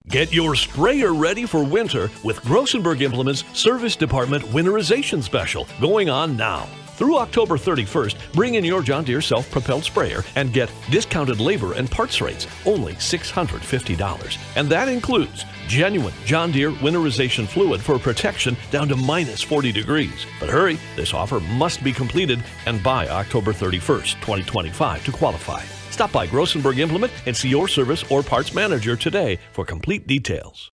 Get your sprayer ready for winter with Grossenberg Implement's Service Department Winterization Special going on now. Through October 31st, bring in your John Deere self-propelled sprayer and get discounted labor and parts rates, only $650. And that includes genuine John Deere winterization fluid for protection down to minus 40 degrees. But hurry, this offer must be completed and by October 31st, 2025 to qualify. Stop by Grossenberg Implement and see your service or parts manager today for complete details.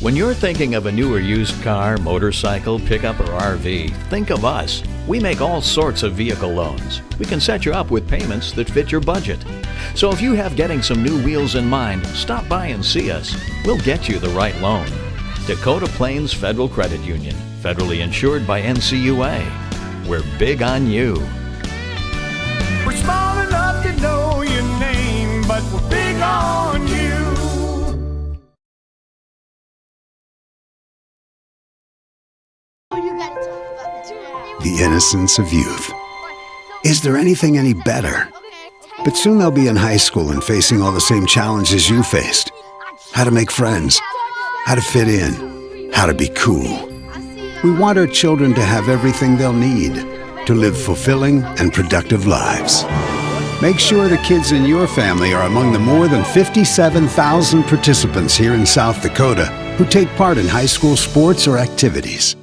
When you're thinking of a new or used car, motorcycle, pickup, or RV, think of us. We make all sorts of vehicle loans. We can set you up with payments that fit your budget. So if you have getting some new wheels in mind, stop by and see us. We'll get you the right loan. Dakota Plains Federal Credit Union, federally insured by NCUA. We're big on you. We're small enough to know your name, but we're big on you. The innocence of youth. Is there anything any better? But soon they'll be in high school and facing all the same challenges you faced. How to make friends, how to fit in, how to be cool. We want our children to have everything they'll need to live fulfilling and productive lives. Make sure the kids in your family are among the more than 57,000 participants here in South Dakota who take part in high school sports or activities.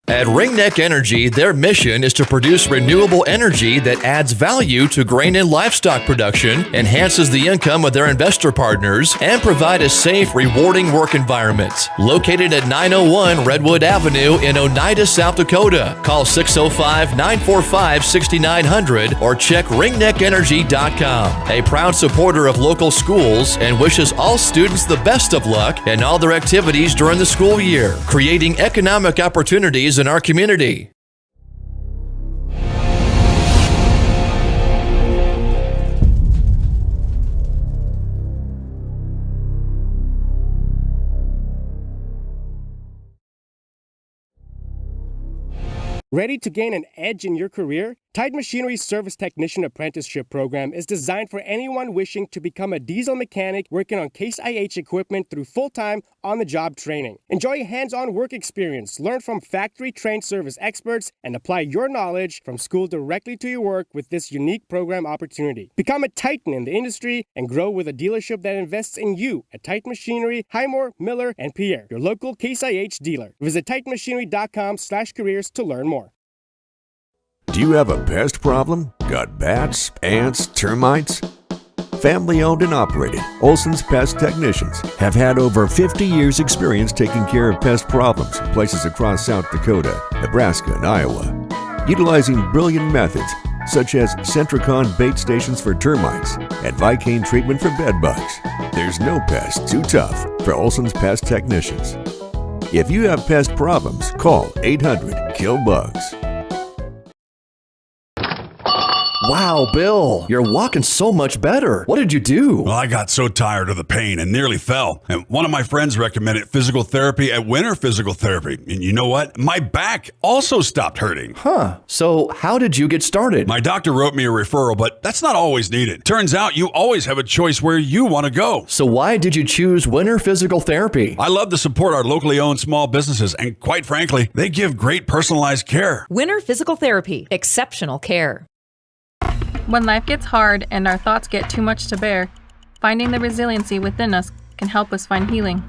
At Ringneck Energy, their mission is to produce renewable energy that adds value to grain and livestock production, enhances the income of their investor partners, and provide a safe, rewarding work environment. Located at 901 Redwood Avenue in Oneida, South Dakota. Call 605-945-6900 or check ringneckenergy.com. A proud supporter of local schools and wishes all students the best of luck in all their activities during the school year, creating economic opportunities in our community. Ready to gain an edge in your career? Tide Machinery's Service Technician Apprenticeship Program is designed for anyone wishing to become a diesel mechanic working on Case IH equipment through full-time, on-the-job training. Enjoy hands-on work experience, learn from factory-trained service experts, and apply your knowledge from school directly to your work with this unique program opportunity. Become a titan in the industry and grow with a dealership that invests in you at Tide Machinery, Highmore, Miller, and Pierre, your local Case IH dealer. Visit TitanMachinery.com/careers to learn more. Do you have a pest problem? Got bats, ants, termites? Family owned and operated, Olson's Pest Technicians have had over 50 years experience taking care of pest problems in places across South Dakota, Nebraska, and Iowa. Utilizing brilliant methods such as Centricon bait stations for termites and Vicane treatment for bed bugs. There's no pest too tough for Olson's Pest Technicians. If you have pest problems, call 800-KILL-BUGS. Wow, Bill, you're walking so much better. What did you do? Well, I got so tired of the pain and nearly fell. And one of my friends recommended physical therapy at Winter Physical Therapy. And you know what? My back also stopped hurting. Huh. So how did you get started? My doctor wrote me a referral, but that's not always needed. Turns out you always have a choice where you want to go. So why did you choose Winter Physical Therapy? I love to support our locally owned small businesses. And quite frankly, they give great personalized care. Winter Physical Therapy. Exceptional care. When life gets hard and our thoughts get too much to bear, finding the resiliency within us can help us find healing.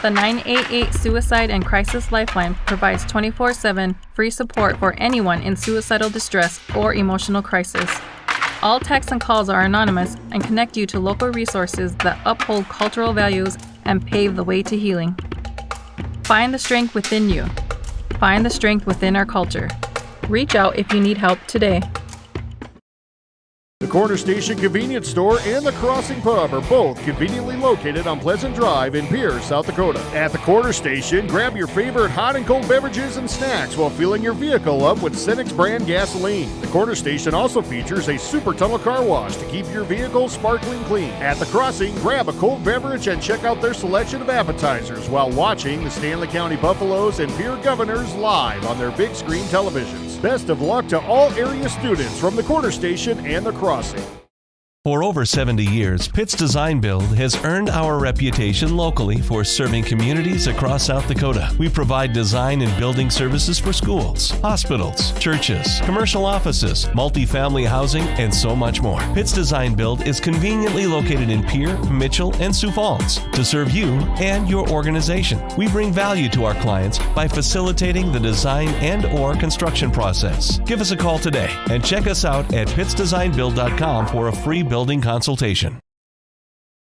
The 988 Suicide and Crisis Lifeline provides 24/7 free support for anyone in suicidal distress or emotional crisis. All texts and calls are anonymous and connect you to local resources that uphold cultural values and pave the way to healing. Find the strength within you. Find the strength within our culture. Reach out if you need help today. The Corner Station Convenience Store and the Crossing Pub are both conveniently located on Pleasant Drive in Pierre, South Dakota. At the Corner Station, grab your favorite hot and cold beverages and snacks while filling your vehicle up with Cenex brand gasoline. The Corner Station also features a super tunnel car wash to keep your vehicle sparkling clean. At the Crossing, grab a cold beverage and check out their selection of appetizers while watching the Stanley County Buffaloes and Pierre Governors live on their big screen televisions. Best of luck to all area students from the Corner Station and the Crossing. For over 70 years, Pitt's Design Build has earned our reputation locally for serving communities across South Dakota. We provide design and building services for schools, hospitals, churches, commercial offices, multifamily housing, and so much more. Pitt's Design Build is conveniently located in Pierre, Mitchell, and Sioux Falls to serve you and your organization. We bring value to our clients by facilitating the design and/or construction process. Give us a call today and check us out at pittsdesignbuild.com for a free building consultation.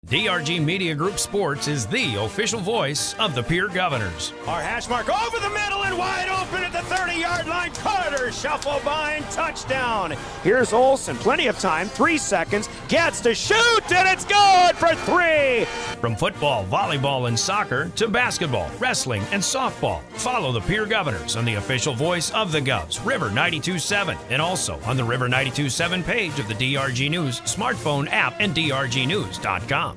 DRG Media Group Sports is the official voice of the Pierre Governors. Our hash mark over the middle and wide open at the 30-yard line. Carter shuffle bind, touchdown. Here's Olson, plenty of time, 3 seconds, gets to shoot, and it's good for 3. From football, volleyball, and soccer to basketball, wrestling, and softball, follow the Pierre Governors on the official voice of the Govs, River 92.7, and also on the River 92.7 page of the DRG News smartphone app and drgnews.com.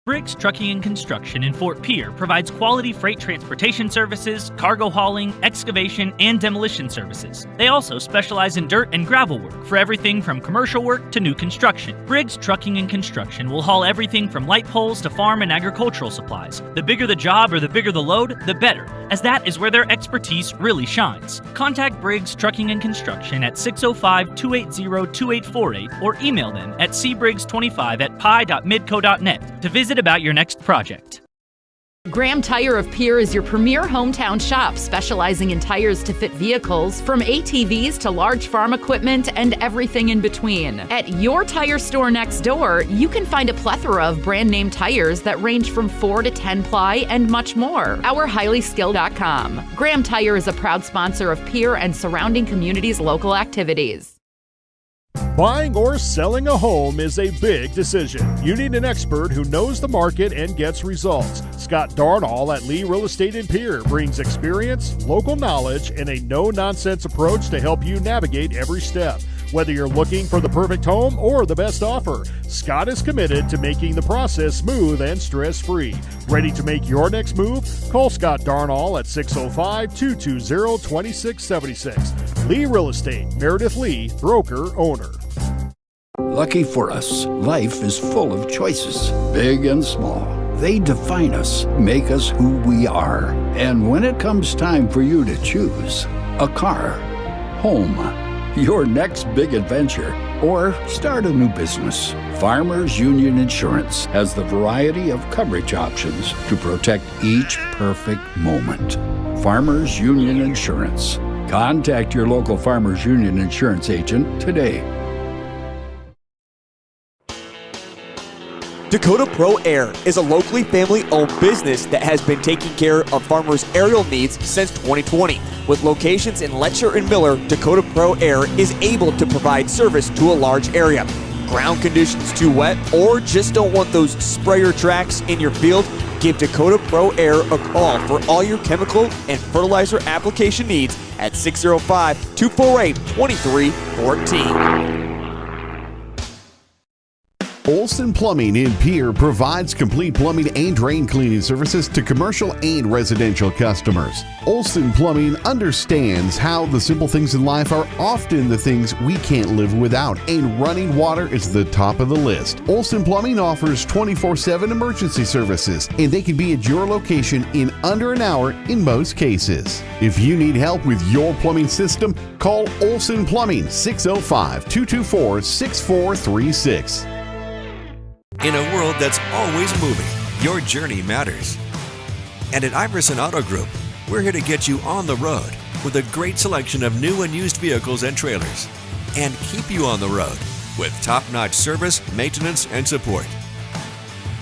Briggs Trucking and Construction in Fort Pierre provides quality freight transportation services, cargo hauling, excavation, and demolition services. They also specialize in dirt and gravel work for everything from commercial work to new construction. Briggs Trucking and Construction will haul everything from light poles to farm and agricultural supplies. The bigger the job or the bigger the load, the better, as that is where their expertise really shines. Contact Briggs Trucking and Construction at 605-280-2848 or email them at cbriggs25@pi.midco.net to visit about your next project. Graham Tire of Pierre is your premier hometown shop, specializing in tires to fit vehicles, from ATVs to large farm equipment and everything in between. At your tire store next door, you can find a plethora of brand name tires that range from 4 to 10 ply and much more. OurHighlySkilled.com. Graham Tire is a proud sponsor of Pierre and surrounding communities' local activities. Buying or selling a home is a big decision. You need an expert who knows the market and gets results. Scott Darnall at Lee Real Estate in Pierre brings experience, local knowledge, and a no-nonsense approach to help you navigate every step. Whether you're looking for the perfect home or the best offer, Scott is committed to making the process smooth and stress-free. Ready to make your next move? Call Scott Darnall at 605-220-2676. Lee Real Estate, Meredith Lee, broker, owner. Lucky for us, life is full of choices, big and small. They define us, make us who we are. And when it comes time for you to choose a car, home, your next big adventure, or start a new business, Farmers Union Insurance has the variety of coverage options to protect each perfect moment. Farmers Union Insurance. Contact your local Farmers Union Insurance agent today. Dakota Pro Air is a locally family-owned business that has been taking care of farmers' aerial needs since 2020. With locations in Letcher and Miller, Dakota Pro Air is able to provide service to a large area. Ground conditions too wet, or just don't want those sprayer tracks in your field? Give Dakota Pro Air a call for all your chemical and fertilizer application needs at 605-248-2314. Olson Plumbing in Pierre provides complete plumbing and drain cleaning services to commercial and residential customers. Olson Plumbing understands how the simple things in life are often the things we can't live without, and running water is the top of the list. Olson Plumbing offers 24/7 emergency services, and they can be at your location in under an hour in most cases. If you need help with your plumbing system, call Olson Plumbing 605-224-6436. In a world that's always moving, your journey matters. And at Iverson Auto Group, we're here to get you on the road with a great selection of new and used vehicles and trailers, and keep you on the road with top-notch service, maintenance, and support.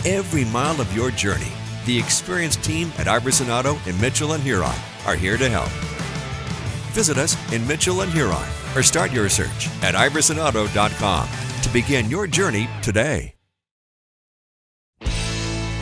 Every mile of your journey, the experienced team at Iverson Auto in Mitchell and Huron are here to help. Visit us in Mitchell and Huron or start your search at iversonauto.com to begin your journey today.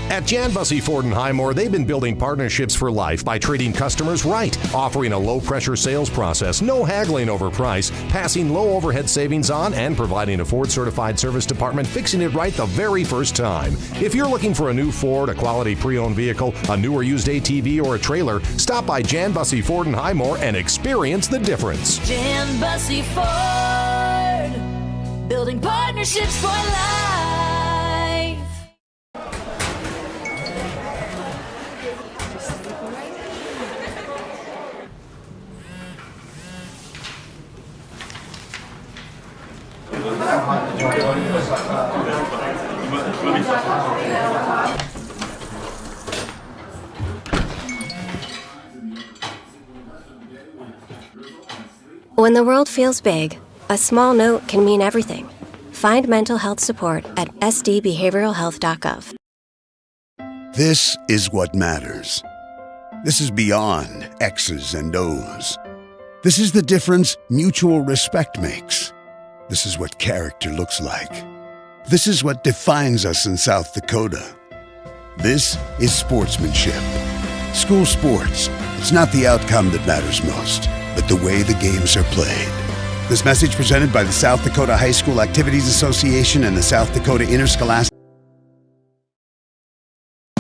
At Jan Bussey Ford & Highmore, they've been building partnerships for life by treating customers right, offering a low-pressure sales process, no haggling over price, passing low overhead savings on, and providing a Ford-certified service department fixing it right the very first time. If you're looking for a new Ford, a quality pre-owned vehicle, a new or used ATV, or a trailer, stop by Jan Bussey Ford & Highmore and experience the difference. Jan Bussey Ford, building partnerships for life. When the world feels big, a small note can mean everything. Find mental health support at sdbehavioralhealth.gov. This is what matters. This is beyond X's and O's. This is the difference mutual respect makes. This is what character looks like. This is what defines us in South Dakota. This is sportsmanship. School sports, it's not the outcome that matters most, but the way the games are played. This message presented by the South Dakota High School Activities Association and the South Dakota Interscholastic.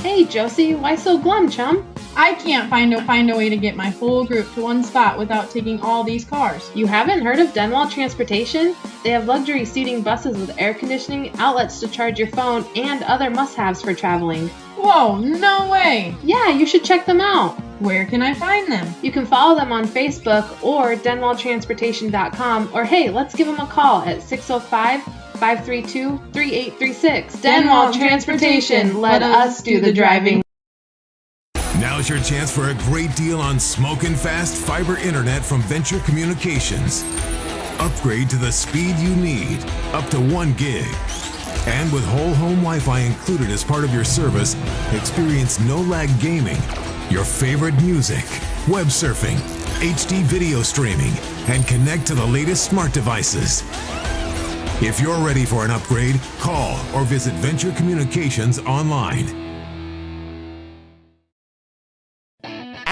Hey Josie, why so glum, chum? I can't find a way to get my whole group to one spot without taking all these cars. You haven't heard of Denwall Transportation? They have luxury seating buses with air conditioning, outlets to charge your phone, and other must-haves for traveling. Whoa, no way! Yeah, you should check them out. Where can I find them? You can follow them on Facebook or denwalltransportation.com, or hey, let's give them a call at 605-532-3836. Denwall Transportation, let us do the driving. Now's your chance for a great deal on smoking fast fiber internet from Venture Communications. Upgrade to the speed you need, up to 1 gig. And with whole home Wi-Fi included as part of your service, experience no-lag gaming, your favorite music, web surfing, HD video streaming, and connect to the latest smart devices. If you're ready for an upgrade, call or visit Venture Communications online.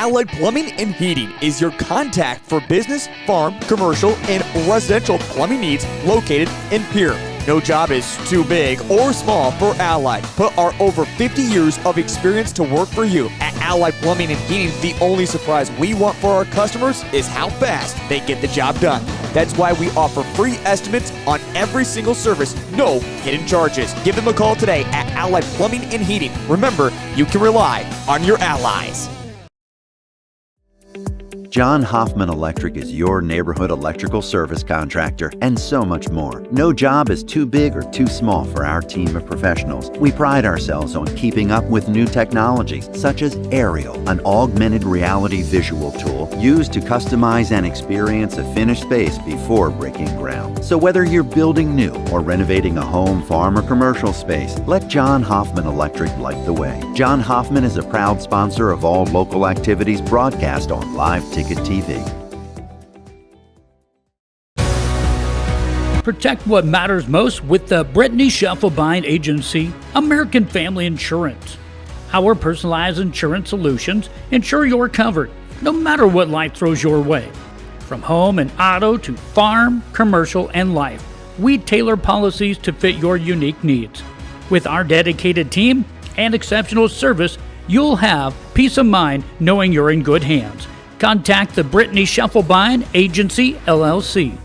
Allied Plumbing and Heating is your contact for business, farm, commercial, and residential plumbing needs located in Pierre. No job is too big or small for Allied. Put our over 50 years of experience to work for you. At Allied Plumbing and Heating, the only surprise we want for our customers is how fast they get the job done. That's why we offer free estimates on every single service, no hidden charges. Give them a call today at Allied Plumbing and Heating. Remember, you can rely on your allies. John Hoffman Electric is your neighborhood electrical service contractor and so much more. No job is too big or too small for our team of professionals. We pride ourselves on keeping up with new technologies such as Aerial, an augmented reality visual tool used to customize and experience a finished space before breaking ground. So whether you're building new or renovating a home, farm, or commercial space, let John Hoffman Electric light the way. John Hoffman is a proud sponsor of all local activities broadcast on Live Ticket TV. Protect what matters most with the Brittany Scheffelbein Agency, American Family Insurance. Our personalized insurance solutions ensure you're covered, no matter what life throws your way. From home and auto to farm, commercial, and life, we tailor policies to fit your unique needs. With our dedicated team and exceptional service, you'll have peace of mind knowing you're in good hands. Contact the Brittany Scheffelbein Agency, LLC.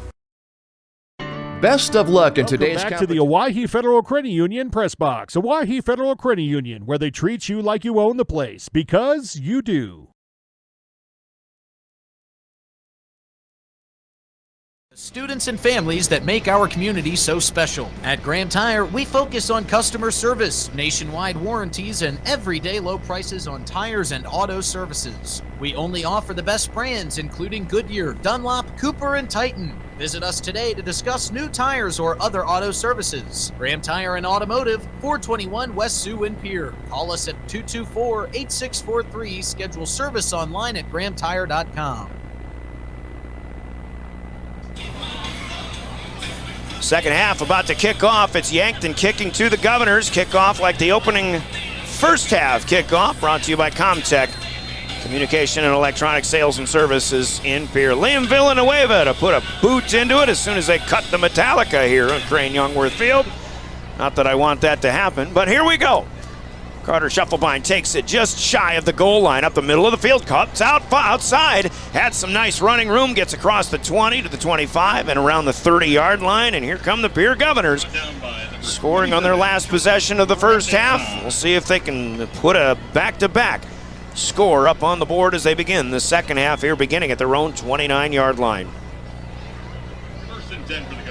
Best of luck in today's Back to the Owyhee Federal Credit Union press box. Owyhee Federal Credit Union, where they treat you like you own the place, because you do. Students and families that make our community so special. At Graham Tire, we focus on customer service, nationwide warranties, and everyday low prices on tires and auto services. We only offer the best brands, including Goodyear, Dunlop, Cooper, and Titan. Visit us today to discuss new tires or other auto services. Graham Tire and Automotive, 421 West Sioux in Pierre. Call us at 224-8643. Schedule service online at grahamtire.com. Second half about to kick off. It's Yankton kicking to the Governors. Kickoff like the opening first half kickoff, brought to you by Comtech Communication and Electronic Sales and Services in Pierre. Liam Villanueva to put a boot into it as soon as they cut the Metallica here at Crane Youngworth Field. Not that I want that to happen, but here we go. Carter Scheffelbein takes it just shy of the goal line, up the middle of the field, cuts outside, had some nice running room, gets across the 20 to the 25 and around the 30-yard line, and here come the Pierre Governors, scoring on their last possession of the first half. We'll see if they can put a back-to-back score up on the board as they begin the second half here, beginning at their own 29-yard line. First and 10 for the Governors.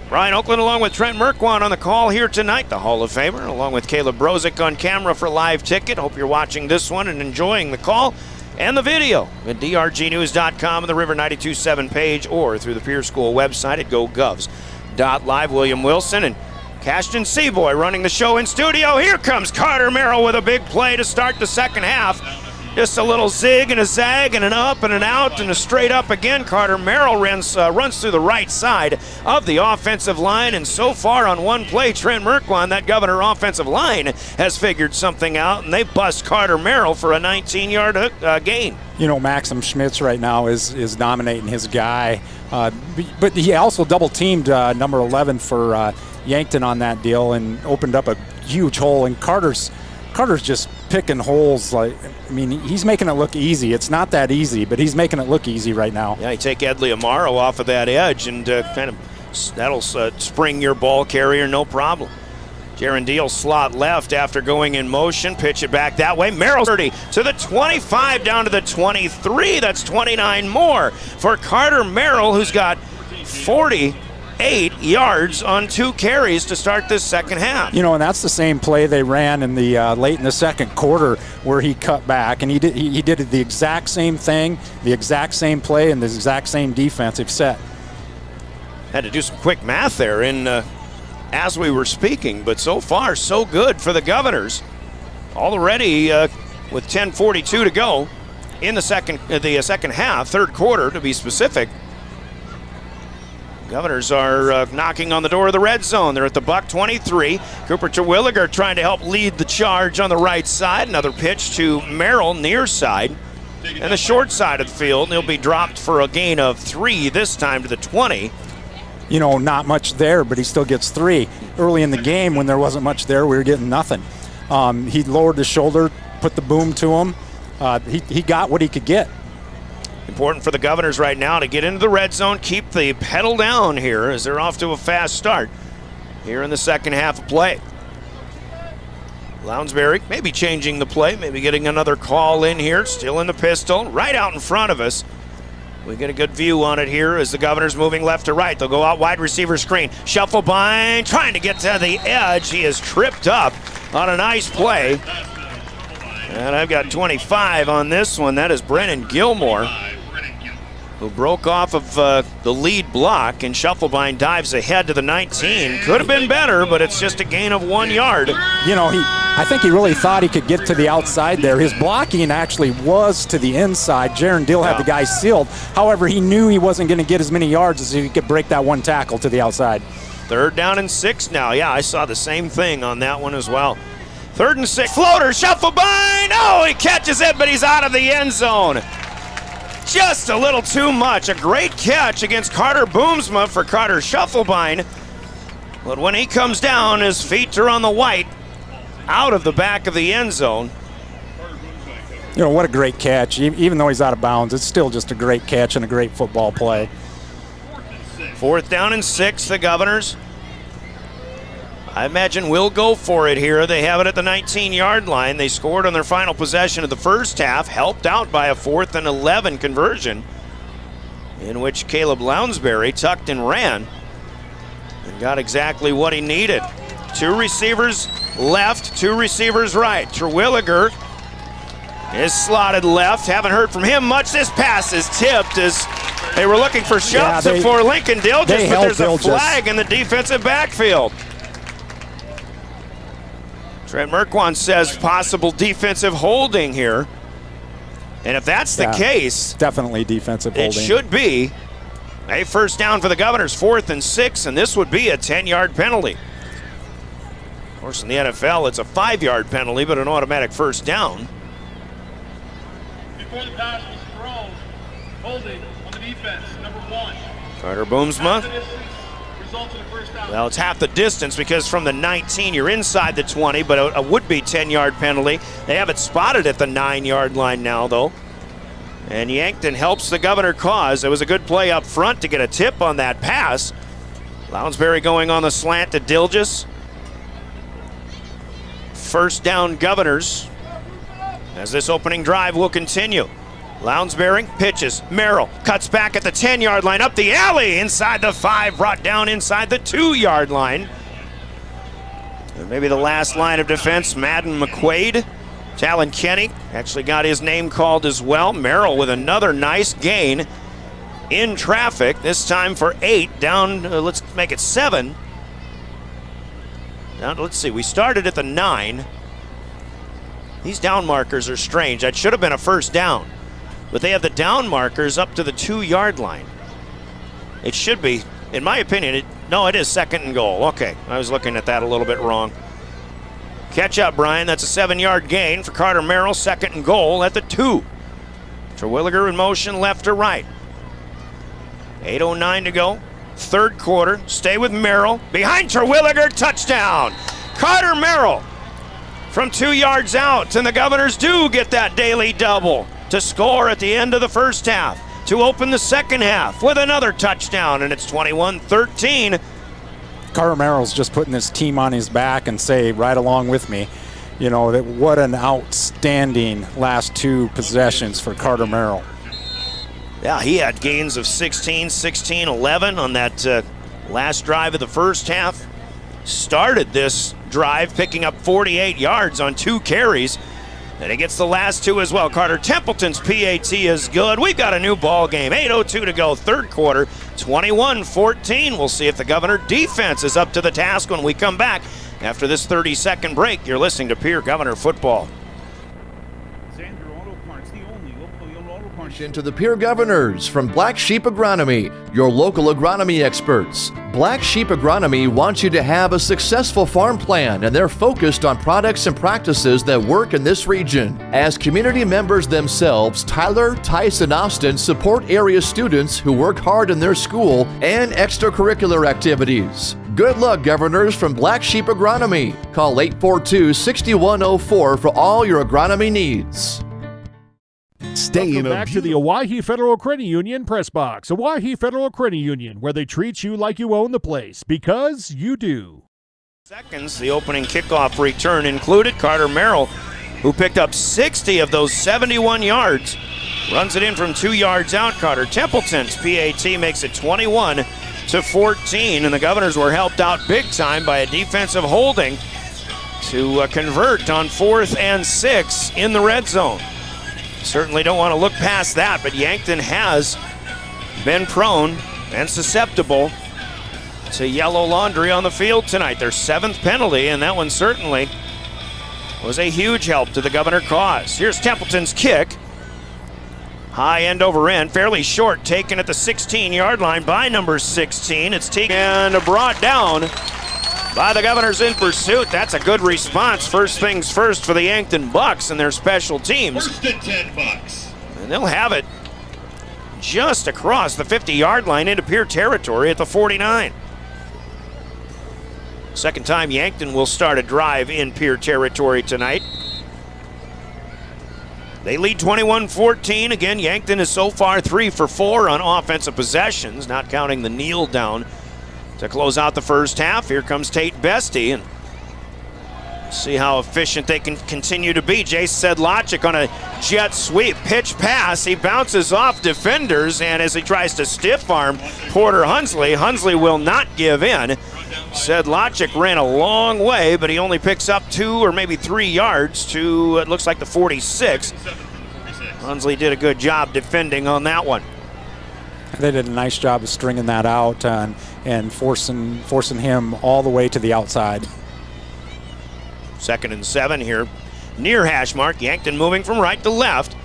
Ryan Oakland along with Trent Merkwan on the call here tonight, the Hall of Famer, along with Caleb Brozick on camera for Live Ticket. Hope you're watching this one and enjoying the call and the video at drgnews.com and the River 92.7 page, or through the Pierre School website at gogovs.live. William Wilson and Cashton Seaboy running the show in studio. Here comes Carter Merrill with a big play to start the second half. Just a little zig and a zag and an up and an out and a straight up again. Carter Merrill runs through the right side of the offensive line, and so far on one play, Trent Merkwan, that Governor offensive line, has figured something out, and they bust Carter Merrill for a 19-yard gain. You know, Maxim Schmitz right now is dominating his guy, but he also double-teamed number 11 for Yankton on that deal and opened up a huge hole, and Carter's just picking holes. He's making it look easy. It's not that easy, but he's making it look easy right now. Yeah, you take Edley Amaro off of that edge, and that'll spring your ball carrier, no problem. Jaron Deal slot left after going in motion. Pitch it back that way. Merrill 30 to the 25, down to the 23. That's 29 more for Carter Merrill, who's got 48 yards on 2 carries to start this second half. You know, and that's the same play they ran in the late in the second quarter, where he cut back, and he did the exact same thing, the exact same play, and the exact same defensive set. Had to do some quick math there as we were speaking, but so far so good for the Governors. Already with 10:42 to go in the second half, third quarter to be specific. Governors are knocking on the door of the red zone. They're at the Buck 23. Cooper Terwilliger trying to help lead the charge on the right side. Another pitch to Merrill near side. and the short side of the field. He'll be dropped for a gain of 3 this time to the 20. You know, not much there, but he still gets 3. Early in the game, when there wasn't much there, we were getting nothing. He lowered his shoulder, put the boom to him. He got what he could get. Important for the Governors right now to get into the red zone, keep the pedal down here as they're off to a fast start here in the second half of play. Lounsbury maybe changing the play, maybe getting another call in here, still in the pistol, right out in front of us. We get a good view on it here as the Governors moving left to right. They'll go out wide receiver screen. Shufflebein trying to get to the edge. He is tripped up on a nice play. And I've got 25 on this one. That is Brennan Gilmore, who broke off of the lead block, and Shufflebein dives ahead to the 19. Could have been better, but it's just a gain of 1 yard. You know, I think he really thought he could get to the outside there. His blocking actually was to the inside. Jaron Dill had the guy sealed. However, he knew he wasn't going to get as many yards as he could break that one tackle to the outside. 3rd down and 6 now. Yeah, I saw the same thing on that one as well. 3rd and 6. Floater, Shufflebein. Oh, he catches it, but he's out of the end zone. Just a little too much. A great catch against Carter Boomsma for Carter Shufflebein. But when he comes down, his feet are on the white, out of the back of the end zone. You know, what a great catch. Even though he's out of bounds, it's still just a great catch and a great football play. 4th down and 6, the Governors. I imagine we'll go for it here. They have it at the 19-yard line. They scored on their final possession of the first half, helped out by a 4th and 11 conversion in which Caleb Lounsbury tucked and ran and got exactly what he needed. 2 receivers left, 2 receivers right. Terwilliger is slotted left. Haven't heard from him much. This pass is tipped as they were looking for shots for Lincoln Dilgis, but there's a flag in the defensive backfield. Trent Merkwan says possible defensive holding here. And if that's the case, definitely defensive holding. It should be a first down for the Governors, 4th and 6, and this would be a 10-yard penalty. Of course, in the NFL, it's a 5-yard penalty, but an automatic first down. Before the pass was thrown, holding on the defense, number 1. Carter Boomsma. Well, it's half the distance because from the 19 you're inside the 20, but a would-be 10-yard penalty. They have it spotted at the 9-yard line now, though. And Yankton helps the Governor cause. It was a good play up front to get a tip on that pass. Lounsbury going on the slant to Dilgis. First down, Governors, as this opening drive will continue. Lounsbury pitches. Merrill cuts back at the 10-yard line, up the alley, inside the 5, brought down inside the 2-yard line. And maybe the last line of defense, Madden McQuaid. Talon Kenny actually got his name called as well. Merrill with another nice gain in traffic, this time for 8, down, let's make it 7. Now, let's see, we started at the 9. These down markers are strange. That should have been a first down. But they have the down markers up to the 2-yard line. It should be, in my opinion, it is 2nd and goal. Okay, I was looking at that a little bit wrong. Catch up, Brian. That's a 7-yard gain for Carter Merrill, 2nd and goal at the 2. Terwilliger in motion left to right. 8:09 to go. 3rd quarter. Stay with Merrill. Behind Terwilliger, touchdown. Carter Merrill from 2 yards out, and the Governors do get that daily double to score at the end of the first half, to open the second half with another touchdown, and it's 21-13. Carter Merrill's just putting this team on his back and say, right along with me, you know, that what an outstanding last 2 possessions for Carter Merrill. Yeah, he had gains of 16, 16, 11 on that last drive of the first half. Started this drive picking up 48 yards on 2 carries. And he gets the last 2 as well. Carter Templeton's PAT is good. We've got a new ball game. 8:02 to go, 3rd quarter, 21-14. We'll see if the Governor defense is up to the task when we come back after this 30-second break. You're listening to Pierre Governor Football. Sandro To the Pierre Governors from Black Sheep Agronomy, your local agronomy experts. Black Sheep Agronomy wants you to have a successful farm plan, and they're focused on products and practices that work in this region. As community members themselves, Tyler, Tice, and Austin support area students who work hard in their school and extracurricular activities. Good luck, Governors from Black Sheep Agronomy. Call 842-6104 for all your agronomy needs. Welcome back to the Owyhee Federal Credit Union Press Box. Owyhee Federal Credit Union, where they treat you like you own the place, because you do. Seconds, the opening kickoff return included. Carter Merrill, who picked up 60 of those 71 yards, runs it in from 2 yards out. Carter Templeton's PAT makes it 21-14, and the Governors were helped out big time by a defensive holding to convert on 4th and 6 in the red zone. Certainly don't want to look past that, but Yankton has been prone and susceptible to yellow laundry on the field tonight. Their 7th penalty, and that one certainly was a huge help to the Governor cause. Here's Templeton's kick. High end over end, fairly short, taken at the 16-yard line by number 16. It's taken and brought down by the Governors in pursuit. That's a good response. First things first for the Yankton Bucks and their special teams. 1st and 10 Bucks. And they'll have it just across the 50-yard line into Pierre territory at the 49. Second time Yankton will start a drive in Pierre territory tonight. They lead 21-14. Again, Yankton is so far 3 for 4 on offensive possessions, not counting the kneel down to close out the first half. Here comes Tate Bestie, and see how efficient they can continue to be. Jace Sedlacek on a jet sweep pitch pass. He bounces off defenders, and as he tries to stiff arm Porter Hunsley will not give in. Sedlacek ran a long way, but he only picks up 2 or maybe 3 yards to, it looks like, the 46. Hunsley did a good job defending on that one. They did a nice job of stringing that out and forcing him all the way to the outside. 2nd and 7 here. Near hash mark, Yankton moving from right to left.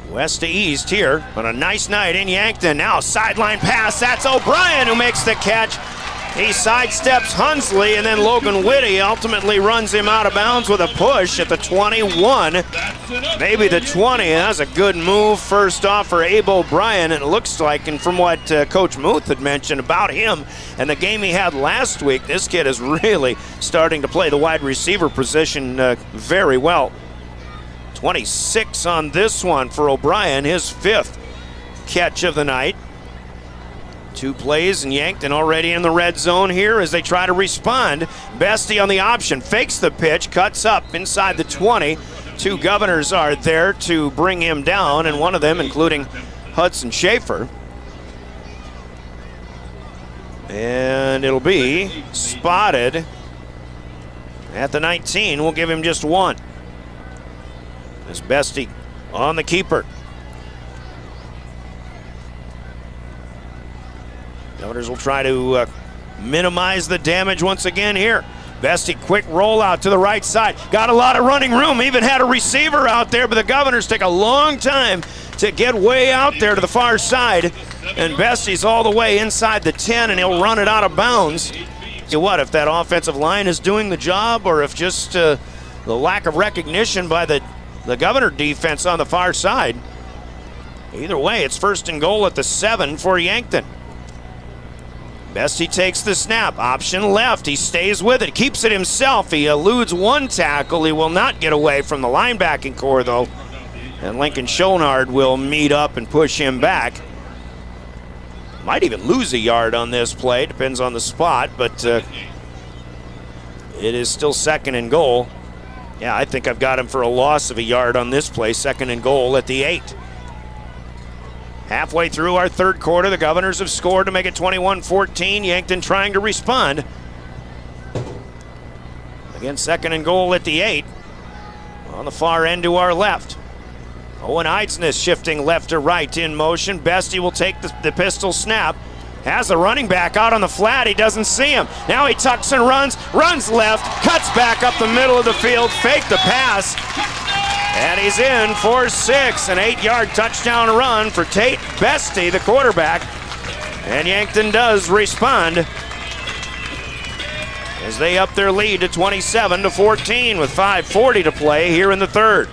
West to east here, but a nice night in Yankton. Now sideline pass, that's O'Brien who makes the catch. He sidesteps Hunsley, and then Logan Whitty ultimately runs him out of bounds with a push at the 21, maybe the 20. That's a good move first off for Abe O'Brien, and it looks like, and from what Coach Muth had mentioned about him and the game he had last week, this kid is really starting to play the wide receiver position very well. 26 on this one for O'Brien, his 5th catch of the night. 2 plays, and Yankton already in the red zone here as they try to respond. Bestie on the option, fakes the pitch, cuts up inside the 20. 2 Governors are there to bring him down, and one of them, including Hudson Schaefer. And it'll be spotted at the 19. We'll give him just 1. As Bestie on the keeper. Governors will try to minimize the damage once again here. Bestie, quick rollout to the right side. Got a lot of running room, even had a receiver out there, but the Governors take a long time to get way out there to the far side. And Bestie's all the way inside the 10, and he'll run it out of bounds. What, if that offensive line is doing the job, or if just the lack of recognition by the Governor defense on the far side? Either way, it's 1st and goal at the 7 for Yankton. Bestie takes the snap, option left, he stays with it, keeps it himself, he eludes 1 tackle, he will not get away from the linebacking core though, and Lincoln Schonard will meet up and push him back. Might even lose a yard on this play, depends on the spot, but it is still 2nd and goal. Yeah, I think I've got him for a loss of a yard on this play, 2nd and goal at the 8. Halfway through our 3rd quarter, the Governors have scored to make it 21-14. Yankton trying to respond. Again, 2nd and goal at the 8. On the far end to our left. Owen Eidsness shifting left to right in motion. Bestie will take the pistol snap. Has the running back out on the flat. He doesn't see him. Now he tucks and runs left, cuts back up the middle of the field, fake the pass. And he's in for 6. An 8-yard touchdown run for Tate Bestie, the quarterback. And Yankton does respond as they up their lead to 27-14 with 5:40 to play here in the third.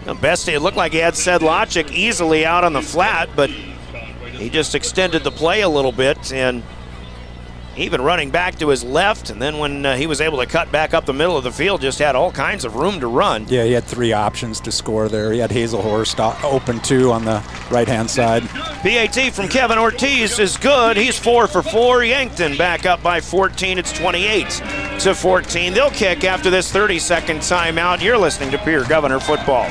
Now Bestie, it looked like he had Sedlacek easily out on the flat, but he just extended the play a little bit, and even running back to his left, and then when he was able to cut back up the middle of the field, just had all kinds of room to run. Yeah, he had 3 options to score there. He had Hazelhurst open too on the right-hand side. PAT from Kevin Ortiz is good. He's 4 for 4. Yankton back up by 14. It's 28-14. They'll kick after this 30-second timeout. You're listening to Pierre Governor Football.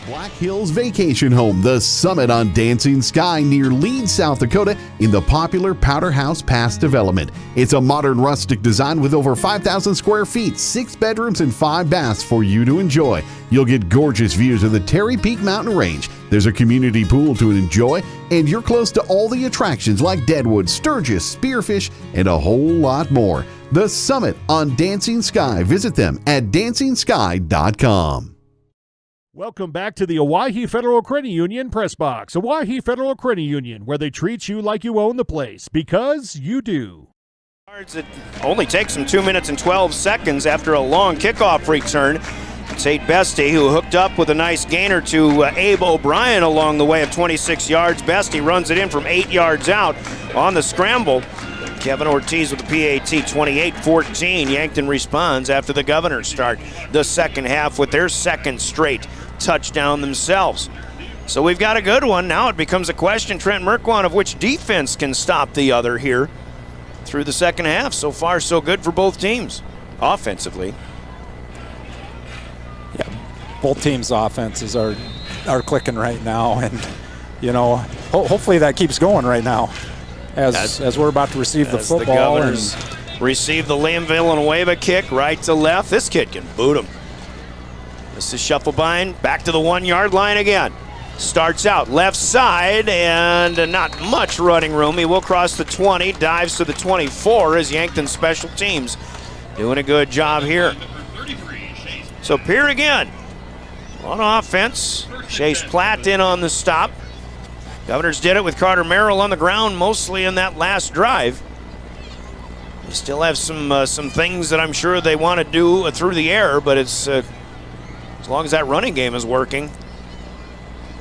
Black Hills Vacation Home, the Summit on Dancing Sky near Leeds, South Dakota, in the popular Powder House Pass development. It's a modern rustic design with over 5,000 square feet, 6 bedrooms, and 5 baths for you to enjoy. You'll get gorgeous views of the Terry Peak Mountain Range. There's a community pool to enjoy, and you're close to all the attractions like Deadwood, Sturgis, Spearfish, and a whole lot more. The Summit on Dancing Sky. Visit them at DancingSky.com. Welcome back to the Owyhee Federal Credit Union Press Box. Owyhee Federal Credit Union, where they treat you like you own the place, because you do. It only takes them 2 minutes and 12 seconds after a long kickoff return. Tate Bestie, who hooked up with a nice gainer to Abe O'Brien along the way of 26 yards. Bestie runs it in from 8 yards out on the scramble. Kevin Ortiz with the PAT, 28-14. Yankton responds after the Governors start the second half with their second straight touchdown themselves. So we've got a good one. Now it becomes a question, Trent Merkwan, of which defense can stop the other here through the second half. So far, so good for both teams offensively. Yeah, both teams' offenses are clicking right now, and hopefully that keeps going right now as we're about to receive the football. The Governors receive the Liam Villanueva kick right to left. This kid can boot him. This is Shufflebine back to the 1 yard line again. Starts out left side and not much running room. He will cross the 20, dives to the 24 as Yankton special teams doing a good job here. So Pierre again on offense. Chase Platt in on the stop. Governors did it with Carter Merrill on the ground mostly in that last drive. They still have some things that I'm sure they want to do through the air, but it's as long as that running game is working,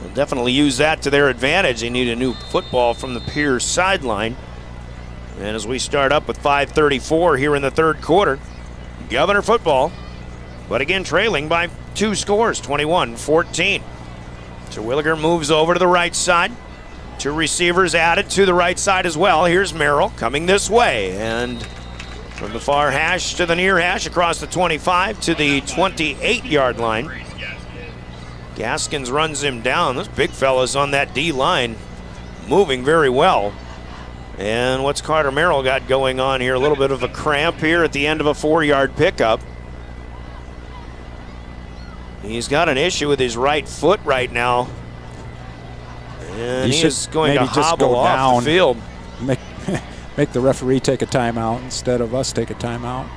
they'll definitely use that to their advantage. They need a new football from the Pierre sideline. And as we start up with 5:34 here in the third quarter, Governor football, but again trailing by 2 scores, 21-14. Terwilliger moves over to the right side. 2 receivers added to the right side as well. Here's Merrill coming this way, and from the far hash to the near hash across the 25 to the 28-yard line. Gaskins runs him down. Those big fellas on that D line moving very well. And what's Carter Merrill got going on here? A little bit of a cramp here at the end of a 4-yard pickup. He's got an issue with his right foot right now. And he is going to hobble off the field. Make the referee take a timeout instead of us take a timeout.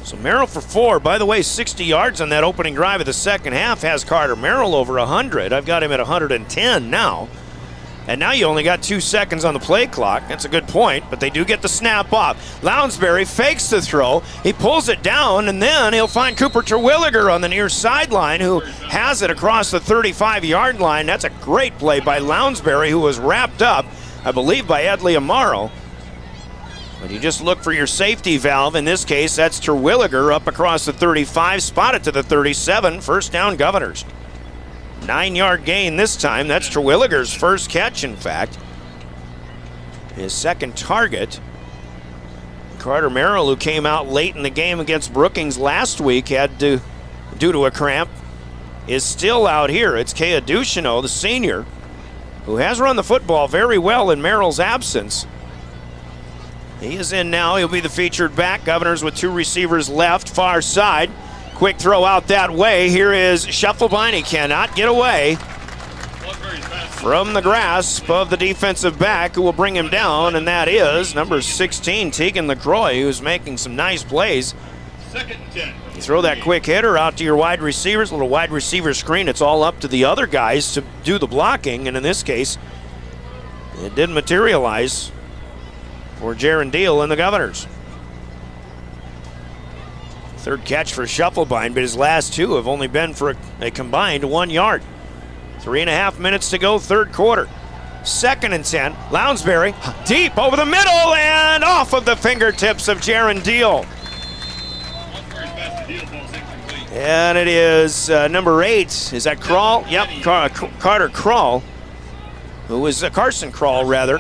So Merrill for 4. By the way, 60 yards on that opening drive of the second half has Carter Merrill over 100. I've got him at 110 now. And now you only got 2 seconds on the play clock. That's a good point, but they do get the snap off. Lounsbury fakes the throw. He pulls it down, and then he'll find Cooper Terwilliger on the near sideline, who has it across the 35-yard line. That's a great play by Lounsbury, who was wrapped up, I believe, by Edley Amaro. But you just look for your safety valve. In this case, that's Terwilliger up across the 35, spotted to the 37. First down, Governors. 9-yard gain this time. That's Terwilliger's first catch, in fact. His second target. Carter Merrill, who came out late in the game against Brookings last week, due to a cramp, is still out here. It's Kea Ducheneau, the senior, who has run the football very well in Merrill's absence. He is in now. He'll be the featured back. Governors with 2 receivers left, far side. Quick throw out that way. Here is Shufflebine. He cannot get away from the grasp of the defensive back, who will bring him down, and that is number 16, Tegan LaCroix, who's making some nice plays Second and 10. You throw that quick hitter out to your wide receivers, little wide receiver screen. It's all up to the other guys to do the blocking, and in this case, it didn't materialize for Jaron Deal and the Governors. Third catch for Shufflebind, but his last two have only been for a combined 1 yard. 3.5 minutes to go, third quarter. Second and 10. Lounsbury deep over the middle and off of the fingertips of Jaron Deal. And it is number 8. Is that Krall? Yep, Carter Krall, who is Carson Krall rather,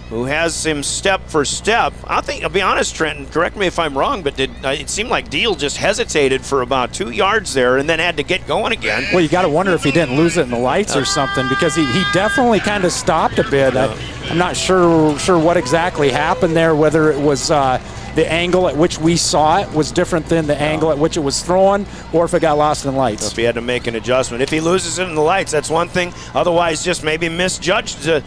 who has him step for step. I'll be honest, Trenton, correct me if I'm wrong, but it seemed like Deal just hesitated for about 2 yards there and then had to get going again. Well, you got to wonder if he didn't lose it in the lights or something, because he definitely kind of stopped a bit. I'm not sure what exactly happened there, whether it was the angle at which we saw it was different than the angle at which it was thrown, or if it got lost in the lights. If he had to make an adjustment. If he loses it in the lights, that's one thing. Otherwise, just maybe misjudged the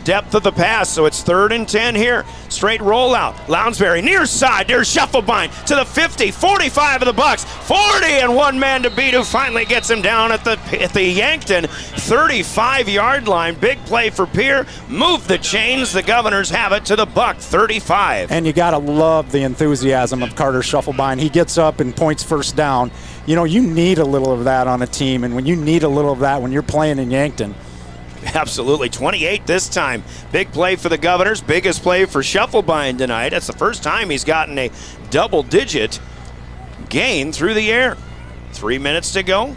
depth of the pass. So it's 3rd and 10 here. Straight rollout. Lounsbury near side. There's Shufflebind to the 50, 45 of the Bucks. 40 and one man to beat, who finally gets him down at the Yankton 35-yard line. Big play for Pierre. Move the chains. The Governors have it to the Buck 35. And you got to love the enthusiasm of Carter Shufflebind. He gets up and points first down. You know, you need a little of that on a team, and when you need a little of that when you're playing in Yankton. Absolutely. 28 this time. Big play for the Governors. Biggest play for Shufflebind tonight. That's the first time he's gotten a double-digit gain through the air. 3 minutes to go.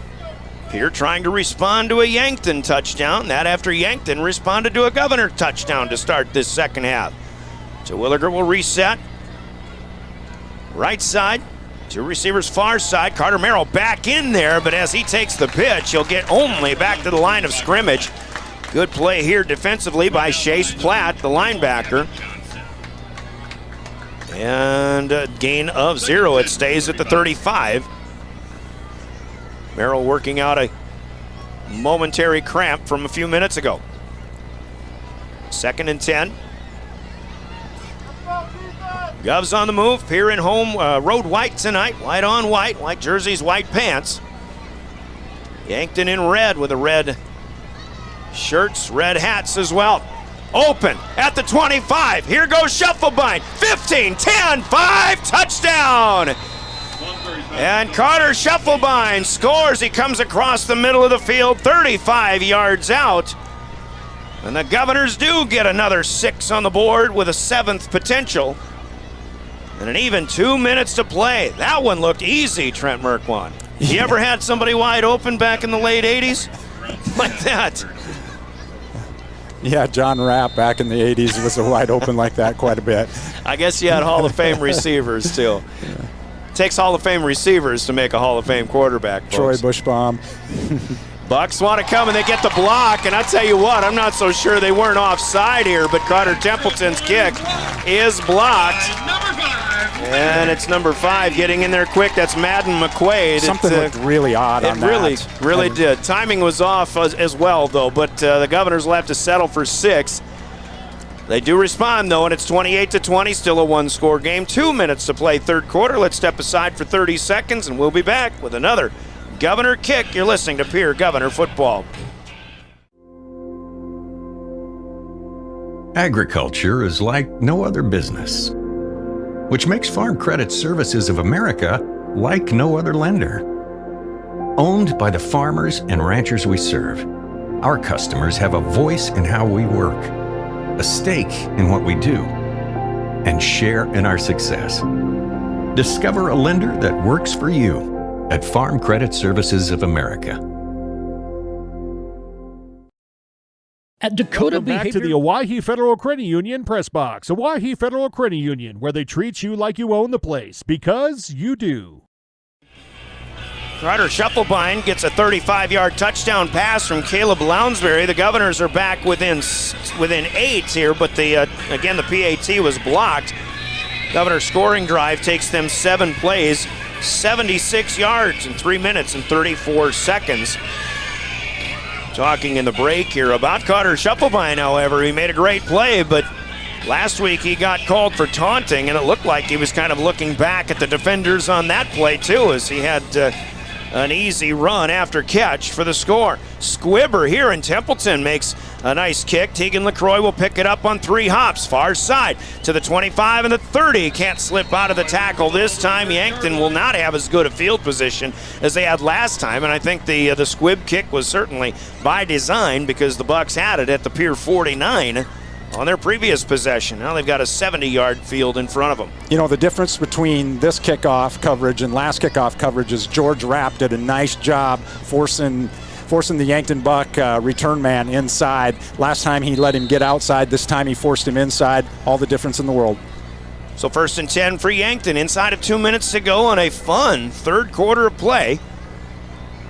Pierre trying to respond to a Yankton touchdown. That after Yankton responded to a Governor touchdown to start this second half. So Williger will reset. Right side. 2 receivers far side. Carter Merrill back in there, but as he takes the pitch, he'll get only back to the line of scrimmage. Good play here defensively by Chase Platt, the linebacker. And a gain of 0. It stays at the 35. Merrill working out a momentary cramp from a few minutes ago. 2nd and 10. Govs on the move. Pierre in home. Road white tonight. White on white. White jerseys, white pants. Yankton in red with the red shirts, red hats as well. Open at the 25. Here goes Shufflebind. 15, 10, 5, touchdown. And Carter Shufflebind scores. He comes across the middle of the field, 35 yards out. And the Governors do get another 6 on the board with a 7th potential. And an even 2 minutes to play. That one looked easy, Trent Merkwan. You ever had somebody wide open back in the late 80s? Like that. Yeah, John Rapp back in the 80s was wide open like that quite a bit. I guess you had Hall of Fame receivers, too. Yeah. Takes Hall of Fame receivers to make a Hall of Fame quarterback, folks. Troy Bushbaum. Bucks want to come, and they get the block. And I'll tell you what, I'm not so sure they weren't offside here, but Carter Templeton's kick is blocked. And it's number 5 getting in there quick. That's Madden McQuaid. Something looked really odd on that. It really did. Timing was off as well, though, but the Governors will have to settle for 6. They do respond, though, and it's 28-20, still a 1-score game. 2 minutes to play third quarter. Let's step aside for 30 seconds, and we'll be back with another Governor Kick. You're listening to Pierre Governor Football. Agriculture is like no other business, which makes Farm Credit Services of America like no other lender. Owned by the farmers and ranchers we serve, our customers have a voice in how we work, a stake in what we do, and share in our success. Discover a lender that works for you at Farm Credit Services of America. At Dakota Welcome back to the Owyhee Federal Credit Union Press Box. Owyhee Federal Credit Union, where they treat you like you own the place, because you do. Carter Shufflebind gets a 35-yard touchdown pass from Caleb Lounsbury. The Governors are back within 8 here, but again, the PAT was blocked. Governor scoring drive takes them 7 plays, 76 yards in 3 minutes and 34 seconds. Talking in the break here about Carter Shufflebind, however, he made a great play, but Last week he got called for taunting, and it looked like he was kind of looking back at the defenders on that play too, as he had an easy run after catch for the score. Squibber here in Templeton makes a nice kick. Tegan LaCroix will pick it up on 3 hops. Far side to the 25 and the 30. Can't slip out of the tackle this time. Yankton will not have as good a field position as they had last time, and I think the squib kick was certainly by design because the Bucks had it at the Pier 49 on their previous possession. Now they've got a 70-yard field in front of them. You know, the difference between this kickoff coverage and last kickoff coverage is George Rapp did a nice job forcing the Yankton Buck return man inside. Last time he let him get outside. This time he forced him inside. All the difference in the world. So 1st and 10 for Yankton. Inside of 2 minutes to go on a fun third quarter of play.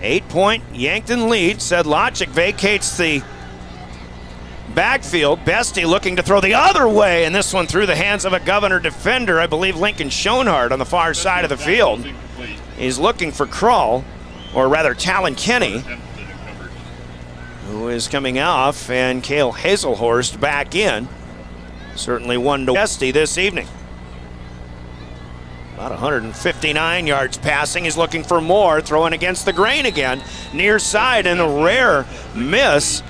8-point Yankton lead. Sedlacek vacates the backfield. Bestie looking to throw the other way, and this one through the hands of a Governor defender. I believe Lincoln Schoenhardt on the far side of the field. He's looking for Krull, or rather Talon Kenny, who is coming off, and Cale Hazelhorst back in. Certainly one to Bestie this evening. About 159 yards passing. He's looking for more, throwing against the grain again. Near side, and a rare miss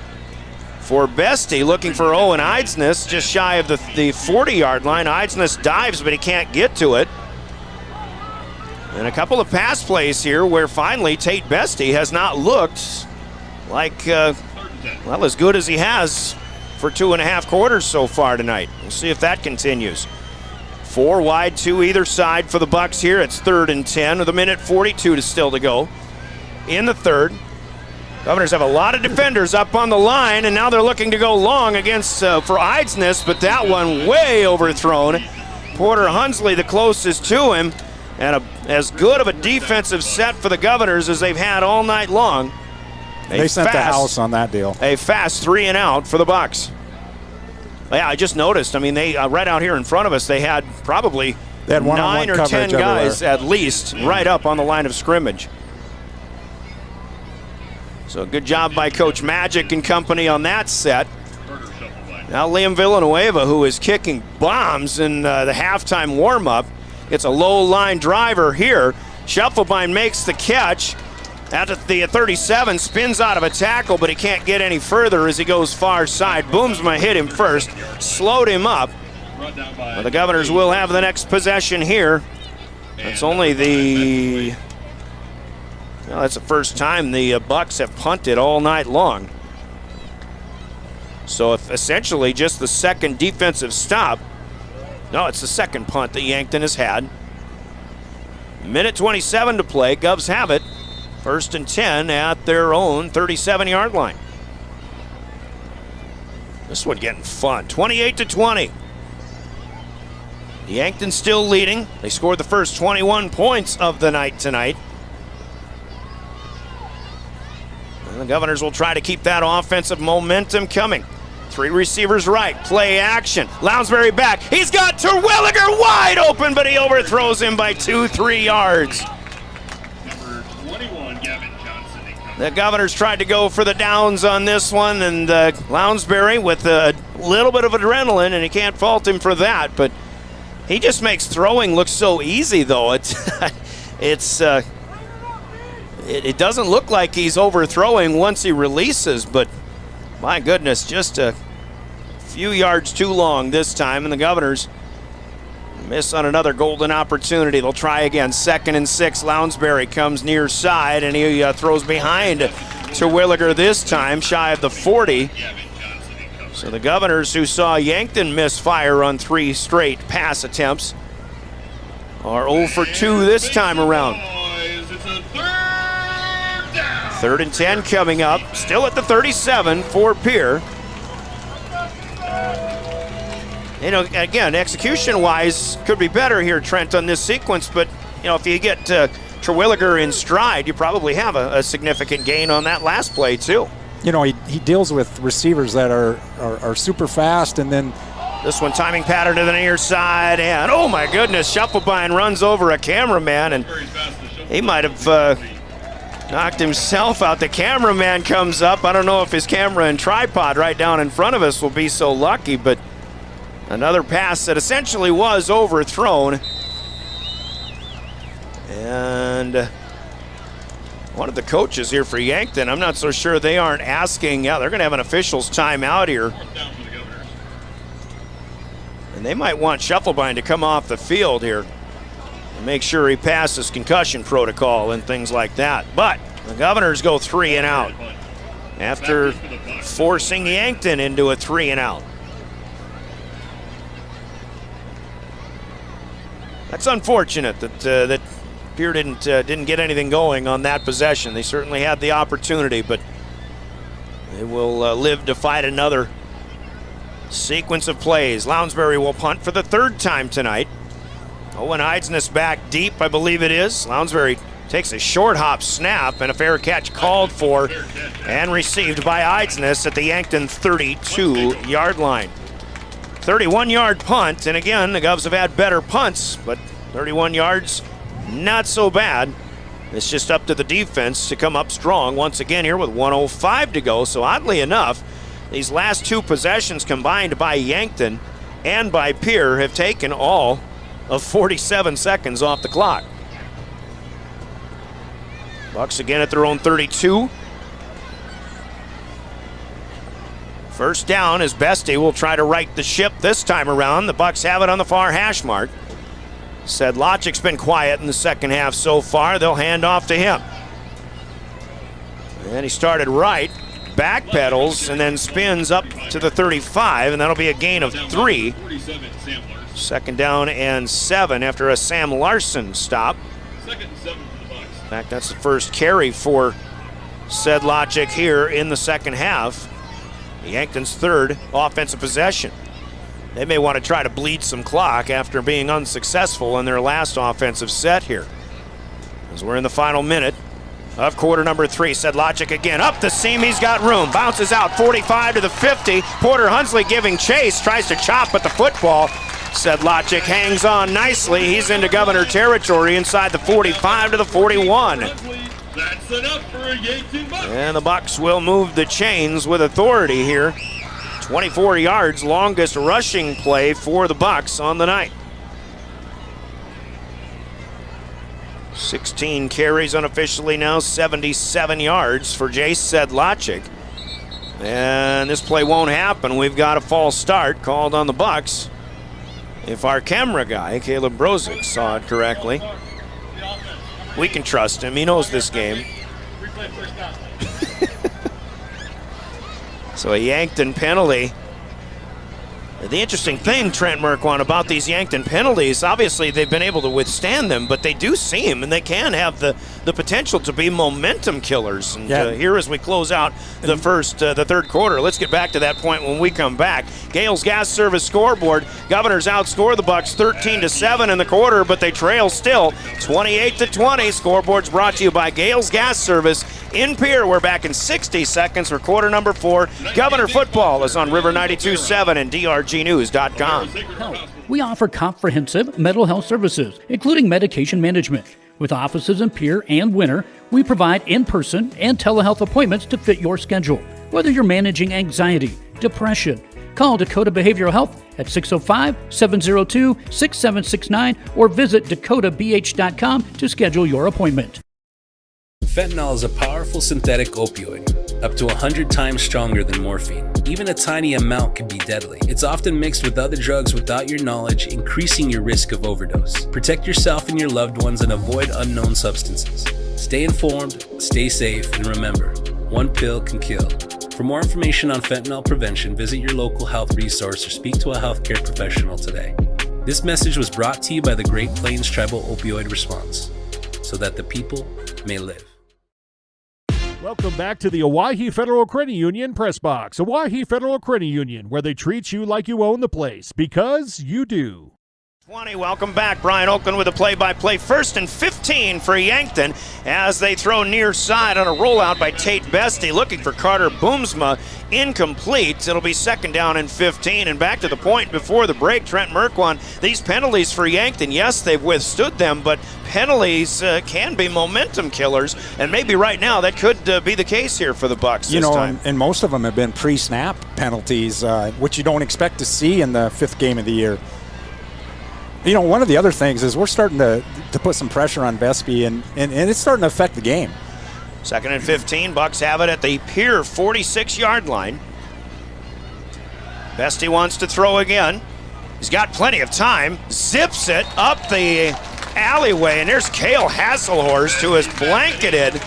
for Bestie, looking for Owen Eidsness just shy of the 40-yard line. Eidsness dives, but he can't get to it. And a couple of pass plays here where finally Tate Bestie has not looked like, well, as good as he has for 2.5 quarters so far tonight. We'll see if that continues. 4 wide, 2 either side for the Bucks here. It's 3rd and 10 with 1:42 still to go in the third. Governors have a lot of defenders up on the line, and now they're looking to go long against for Eidsness, but that one way overthrown. Porter Hunsley the closest to him, and as good of a defensive set for the Governors as they've had all night long. They sent the house on that deal. A fast 3 and out for the Bucks. Yeah, I just noticed. I mean, they right out here in front of us, they had probably 9 or 10 guys at least right up on the line of scrimmage. So good job by Coach Magic and company on that set. Now Liam Villanueva, who is kicking bombs in the halftime warm-up, gets a low line driver here. Scheffelbein makes the catch at the 37, spins out of a tackle, but he can't get any further as he goes far side. Boomsma hit him first, slowed him up. Well, the Governors will have the next possession here. It's only the... Well, that's the first time the Bucks have punted all night long. So if essentially just the second defensive stop. No, it's the second punt that Yankton has had. 1:27 to play. Govs have it. 1st and 10 at their own 37-yard line. This one getting fun. 28-20. Yankton still leading. They scored the first 21 points of the night tonight. And the Governors will try to keep that offensive momentum coming. 3 receivers right, play action. Lounsbury back, he's got Terwilliger wide open, but he overthrows him by 2-3 yards. Number 21, Gavin Johnson. The Governors tried to go for the downs on this one, and Lounsbury with a little bit of adrenaline, and you can't fault him for that, but he just makes throwing look so easy, though. It doesn't look like he's overthrowing once he releases, but my goodness, just a few yards too long this time, and the Governors miss on another golden opportunity. They'll try again. 2nd and 6. Lounsbury comes near side, and he throws behind Terwilliger this time, shy of the 40. So the Governors, who saw Yankton misfire on 3 straight pass attempts, are 0 for 2 this time around. 3rd and 10 coming up, still at the 37 for Pierre. You know, again, execution-wise, could be better here, Trent, on this sequence, but, you know, if you get Terwilliger in stride, you probably have a significant gain on that last play, too. You know, he deals with receivers that are super fast, and then this one timing pattern to the near side, and oh my goodness, Scheffelbein runs over a cameraman, and he might have knocked himself out. The cameraman comes up. I don't know if his camera and tripod right down in front of us will be so lucky, but Another pass that essentially was overthrown. And one of the coaches here for Yankton, I'm not so sure they aren't asking. Yeah, they're going to have an official's timeout here. And they might want Shufflebein to come off the field here and make sure he passes concussion protocol and things like that. But the Governors go 3 and out after forcing Yankton into a 3 and out. That's unfortunate that Pierre didn't get anything going on that possession. They certainly had the opportunity, but they will live to fight another sequence of plays. Lounsbury will punt for the 3rd time tonight. Owen Eidsness back deep, I believe it is. Lounsbury takes a short hop snap, and a fair catch called for and received by Eidsness at the Yankton 32-yard line. 31-yard punt, and again, the Govs have had better punts, but 31 yards, not so bad. It's just up to the defense to come up strong once again here with 1:05 to go. So oddly enough, these last 2 possessions combined by Yankton and by Pierre have taken all of 47 seconds off the clock. Bucks again at their own 32. First down as Bestie will try to right the ship this time around. The Bucks have it on the far hash mark. Sedlacek's been quiet in the second half so far. They'll hand off to him. And he started right, backpedals, and then spins up to the 35, and that'll be a gain of 3. Second down and 7 after a Sam Larson stop. In fact, that's the first carry for Sedlacek here in the second half. Yankton's 3rd offensive possession. They may want to try to bleed some clock after being unsuccessful in their last offensive set here. As we're in the final minute of quarter number 3. Sedlacek again up the seam. He's got room. Bounces out 45 to the 50. Porter Hunsley giving chase. Tries to chop at the football. Sedlacek hangs on nicely. He's into Governor territory inside the 45 to the 41. That's enough for a Yankton Buck. And the Bucks will move the chains with authority here. 24 yards, longest rushing play for the Bucks on the night. 16 carries unofficially now, 77 yards for Jace Sedlacek. And this play won't happen. We've got a false start called on the Bucks. If our camera guy, Caleb Brozick, saw it correctly, we can trust him. He knows this game. So a Yankton penalty. The interesting thing, Trent Merkwan, about these Yankton penalties, obviously they've been able to withstand them, but they do seem, and they can have the potential to be momentum killers. And here as we close out the third quarter, let's get back to that point when we come back. Gale's Gas Service scoreboard. Governors outscore the Bucks 13-7 in the quarter, but they trail still 28-20. Scoreboard's brought to you by Gale's Gas Service in Pierre. We're back in 60 seconds for quarter number 4. Governor football is on River 92.7 and DRGnews.com. We offer comprehensive mental health services, including medication management. With offices in Pierre and Winter, we provide in-person and telehealth appointments to fit your schedule. Whether you're managing anxiety, depression, call Dakota Behavioral Health at 605-702-6769 or visit dakotabh.com to schedule your appointment. Fentanyl is a powerful synthetic opioid, up to 100 times stronger than morphine. Even a tiny amount can be deadly. It's often mixed with other drugs without your knowledge, increasing your risk of overdose. Protect yourself and your loved ones and avoid unknown substances. Stay informed, stay safe, and remember, one pill can kill. For more information on fentanyl prevention, visit your local health resource or speak to a healthcare professional today. This message was brought to you by the Great Plains Tribal Opioid Response, so that the people may live. Welcome back to the Owyhee Federal Credit Union Press Box. Owyhee Federal Credit Union, where they treat you like you own the place, because you do. 20, welcome back. Brian Oakland with a play-by-play. 1st and 15 for Yankton as they throw near side on a rollout by Tate Bestie, looking for Carter Boomsma. Incomplete. It'll be 2nd down and 15. And back to the point before the break, Trent Merkwan, these penalties for Yankton, yes, they've withstood them, but penalties can be momentum killers, and maybe right now that could be the case here for the Bucks this time. And most of them have been pre-snap penalties, which you don't expect to see in the 5th game of the year. One of the other things is we're starting to put some pressure on Vespi, and it's starting to affect the game. 2nd and 15, Bucks have it at the Pierre 46-yard line. Bestie wants to throw again. He's got plenty of time, zips it up the alleyway, and there's Cale Hazelhorst, who is blanketed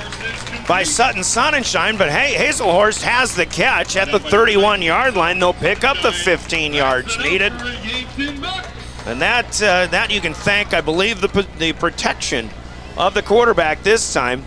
by Sutton Sonnenschein, but hey, Hazelhorst has the catch at the 31-yard line. They'll pick up the 15 yards needed. And that you can thank, I believe, the protection of the quarterback this time.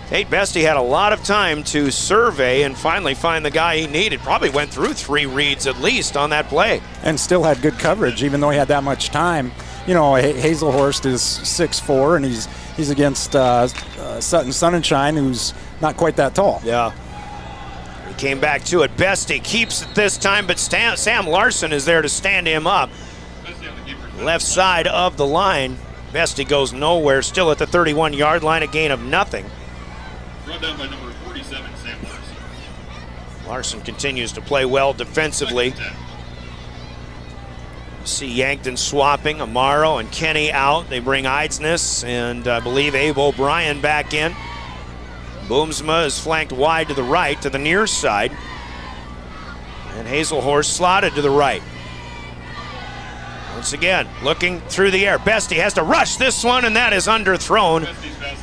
Tate Bestie had a lot of time to survey and finally find the guy he needed. Probably went through 3 reads at least on that play. And still had good coverage, even though he had that much time. Hazelhorst is 6'4", and he's against Sutton Sonnenschein, who's not quite that tall. Yeah. He came back to it. Bestie keeps it this time, but Sam Larson is there to stand him up. Left side of the line. Bestie goes nowhere, still at the 31-yard line, a gain of nothing. Brought down by number 47, Sam Larson. Larson continues to play well defensively. See Yankton swapping, Amaro and Kenny out. They bring Eidsness and I believe Abe O'Brien back in. Boomsma is flanked wide to the right, to the near side. And Hazelhorst slotted to the right. Once again, looking through the air. Bestie has to rush this one, and that is underthrown.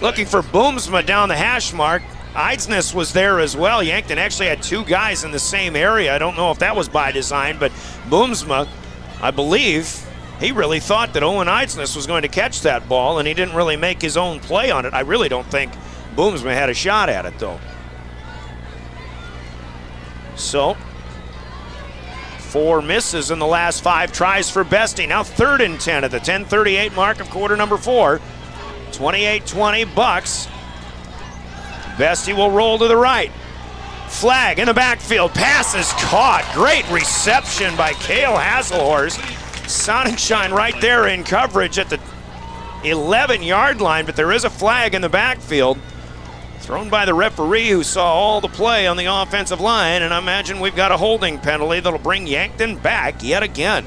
Looking for Boomsma down the hash mark. Eidsness was there as well. Yankton actually had 2 guys in the same area. I don't know if that was by design, but Boomsma, I believe, he really thought that Owen Eidsness was going to catch that ball, and he didn't really make his own play on it. I really don't think Boomsma had a shot at it, though. So, 4 misses in the last 5 tries for Bestie. Now 3rd and 10 at the 10:38 mark of quarter number 4. 28-20 Bucks. Bestie will roll to the right. Flag in the backfield. Pass is caught. Great reception by Cale Hazelhorst. Sonnenschein right there in coverage at the 11-yard line, but there is a flag in the backfield. Thrown by the referee who saw all the play on the offensive line, and I imagine we've got a holding penalty that'll bring Yankton back yet again.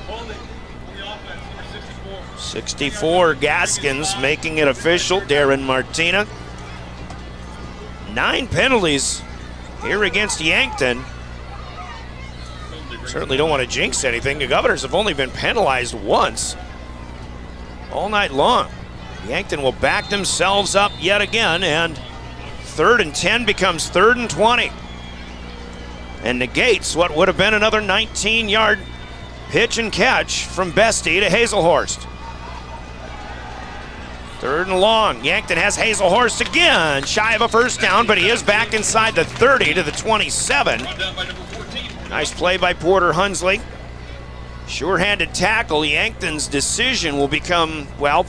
Holding on the offense, number 64. 64 Gaskins making it official. Darren Martina. 9 penalties here against Yankton. Certainly don't want to jinx anything. The Governors have only been penalized once all night long. Yankton will back themselves up yet again, and 3rd and 10 becomes 3rd and 20. And negates what would have been another 19-yard pitch and catch from Bestie to Hazelhorst. 3rd and long. Yankton has Hazelhorst again, shy of a first down, but he is back inside the 30 to the 27. Nice play by Porter Hunsley. Sure-handed tackle. Yankton's decision will become, well,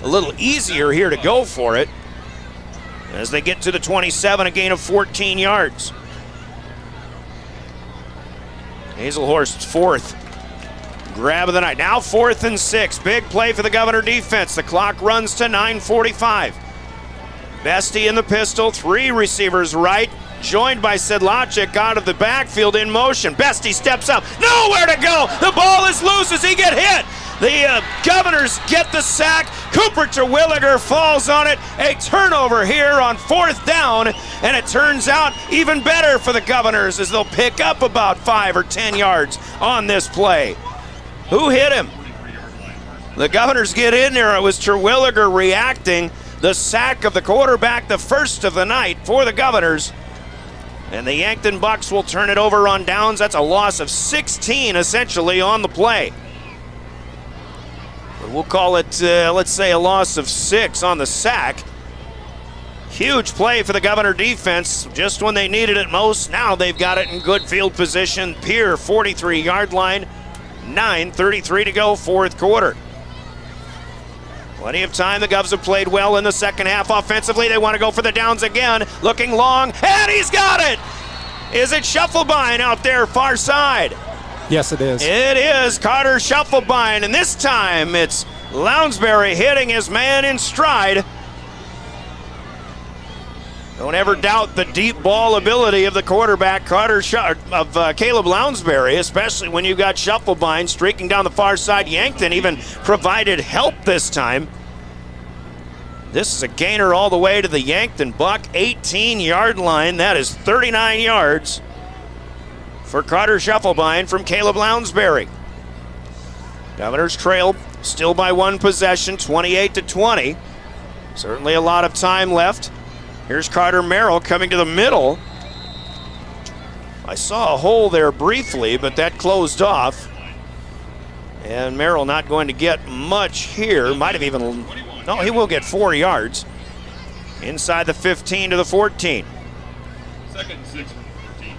a little easier here to go for it as they get to the 27, a gain of 14 yards. Hazelhorst's 4th grab of the night. Now 4th and 6. Big play for the Governor defense. The clock runs to 9:45. Bestie in the pistol. 3 receivers right. Joined by Sedlacek out of the backfield in motion. Bestie steps up. Nowhere to go. The ball is loose as he get hit. The Governors get the sack. Cooper Terwilliger falls on it. A turnover here on 4th down, and it turns out even better for the Governors as they'll pick up about 5 or 10 yards on this play. Who hit him? The Governors get in there. It was Terwilliger reacting. The sack of the quarterback, the first of the night for the Governors. And the Yankton Bucks will turn it over on downs. That's a loss of 16 essentially on the play. We'll call it, let's say, a loss of 6 on the sack. Huge play for the Governor defense just when they needed it most. Now they've got it in good field position. Pierre, 43-yard line. 9:33 to go, fourth quarter. Plenty of time. The Govs have played well in the second half offensively. They want to go for the downs again. Looking long, and he's got it! Is it Shufflebine out there far side? Yes, it is. It is Carter Shufflebine, and this time it's Lounsbury hitting his man in stride. Don't ever doubt the deep ball ability of the quarterback, Caleb Lounsbury, especially when you've got Shufflebine streaking down the far side. Yankton even provided help this time. This is a gainer all the way to the Yankton Buck 18-yard line. That is 39 yards for Carter Shufflebine from Caleb Lounsbury. Governors trail still by one possession, 28-20. Certainly a lot of time left. Here's Carter Merrill coming to the middle. I saw a hole there briefly, but that closed off. And Merrill not going to get much here. Might have even, no, he will get 4 yards. Inside the 15 to the 14.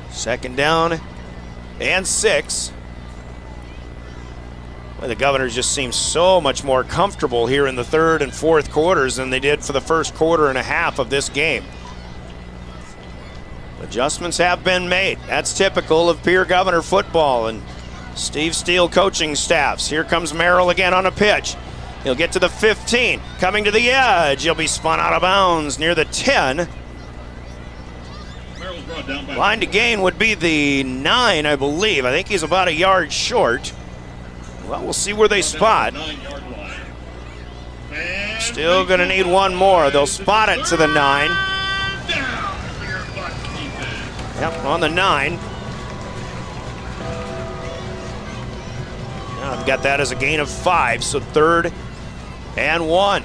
Second down and 6. Well, the Governors just seem so much more comfortable here in the third and fourth quarters than they did for the first quarter and a half of this game. Adjustments have been made. That's typical of Pierre Governor football and Steve Steele coaching staffs. Here comes Merrill again on a pitch. He'll get to the 15, coming to the edge. He'll be spun out of bounds near the 10. Line to gain would be the 9, I believe. I think he's about a yard short. Well, we'll see where they spot. Still going to need one more. They'll spot it to the 9. Yep, on the 9. Now I've got that as a gain of 5, so 3rd and 1.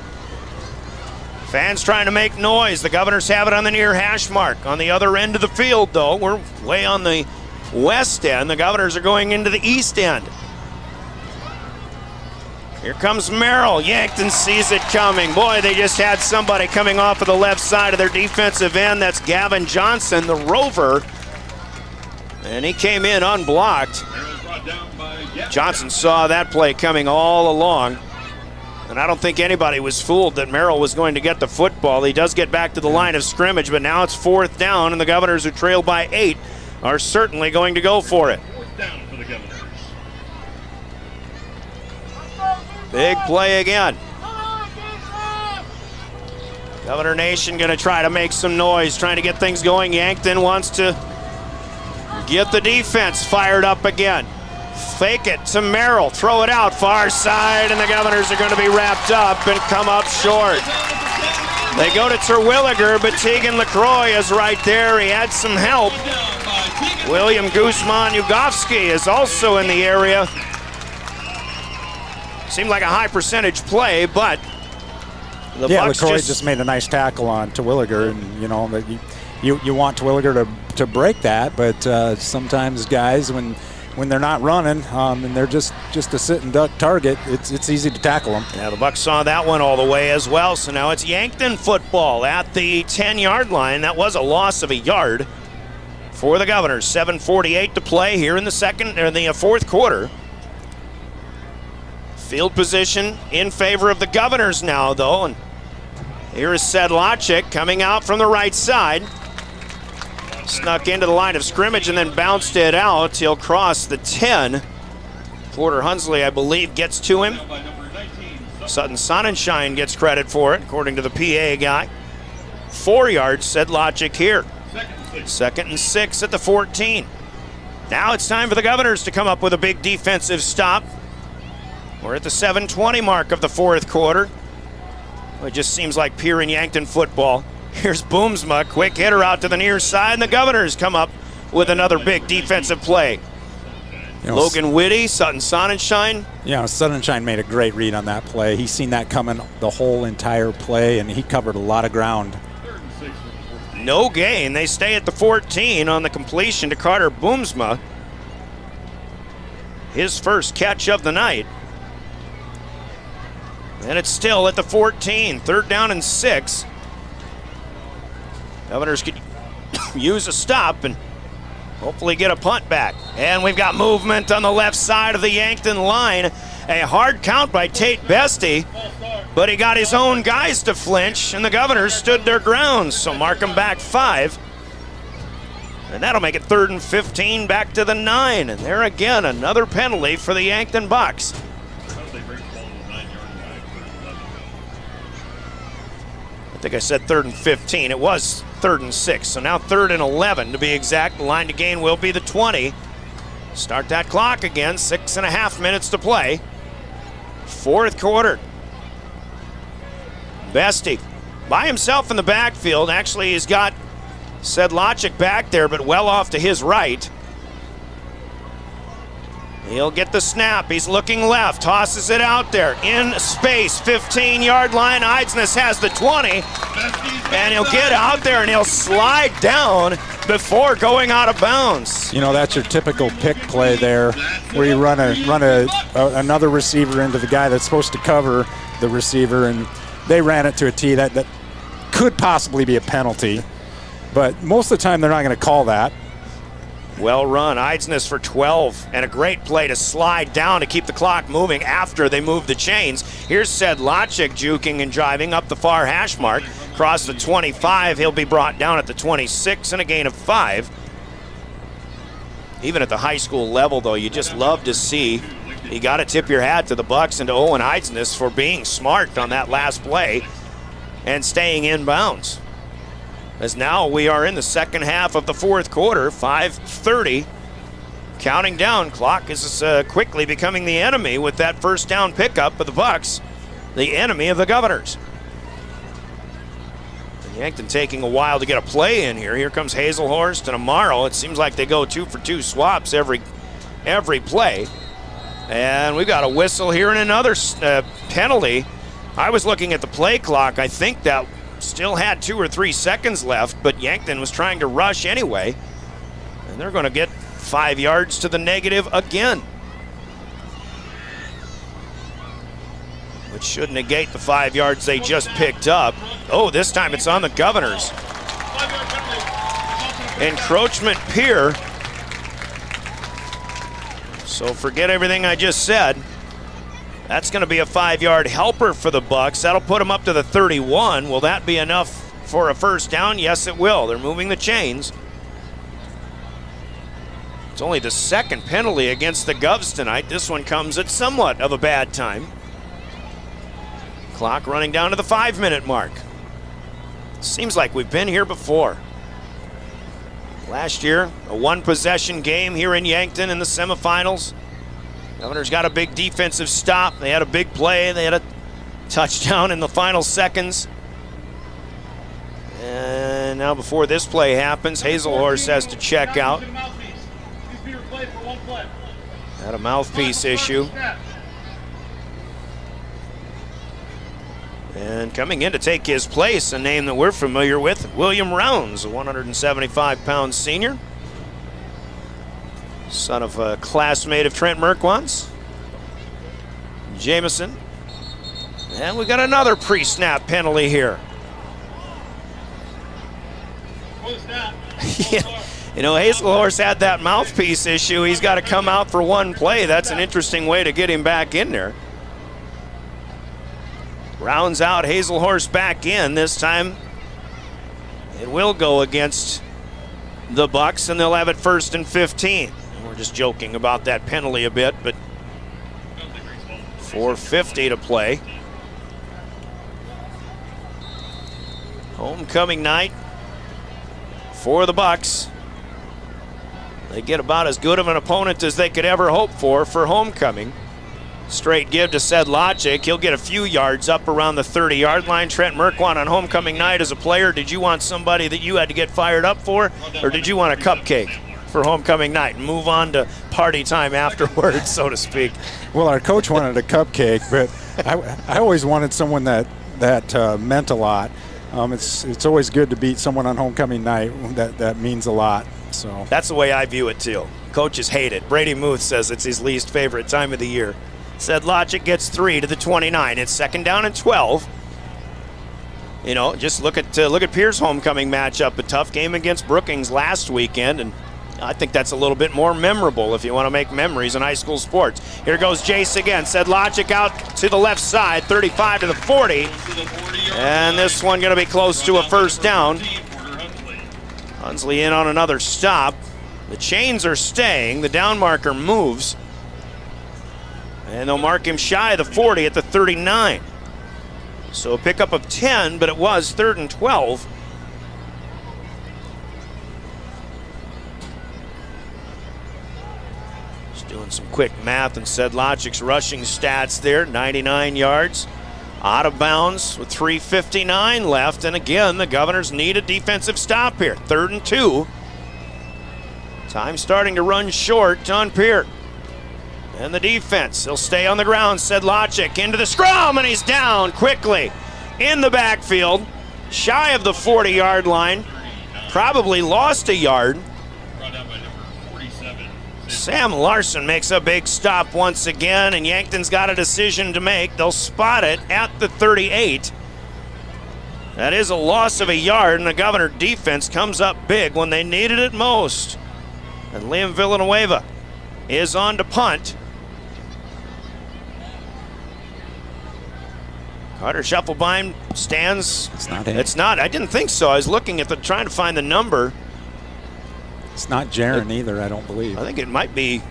Fans trying to make noise. The Governors have it on the near hash mark. On the other end of the field, though, we're way on the west end. The Governors are going into the east end. Here comes Merrill. Yankton sees it coming. Boy, they just had somebody coming off of the left side of their defensive end. That's Gavin Johnson, the rover. And he came in unblocked. Johnson saw that play coming all along. And I don't think anybody was fooled that Merrill was going to get the football. He does get back to the line of scrimmage, but now it's 4th down, and the Governors, who trail by 8, are certainly going to go for it. 4th down for the Governors. Big play again. Governor Nation going to try to make some noise, trying to get things going. Yankton wants to get the defense fired up again. Fake it to Merrill, throw it out far side, and the Governors are going to be wrapped up and come up short. They go to Terwilliger, but Tegan LaCroix is right there. He had some help. William Guzman Ugovsky is also in the area. Seemed like a high percentage play, but the Bucks LaCroix just made a nice tackle on Terwilliger, and you know that you want Terwilliger to break that, but sometimes guys when they're not running and they're just a sit and duck target, it's easy to tackle them. Yeah, the Bucks saw that one all the way as well. So now it's Yankton football at the 10-yard line. That was a loss of a yard for the Governors. 7:48 to play here in the fourth quarter. Field position in favor of the Governors now, though. And here is Sedlacek coming out from the right side. Snuck into the line of scrimmage and then bounced it out. He'll cross the 10. Porter Hunsley, I believe, gets to him. Sutton Sonnenschein gets credit for it, according to the PA guy. 4 yards, Sedlacek here. 2nd and 6 at the 14. Now it's time for the Governors to come up with a big defensive stop. We're at the 7:20 mark of the fourth quarter. It just seems like Pierre and Yankton football. Here's Boomsma, quick hitter out to the near side, and the Governors come up with another big defensive play. Logan Whitty, Sutton Sonnenschein. Yeah, Sonnenschein made a great read on that play. He's seen that coming the whole entire play, and he covered a lot of ground. No gain. They stay at the 14 on the completion to Carter Boomsma. His first catch of the night. And it's still at the 14, 3rd down and 6. Governors could use a stop, and hopefully get a punt back. And we've got movement on the left side of the Yankton line. A hard count by Tate Bestie, but he got his own guys to flinch, and the Governors stood their ground, so mark them back 5. And that'll make it 3rd and 15 back to the 9. And there again, another penalty for the Yankton Bucks. I think I said 3rd and 15. It was 3rd and 6. So now 3rd and 11 to be exact. The line to gain will be the 20. Start that clock again. 6.5 minutes to play. 4th quarter. Bestie by himself in the backfield. Actually, he's got Sedlacek back there, but well off to his right. He'll get the snap. He's looking left, tosses it out there in space, 15-yard line. Eidsness has the 20, and he'll get out there and he'll slide down before going out of bounds. You know, that's your typical pick play there, where you run another receiver into the guy that's supposed to cover the receiver, and they ran it to a tee. That could possibly be a penalty, but most of the time they're not going to call that. Well run, Eidsness for 12, and a great play to slide down to keep the clock moving after they move the chains. Here's Sedlacek juking and driving up the far hash mark. Across the 25, he'll be brought down at the 26 and a gain of 5. Even at the high school level, though, you just love to see. You got to tip your hat to the Bucks and to Owen Eidsness for being smart on that last play and staying in bounds. As now we are in the second half of the 4th quarter, 5:30. Counting down, clock is quickly becoming the enemy with that first down pickup of the Bucks, the enemy of the Governors. Yankton taking a while to get a play in here. Here comes Hazelhorst and Amaro. It seems like they go 2-for-2 swaps every play. And we've got a whistle here and another penalty. I was looking at the play clock. I think that still had 2 or 3 seconds left, but Yankton was trying to rush anyway. And they're going to get 5 yards to the negative again, which should negate the 5 yards they just picked up. Oh, this time it's on the Governors. Encroachment Pierre. So forget everything I just said. That's going to be a 5-yard helper for the Bucks. That'll put them up to the 31. Will that be enough for a first down? Yes, it will. They're moving the chains. It's only the second penalty against the Govs tonight. This one comes at somewhat of a bad time. Clock running down to the 5-minute mark. Seems like we've been here before. Last year, a 1-possession game here in Yankton in the semifinals. Governors got a big defensive stop. They had a big play. They had a touchdown in the final seconds. And now before this play happens, Hazelhorst has to check out. Had a mouthpiece issue. And coming in to take his place, a name that we're familiar with, William Rounds, a 175-pound senior. Son of a classmate of Trent Merquans. Jameson. And we got another pre-snap penalty here. Yeah. You know, Hazelhorst had that mouthpiece issue. He's got to come out for one play. That's an interesting way to get him back in there. Rounds out, Hazelhorst back in. This time it will go against the Bucks, and they'll have it 1st and 15. We're just joking about that penalty a bit, but 4:50 to play. Homecoming night for the Bucks. They get about as good of an opponent as they could ever hope for homecoming. Straight give to Sedlacek. He'll get a few yards up around the 30-yard line. Trent Merquan on homecoming night as a player, did you want somebody that you had to get fired up for, or did you want a cupcake for homecoming night and move on to party time afterwards, so to speak? Well, our coach wanted a cupcake, but I always wanted someone that meant a lot. It's always good to beat someone on homecoming night. That means a lot. So that's the way I view it too. Coaches hate it. Brady Muth says it's his least favorite time of the year. Sedlacek gets 3 to the 29. It's 2nd down and 12. You know, just look at Pierre's homecoming matchup. A tough game against Brookings last weekend, and I think that's a little bit more memorable if you want to make memories in high school sports. Here goes Jace again. Sedlacek out to the left side, 35 to the 40. And this one going to be close to a first down. Hunsley in on another stop. The chains are staying. The down marker moves. And they'll mark him shy of the 40 at the 39. So a pickup of 10, but it was 3rd and 12. Just doing some quick math and Sedlacek's rushing stats there. 99 yards. Out of bounds with 3:59 left. And again, the Governors need a defensive stop here. 3rd and 2. Time starting to run short on Pierre. And the defense, he'll stay on the ground. Sedlacek into the scrum, and he's down quickly in the backfield, shy of the 40-yard line. Probably lost a yard. Sam Larson makes a big stop once again, and Yankton's got a decision to make. They'll spot it at the 38. That is a loss of a yard, and the Governor defense comes up big when they needed it most. And Liam Villanueva is on to punt. Carter Scheffelbein stands. It's not him. It's not. I didn't think so. I was looking at trying to find the number. It's not Jaron either, I don't believe. I think it might be.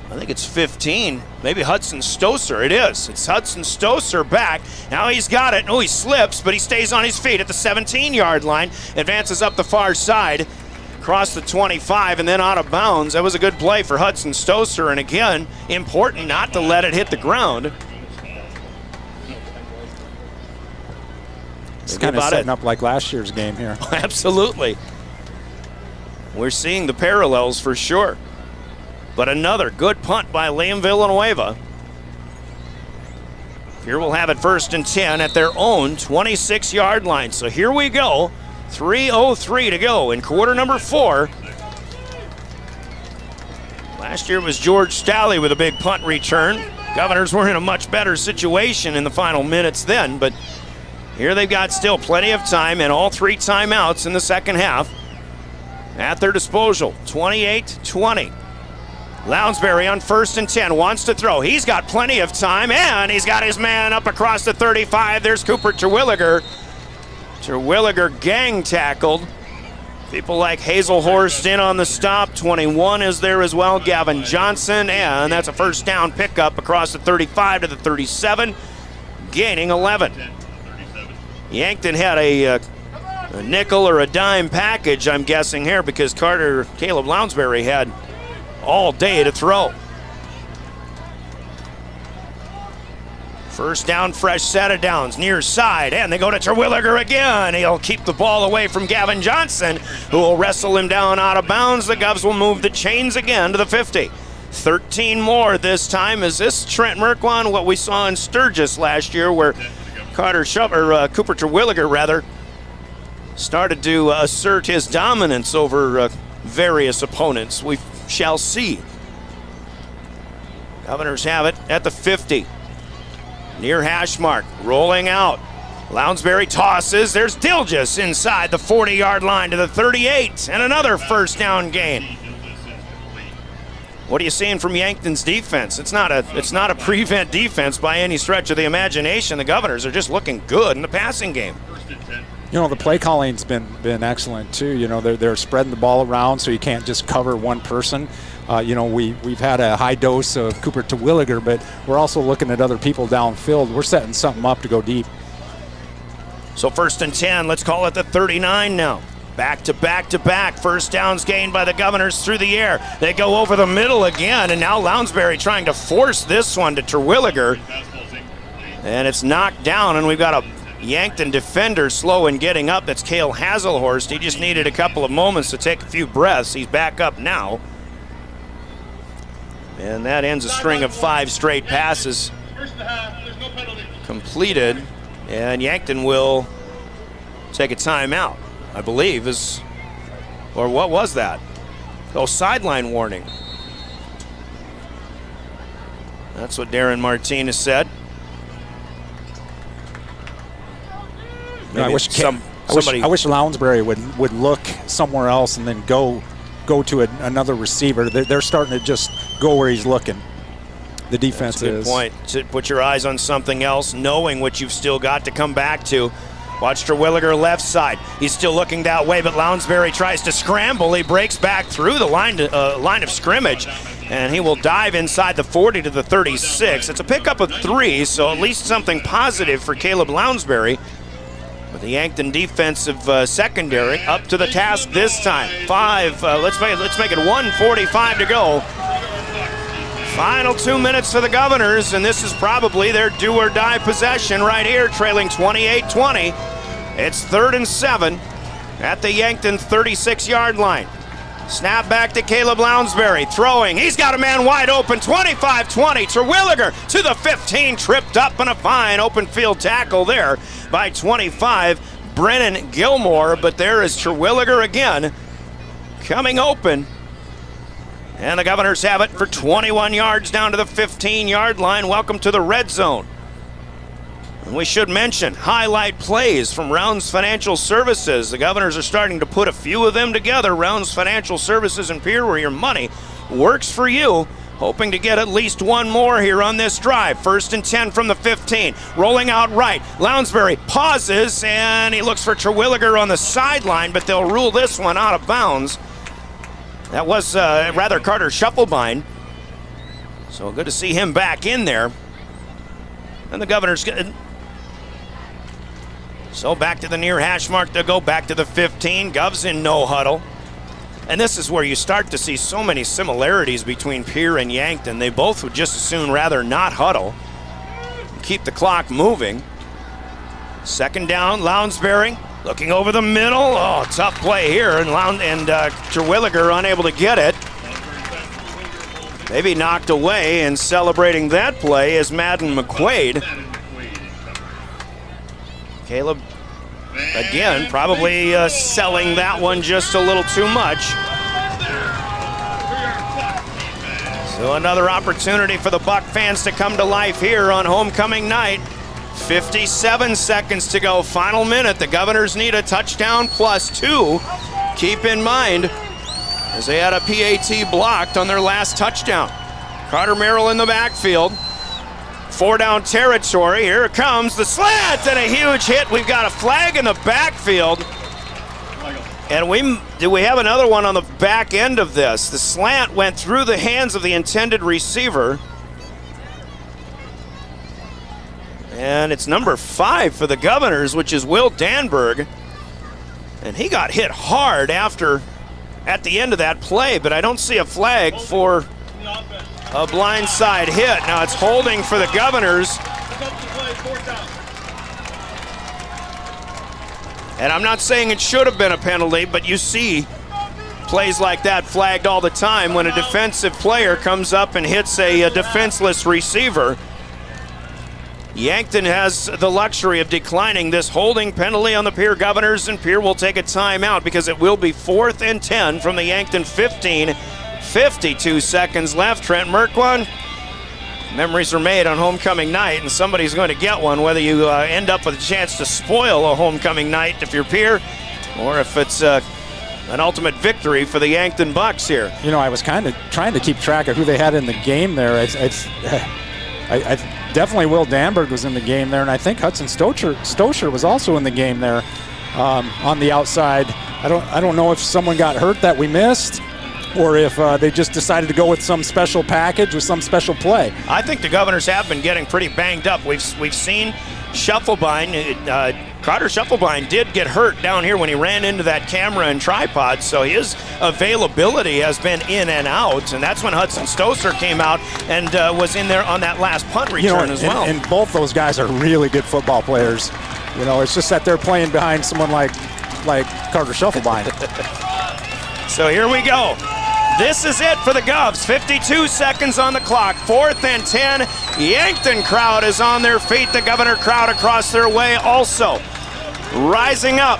I think it's 15. Maybe Hudson Stoser. It is. It's Hudson Stoser back. Now he's got it. Oh, he slips, but he stays on his feet at the 17-yard line. Advances up the far side. Across the 25 and then out of bounds. That was a good play for Hudson Stoser, and again, important not to let it hit the ground. It's kind of setting up like last year's game here. Absolutely. We're seeing the parallels for sure. But another good punt by Liam Villanueva. Here we'll have it 1st and 10 at their own 26-yard line. So here we go. 3:03 to go in quarter number 4. Last year was George Stalley with a big punt return. Governors were in a much better situation in the final minutes then, but here they've got still plenty of time and all 3 timeouts in the second half at their disposal. 28-20. Lounsbury on 1st and 10 wants to throw. He's got plenty of time, and he's got his man up across the 35. There's Cooper Terwilliger. Terwilliger gang tackled. People like Hazelhorst in on the stop. 21 is there as well. Gavin Johnson, and that's a first down pickup across the 35 to the 37, gaining 11. Yankton had a nickel or a dime package, I'm guessing here, because Caleb Lounsbury had all day to throw. First down, fresh set of downs, near side, and they go to Terwilliger again. He'll keep the ball away from Gavin Johnson, who will wrestle him down out of bounds. The Govs will move the chains again to the 50. 13 more this time. Is this Trent Merkwan, what we saw in Sturgis last year, where Cooper Terwilliger started to assert his dominance over various opponents? We shall see. Governors have it at the 50. Near hash mark, rolling out. Lounsbury tosses. There's Dilges inside the 40-yard line to the 38, and another first down gain. What are you seeing from Yankton's defense? It's not a prevent defense by any stretch of the imagination. The Governors are just looking good in the passing game. You know, the play calling's been excellent too. You know, they're spreading the ball around, so you can't just cover one person. You know, we've had a high dose of Cooper Terwilliger, but we're also looking at other people downfield. We're setting something up to go deep. So 1st and 10, let's call it the 39 now. Back to back to back. First downs gained by the Governors through the air. They go over the middle again, and now Lounsbury trying to force this one to Terwilliger. And it's knocked down, and we've got a Yankton defender slow in getting up. That's Cale Hazelhorst. He just needed a couple of moments to take a few breaths. He's back up now. And that ends a string of 5 straight passes completed. And Yankton will take a timeout, I believe, or what was that? Oh, sideline warning. That's what Darren Martinez said. I wish I wish Lounsbury would look somewhere else and then go to another receiver. They're starting to just go where he's looking. The defense That's a good point. To put your eyes on something else, knowing what you've still got to come back to. Watch Terwilliger left side. He's still looking that way, but Lounsbury tries to scramble. He breaks back through the line of scrimmage, and he will dive inside the 40 to the 36. It's a pickup of 3, so at least something positive for Caleb Lounsbury. But the Yankton defensive secondary up to the task this time. Let's make it 1:45 to go. Final 2 minutes for the Governors, and this is probably their do-or-die possession right here, trailing 28-20. It's 3rd and 7 at the Yankton 36-yard line. Snap back to Caleb Lounsbury, throwing. He's got a man wide open, 25-20. Terwilliger to the 15, tripped up, and a fine open field tackle there by 25, Brennan Gilmore. But there is Terwilliger again, coming open. And the Governors have it for 21 yards down to the 15-yard line. Welcome to the red zone. And we should mention highlight plays from Rounds Financial Services. The Governors are starting to put a few of them together. Rounds Financial Services in Pierre, where your money works for you. Hoping to get at least one more here on this drive. 1st and 10 from the 15. Rolling out right. Lounsbury pauses, and he looks for Terwilliger on the sideline, but they'll rule this one out of bounds. That was Carter Shufflebind. So good to see him back in there. And the Governors get. So back to the near hash mark to go, back to the 15. Govs in no huddle. And this is where you start to see so many similarities between Pierre and Yankton. They both would just as soon rather not huddle. Keep the clock moving. 2nd down, Lounsbury. Looking over the middle. Oh, tough play here, and Terwilliger unable to get it. Maybe knocked away, and celebrating that play is Madden McQuaid. Caleb, again, probably selling that one just a little too much. So another opportunity for the Buck fans to come to life here on homecoming night. 57 seconds to go, final minute. The Governors need a touchdown +2. Keep in mind, as they had a PAT blocked on their last touchdown. Carter Merrill in the backfield. 4-down territory. Here it comes, the slant, and a huge hit. We've got a flag in the backfield. And do we have another one on the back end of this? The slant went through the hands of the intended receiver. And it's number 5 for the Governors, which is Will Danberg. And he got hit hard at the end of that play, but I don't see a flag for a blindside hit. Now it's holding for the Governors. And I'm not saying it should have been a penalty, but you see plays like that flagged all the time when a defensive player comes up and hits a defenseless receiver. Yankton has the luxury of declining this holding penalty on the Pierre Governors, and Pierre will take a timeout because it will be 4th and 10 from the Yankton 15. 52 seconds left. Trent Merkwan, memories are made on homecoming night, and somebody's going to get one, whether you end up with a chance to spoil a homecoming night if you're Pierre, or if it's an ultimate victory for the Yankton Bucks here. You know, I was kind of trying to keep track of who they had in the game there. I definitely Will Danberg was in the game there, and I think Hudson Stocher was also in the game there on the outside. I don't know if someone got hurt that we missed, or if they just decided to go with some special package or some special play. I think the Governors have been getting pretty banged up. We've seen Shufflebind, Carter Shufflebind did get hurt down here when he ran into that camera and tripod, so his availability has been in and out, and that's when Hudson Stocer came out and was in there on that last punt return as well. And both those guys are really good football players. You know, it's just that they're playing behind someone like Carter Shufflebind. So here we go. This is it for the Govs. 52 seconds on the clock. 4th and 10. Yankton crowd is on their feet. The Governor crowd across their way also rising up.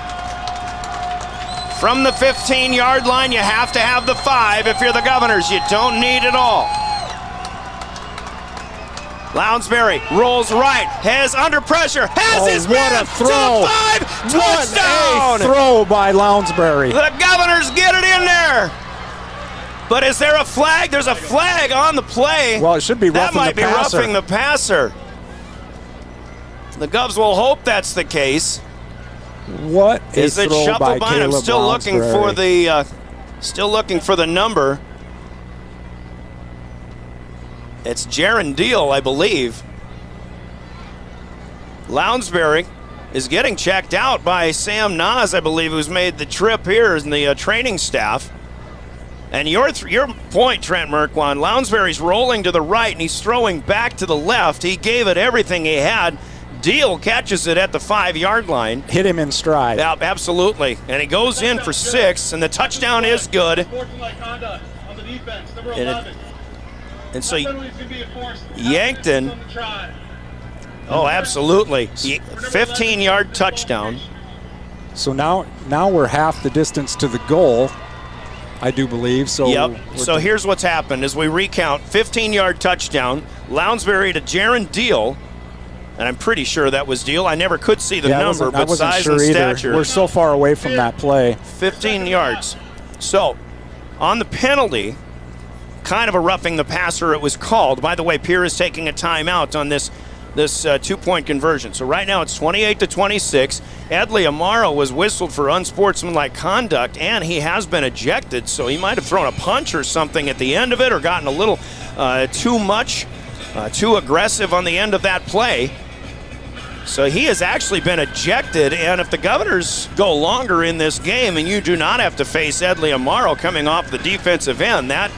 From the 15-yard line, you have to have the 5 if you're the Governors. You don't need it all. Lounsbury rolls right, has under pressure, has his man what a throw. to the 5, touchdown! What a throw by Lounsbury. The Governors get it in there. But is there a flag? There's a flag on the play. Well, it should be roughing the passer. That might be roughing the passer. The Govs will hope that's the case. What a is it throw by Shufflebine? Caleb I'm still looking for the number. It's Jaron Deal, I believe. Lounsbury is getting checked out by Sam Nas, I believe, who's made the trip here in the training staff. And your point, Trent Merkwan, Lounsbury's rolling to the right and he's throwing back to the left. He gave it everything he had. Deal catches it at the 5-yard line. Hit him in stride. Yeah, absolutely. And he goes in for 6, and the touchdown is good. And so Yankton, oh, absolutely. 15-yard touchdown. So now we're half the distance to the goal, I do believe. So yep. So here's what's happened as we recount. 15-yard touchdown, Lounsbury to Jaron Deal, and I'm pretty sure that was Deal. I never could see the number, but size and stature. We're so far away from that play. 15 yards. So on the penalty, kind of a roughing the passer it was called. By the way, Pierre is taking a timeout on this 2-point conversion. So right now it's 28-26. Edley Amaro was whistled for unsportsmanlike conduct, and he has been ejected. So he might have thrown a punch or something at the end of it, or gotten a little too much, too aggressive on the end of that play. So he has actually been ejected, and if the Governors go longer in this game and you do not have to face Edley Amaro coming off the defensive end, that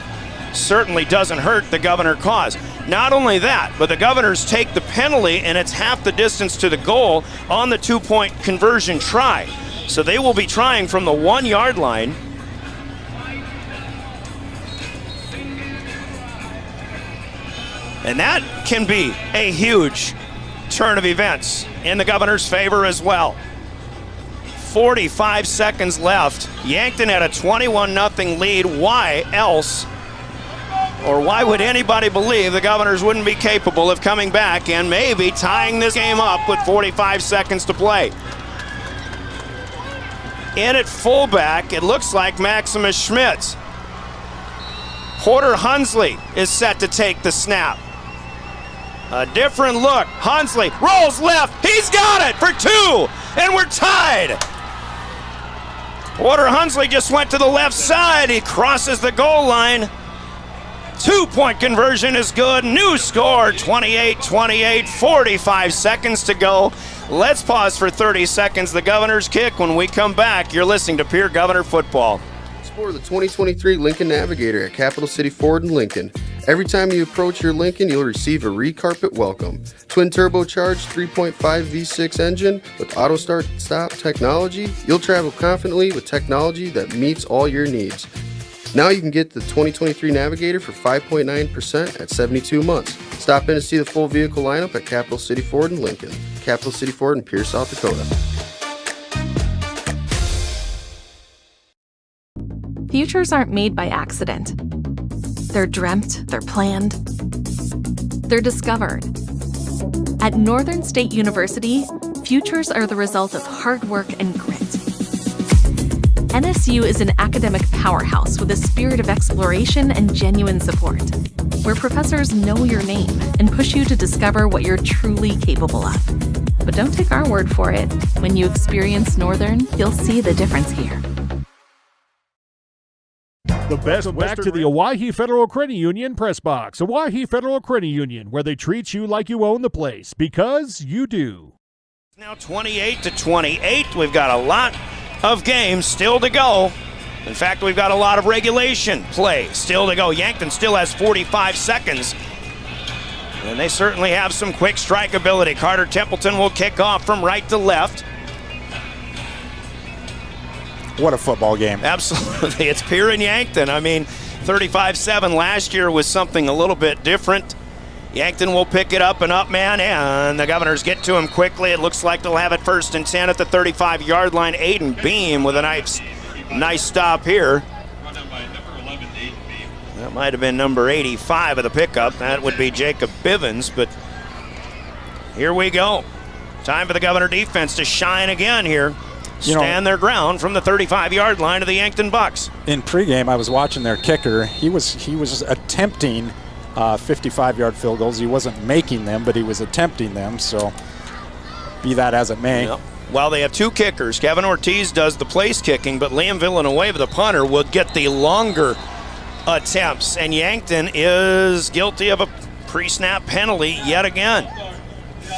certainly doesn't hurt the Governor cause. Not only that, but the Governors take the penalty, and it's half the distance to the goal on the 2-point conversion try. So they will be trying from the 1-yard line. And that can be a huge turn of events in the Governors' favor as well. 45 seconds left. Yankton had a 21-0 lead. Why else, or why would anybody believe the Governors wouldn't be capable of coming back and maybe tying this game up with 45 seconds to play? In at fullback, it looks like Maximus Schmitz. Porter Hunsley is set to take the snap. A different look. Hunsley rolls left. He's got it for 2, and we're tied. Porter Hunsley just went to the left side. He crosses the goal line. 2-point conversion is good. New score, 28-28, 45 seconds to go. Let's pause for 30 seconds. The Governors kick. When we come back, you're listening to Pierre Governor Football. Explore the 2023 Lincoln Navigator at Capital City Ford in Lincoln. Every time you approach your Lincoln, you'll receive a re-carpet welcome. Twin turbocharged 3.5 V6 engine with auto start-stop technology. You'll travel confidently with technology that meets all your needs. Now you can get the 2023 Navigator for 5.9% at 72 months. Stop in to see the full vehicle lineup at Capital City Ford in Lincoln. Capital City Ford in Pierre, South Dakota. Futures aren't made by accident. They're dreamt, they're planned, they're discovered. At Northern State University, futures are the result of hard work and grit. NSU is an academic powerhouse with a spirit of exploration and genuine support, where professors know your name and push you to discover what you're truly capable of. But don't take our word for it. When you experience Northern, you'll see the difference here. The best back to the Owyhee Federal Credit Union press box. Owyhee Federal Credit Union, where they treat you like you own the place, because you do. Now 28-28. We've got a lot of games still to go. In fact, we've got a lot of regulation play still to go. Yankton still has 45 seconds. And they certainly have some quick strike ability. Carter Templeton will kick off from right to left. What a football game. Absolutely. It's Pierre and Yankton. I mean, 35-7 last year was something a little bit different. Yankton will pick it up, and up man, and the Governors get to him quickly. It looks like they'll have it 1st and 10 at the 35-yard line. Aiden Beam with a nice stop here. That might have been number 85 of the pickup. That would be Jacob Bivens, but Here we go. Time for the Governor defense to shine again here. Stand their ground from the 35-yard line of the Yankton Bucks. In pregame, I was watching their kicker. He was attempting 55-yard field goals. He wasn't making them, but he was attempting them. So be that as it may. Yep. Well, they have two kickers. Kevin Ortiz does the place kicking, but Liam Villanueva, the punter, will get the longer attempts. And Yankton is guilty of a pre-snap penalty yet again.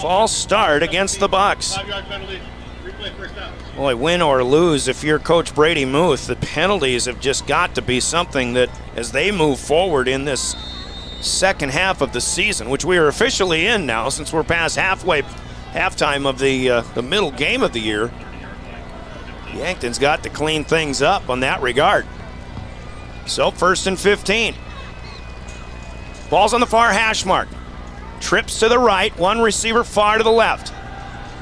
False start against the Bucks. 5-yard penalty. Replay first down. Boy, win or lose, if you're Coach Brady Muth, the penalties have just got to be something that, as they move forward in this second half of the season, which we are officially in now since we're past halftime of the middle game of the year, Yankton's got to clean things up on that regard. So 1st and 15. Ball's on the far hash mark. Trips to the right, one receiver far to the left.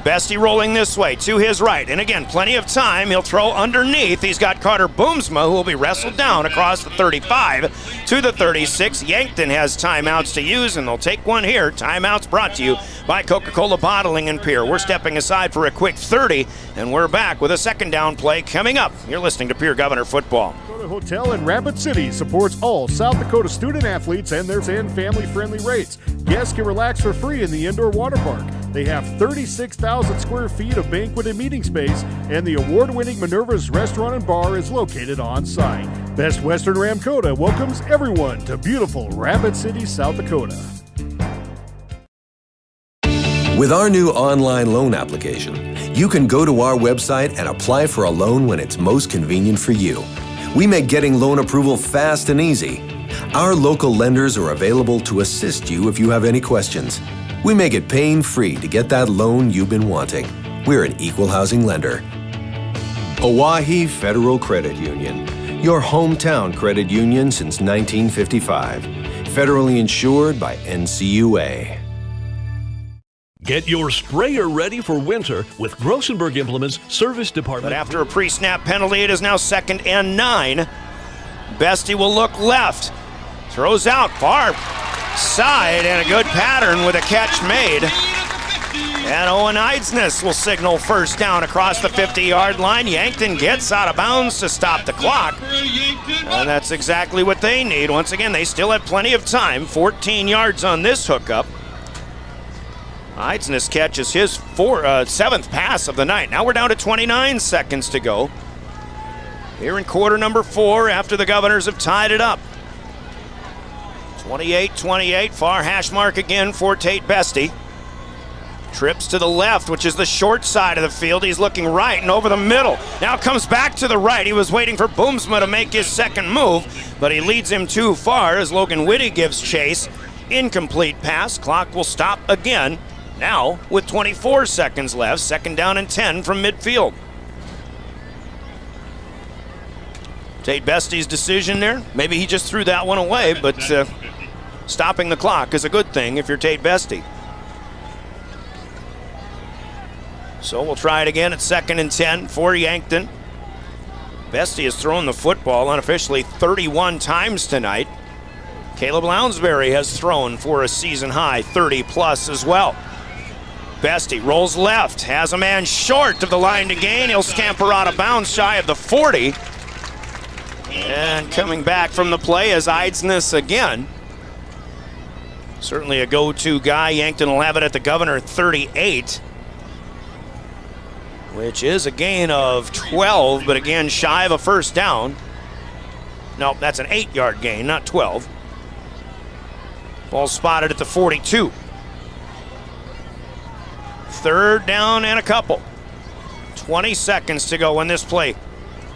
Bestie rolling this way to his right. And again, plenty of time. He'll throw underneath. He's got Carter Boomsma, who will be wrestled down across the 35 to the 36. Yankton has timeouts to use, and they'll take one here. Timeouts brought to you by Coca-Cola Bottling in Pierre. We're stepping aside for a quick 30, and we're back with a second down play coming up. You're listening to Pierre Governor Football. Dakota Hotel in Rapid City supports all South Dakota student athletes and their family-friendly rates. Guests can relax for free in the indoor water park. They have 36,000 square feet of banquet and meeting space, and the award-winning Minerva's Restaurant and Bar is located on site. Best Western Ramkota welcomes everyone to beautiful Rapid City, South Dakota. With our new online loan application, you can go to our website and apply for a loan when it's most convenient for you. We make getting loan approval fast and easy. Our local lenders are available to assist you if you have any questions. We make it pain-free to get that loan you've been wanting. We're an equal housing lender. Oahe Federal Credit Union, your hometown credit union since 1955. Federally insured by NCUA. Get your sprayer ready for winter with Grossenberg Implements Service Department. But after a pre-snap penalty, it is now 2nd and 9. Bestie will look left. Throws out far side, and a good pattern with a catch made. And Owen Eidsness will signal first down across the 50-yard line. Yankton gets out of bounds to stop the clock. And that's exactly what they need. Once again, they still have plenty of time. 14 yards on this hookup. Eidsness catches his 7th pass of the night. Now we're down to 29 seconds to go. Here in quarter number 4 after the Governors have tied it up. 28-28, far hash mark again for Tate Bestie. Trips to the left, which is the short side of the field. He's looking right and over the middle. Now comes back to the right. He was waiting for Boomsma to make his second move, but he leads him too far as Logan Whitty gives chase. Incomplete pass. Clock will stop again. Now with 24 seconds left, 2nd down and 10 from midfield. Tate Bestie's decision there. Maybe he just threw that one away, but stopping the clock is a good thing if you're Tate Bestie. So we'll try it again at 2nd and 10 for Yankton. Bestie has thrown the football unofficially 31 times tonight. Caleb Lounsbury has thrown for a season high 30 plus as well. Bestie rolls left, has a man short of the line to gain. He'll scamper out of bounds shy of the 40. And coming back from the play is Eidsness again. Certainly a go-to guy. Yankton will have it at the Governor 38, which is a gain of 12, but again shy of a first down. No, that's an 8-yard gain, not 12. Ball spotted at the 42. 3rd down and a couple. 20 seconds to go when this play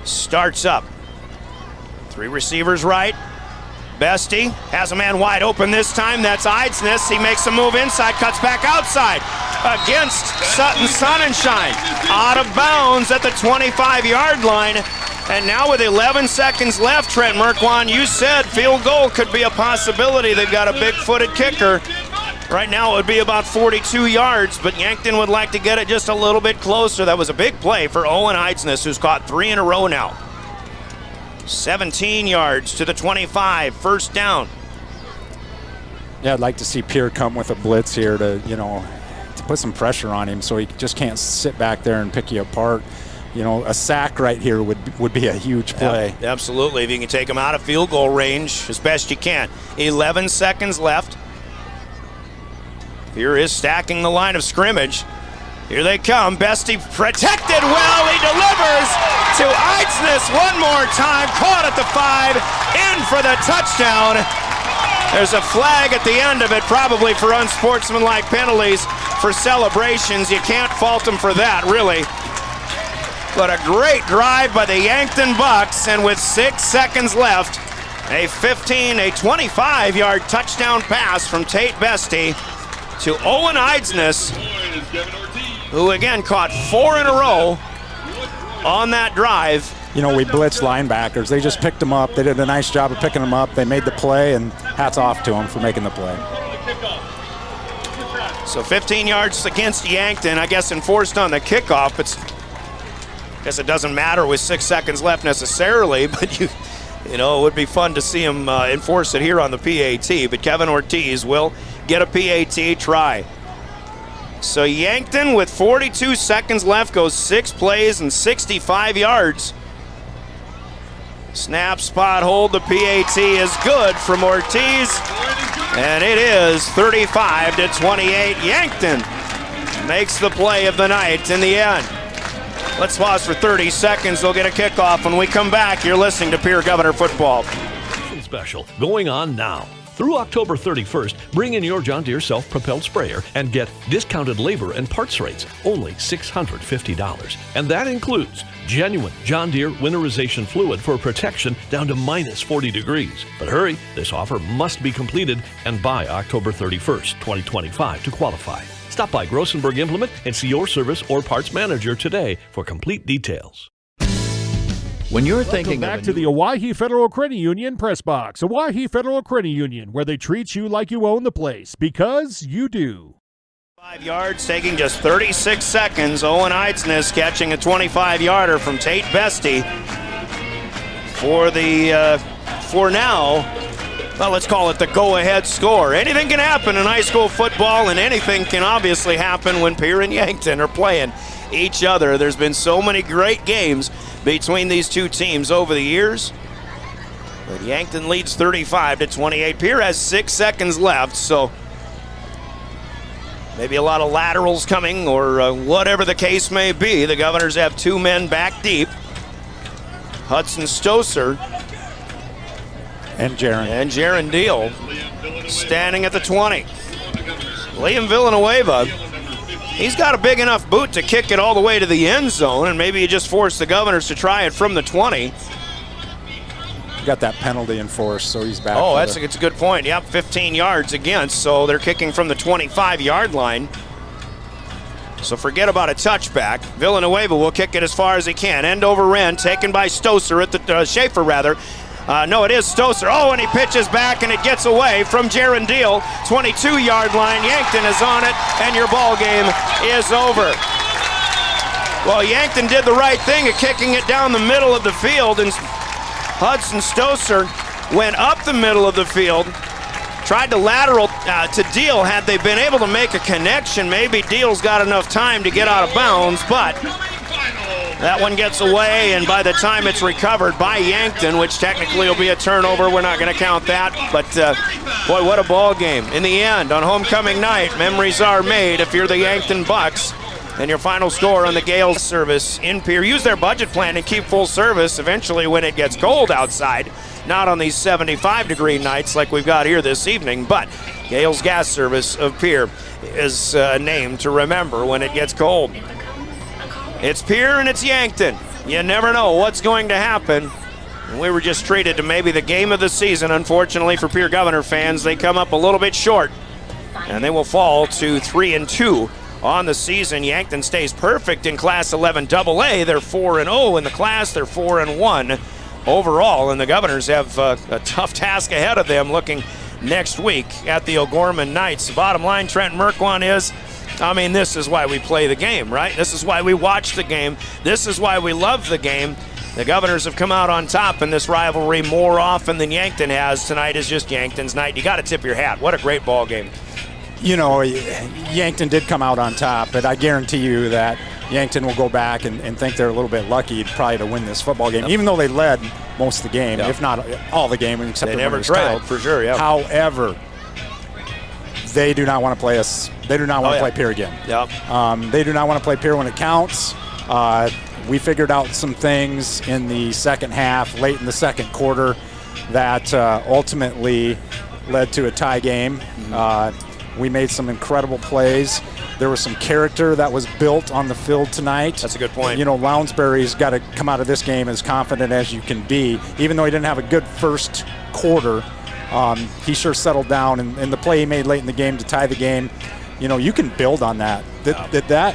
starts up. 3 receivers right. Bestie has a man wide open this time. That's Eidsness. He makes a move inside, cuts back outside against Sutton Sonnenschein. Out of bounds at the 25-yard line. And now with 11 seconds left, Trent Merkwan, you said field goal could be a possibility. They've got a big-footed kicker. Right now it would be about 42 yards, but Yankton would like to get it just a little bit closer. That was a big play for Owen Eidsness, who's caught 3 in a row now. 17 yards to the 25, 1st down. Yeah, I'd like to see Pierre come with a blitz here to put some pressure on him so he just can't sit back there and pick you apart. You know, a sack right here would be a huge play. Yeah, absolutely. If you can take him out of field goal range as best you can. 11 seconds left. Here is stacking the line of scrimmage. Here they come. Bestie protected well. He delivers to Eidsness one more time. Caught at the 5. In for the touchdown. There's a flag at the end of it, probably for unsportsmanlike penalties for celebrations. You can't fault them for that, really. But a great drive by the Yankton Bucks, and with 6 seconds left, a 25-yard touchdown pass from Tate Bestie to Owen Eidsness, who again caught 4 in a row on that drive. You know, we blitzed linebackers. They just picked them up. They did a nice job of picking them up. They made the play, and hats off to them for making the play. So 15 yards against Yankton, I guess enforced on the kickoff. I guess it doesn't matter with 6 seconds left necessarily, but you know, it would be fun to see him enforce it here on the PAT. But Kevin Ortiz will get a PAT try. So Yankton with 42 seconds left goes 6 plays and 65 yards. Snap, spot, hold, the PAT is good from Ortiz. And it is 35-28. Yankton makes the play of the night in the end. Let's pause for 30 seconds. They'll get a kickoff. When we come back, you're listening to Pierre Governor Football. Special going on now. Through October 31st, bring in your John Deere self-propelled sprayer and get discounted labor and parts rates, only $650. And that includes genuine John Deere winterization fluid for protection down to minus 40 degrees. But hurry, this offer must be completed and by October 31st, 2025 to qualify. Stop by Grossenberg Implement and see your service or parts manager today for complete details. When you're thinking back to the Owyhee Federal Credit Union press box. Owyhee Federal Credit Union, where they treat you like you own the place, because you do. 5 yards, taking just 36 seconds. Owen Eidsness catching a 25-yarder from Tate Bestie for now, well, let's call it the go-ahead score. Anything can happen in high school football, and anything can obviously happen when Pierre and Yankton are playing each other. There's been so many great games between these two teams over the years. But Yankton leads 35-28. Pierre has 6 seconds left, so maybe a lot of laterals coming or whatever the case may be. The Governors have 2 men back deep. Hudson Stoser and Jaron Deal standing at the 20. Liam Villanueva, he's got a big enough boot to kick it all the way to the end zone, and maybe you just force the Governors to try it from the 20. Got that penalty enforced, so he's back. Oh, it's a good point. Yep, 15 yards against, so they're kicking from the 25-yard line. So forget about a touchback. Villanueva will kick it as far as he can. End over end, taken by Stoser at the Schaefer rather. No, it is Stoser. Oh, and he pitches back, and it gets away from Jaron Deal. 22-yard line. Yankton is on it, and your ball game is over. Well, Yankton did the right thing of kicking it down the middle of the field, and Hudson Stoser went up the middle of the field, tried to lateral to Deal. Had they been able to make a connection, maybe Deal's got enough time to get out of bounds, but that one gets away, and by the time it's recovered by Yankton, which technically will be a turnover, we're not going to count that. But, boy, what a ball game. In the end, on homecoming night, memories are made if you're the Yankton Bucks. And your final score on the Gales service in Pierre. Use their budget plan and keep full service eventually when it gets cold outside. Not on these 75-degree nights like we've got here this evening, but Gales Gas Service of Pierre is a name to remember when it gets cold. It's Pierre and it's Yankton. You never know what's going to happen. And we were just treated to maybe the game of the season. Unfortunately for Pierre Governor fans, they come up a little bit short, and they will fall to 3-2 on the season. Yankton stays perfect in Class 11 AA. They're 4-0 in the class. They're 4-1 overall, and the Governors have a tough task ahead of them looking next week at the O'Gorman Knights. The bottom line, Trent Merkwan, is, I mean, this is why we play the game, right? This is why we watch the game. This is why we love the game. The Governors have come out on top in this rivalry more often than Yankton has. Tonight is just Yankton's night. You got to tip your hat. What a great ball game. Yankton did come out on top, but I guarantee you that Yankton will go back and think they're a little bit lucky probably to win this football game, even though they led most of the game, if not all the game, except they never trailed for sure. Yeah. However, they do not want to play us. They do not want to play Pierre again. Yep. They do not want to play Pierre when it counts. We figured out some things in the second half, late in the second quarter, that ultimately led to a tie game. We made some incredible plays. There was some character that was built on the field tonight. That's a good point. Lounsbury's got to come out of this game as confident as you can be. Even though he didn't have a good first quarter, he sure settled down. And the play he made late in the game to tie the game, you can build on that. That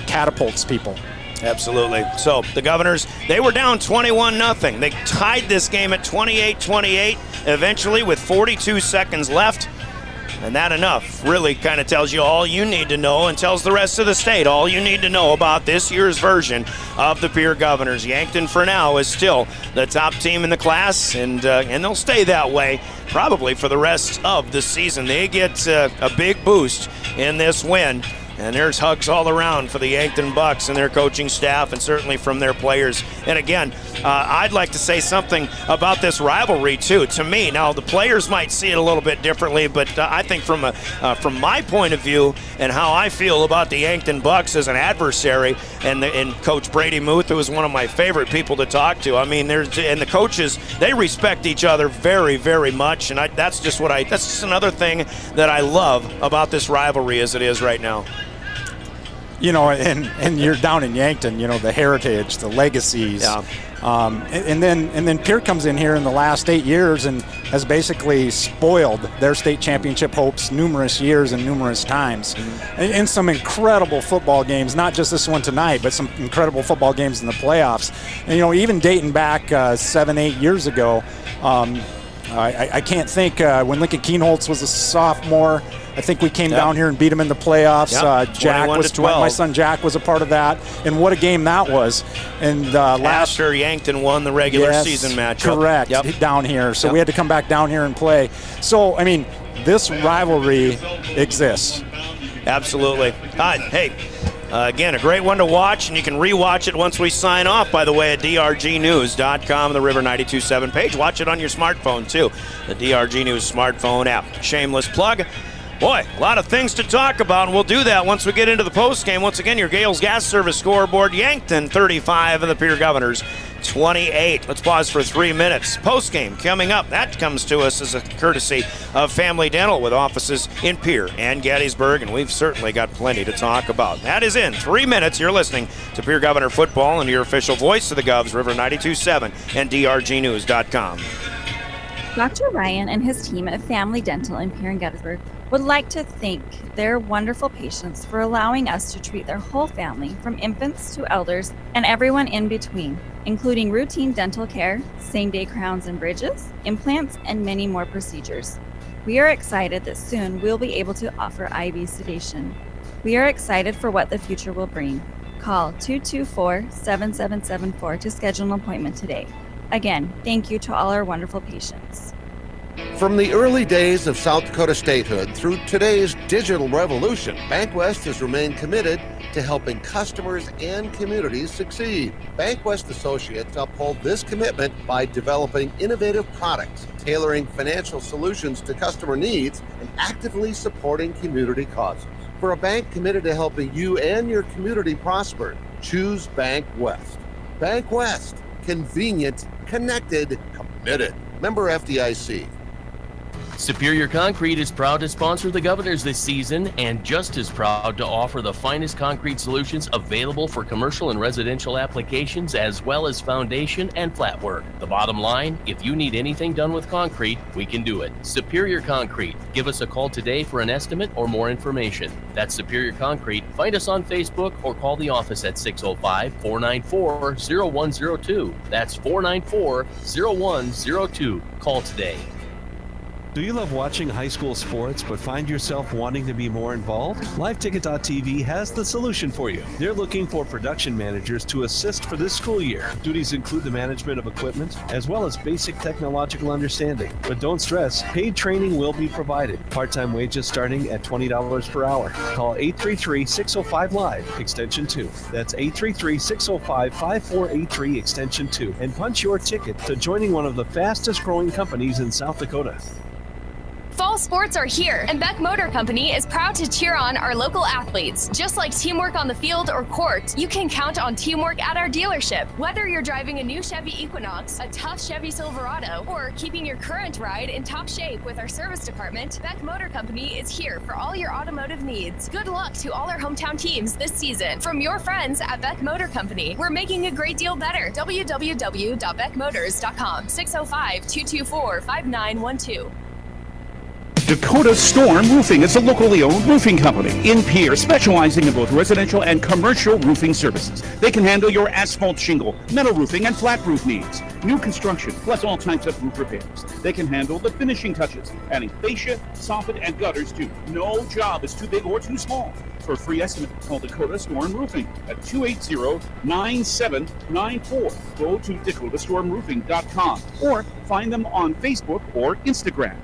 catapults people. Absolutely. So the Governors, they were down 21-0. They tied this game at 28-28, eventually with 42 seconds left. And that enough really kind of tells you all you need to know and tells the rest of the state all you need to know about this year's version of the Pierre Governors. Yankton for now is still the top team in the class, and they'll stay that way probably for the rest of the season. They get a big boost in this win. And there's hugs all around for the Yankton Bucks and their coaching staff, and certainly from their players. And again, I'd like to say something about this rivalry too. To me, now the players might see it a little bit differently, but I think from my point of view and how I feel about the Yankton Bucks as an adversary, and Coach Brady Muth, who is one of my favorite people to talk to. I mean, and the coaches, they respect each other very, very much, and that's just another thing that I love about this rivalry as it is right now. And you're down in Yankton, the heritage, the legacies. Yeah. And then Pierre comes in here in the last 8 years and has basically spoiled their state championship hopes numerous years and numerous times. In some incredible football games, not just this one tonight, but some incredible football games in the playoffs. And, even dating back 7-8 years ago, I can't think when Lincoln Keenholz was a sophomore. I think we came down here and beat him in the playoffs. Jack was, my son Jack was a part of that, and what a game that was. And after Yankton won the regular season matchup. Correct, down here. So we had to come back down here and play. So, I mean, this rivalry exists. Absolutely. Hey, again, a great one to watch, and you can rewatch it once we sign off, by the way, at drgnews.com, the River 92.7 page. Watch it on your smartphone, too, the DRG News smartphone app. Shameless plug. Boy, a lot of things to talk about, and we'll do that once we get into the postgame. Once again, your Gales Gas Service scoreboard, Yankton 35 and the Pierre Governors 28. Let's pause for 3 minutes. Postgame coming up. That comes to us as a courtesy of Family Dental with offices in Pierre and Gettysburg, and we've certainly got plenty to talk about. That is in 3 minutes. You're listening to Pierre Governor Football and your official voice of the Govs, River 92.7 and drgnews.com. Dr. Ryan and his team at Family Dental in Pierre and Gettysburg would like to thank their wonderful patients for allowing us to treat their whole family, from infants to elders and everyone in between, including routine dental care, same-day crowns and bridges, implants, and many more procedures. We are excited that soon we'll be able to offer IV sedation. We are excited for what the future will bring. Call 224-7774 to schedule an appointment today. Again, thank you to all our wonderful patients. From the early days of South Dakota statehood through today's digital revolution, BankWest has remained committed to helping customers and communities succeed. BankWest Associates uphold this commitment by developing innovative products, tailoring financial solutions to customer needs, and actively supporting community causes. For a bank committed to helping you and your community prosper, choose BankWest. BankWest. Convenient, connected, committed. Member FDIC. Superior Concrete is proud to sponsor the Governors this season, and just as proud to offer the finest concrete solutions available for commercial and residential applications, as well as foundation and flat work. The bottom line, if you need anything done with concrete, we can do it. Superior Concrete. Give us a call today for an estimate or more information. That's Superior Concrete. Find us on Facebook or call the office at 605-494-0102. That's 494-0102. Call today. Do you love watching high school sports but find yourself wanting to be more involved? LiveTicket.tv has the solution for you. They're looking for production managers to assist for this school year. Duties include the management of equipment as well as basic technological understanding. But don't stress, paid training will be provided. Part-time wages starting at $20 per hour. Call 833-605-LIVE, extension 2. That's 833-605-5483, extension 2. And punch your ticket to joining one of the fastest growing companies in South Dakota. Fall sports are here, and Beck Motor Company is proud to cheer on our local athletes. Just like teamwork on the field or court, you can count on teamwork at our dealership. Whether you're driving a new Chevy Equinox, a tough Chevy Silverado, or keeping your current ride in top shape with our service department, Beck Motor Company is here for all your automotive needs. Good luck to all our hometown teams this season. From your friends at Beck Motor Company, we're making a great deal better. www.beckmotors.com, 605-224-5912. Dakota Storm Roofing is a locally owned roofing company in Pierre, specializing in both residential and commercial roofing services. They can handle your asphalt shingle, metal roofing, and flat roof needs. New construction, plus all types of roof repairs. They can handle the finishing touches, adding fascia, soffit, and gutters too. No job is too big or too small. For a free estimate, call Dakota Storm Roofing at 280-9794. Go to dakotastormroofing.com or find them on Facebook or Instagram.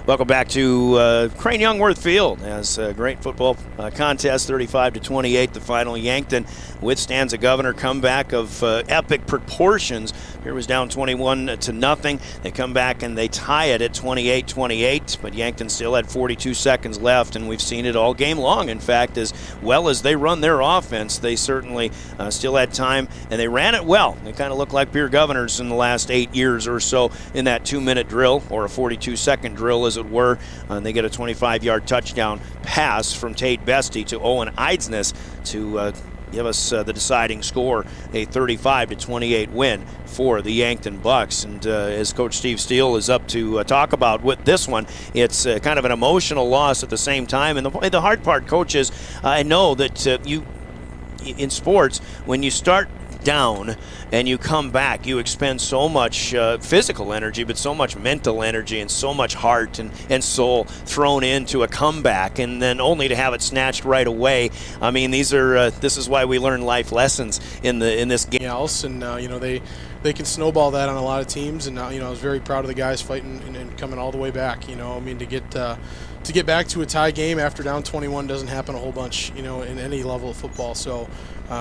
Welcome back to Crane Youngworth Field as a great football contest, 35-28, the final. Yankton withstands a Governor comeback of epic proportions. Pierre was down 21-0. They come back and they tie it at 28-28, but Yankton still had 42 seconds left, and we've seen it all game long. In fact, as well as they run their offense, they certainly still had time, and they ran it well. They kind of look like Pierre Governors in the last 8 years or so in that 2-minute drill, or a 42-second drill as it were. And they get a 25-yard touchdown pass from Tate Bestie to Owen Eidsness to give us the deciding score, a 35-28 win for the Yankton Bucks. And as Coach Steve Steele is up to talk about with this one, it's kind of an emotional loss at the same time. And the hard part, Coach, is I know that you in sports, when you start down and you come back, you expend so much physical energy, but so much mental energy and so much heart and soul thrown into a comeback, and then only to have it snatched right away. I mean, this is why we learn life lessons in this game. Else, and they can snowball that on a lot of teams, and I was very proud of the guys fighting and coming all the way back. I mean, to get back to a tie game after down 21 doesn't happen a whole bunch, in any level of football. So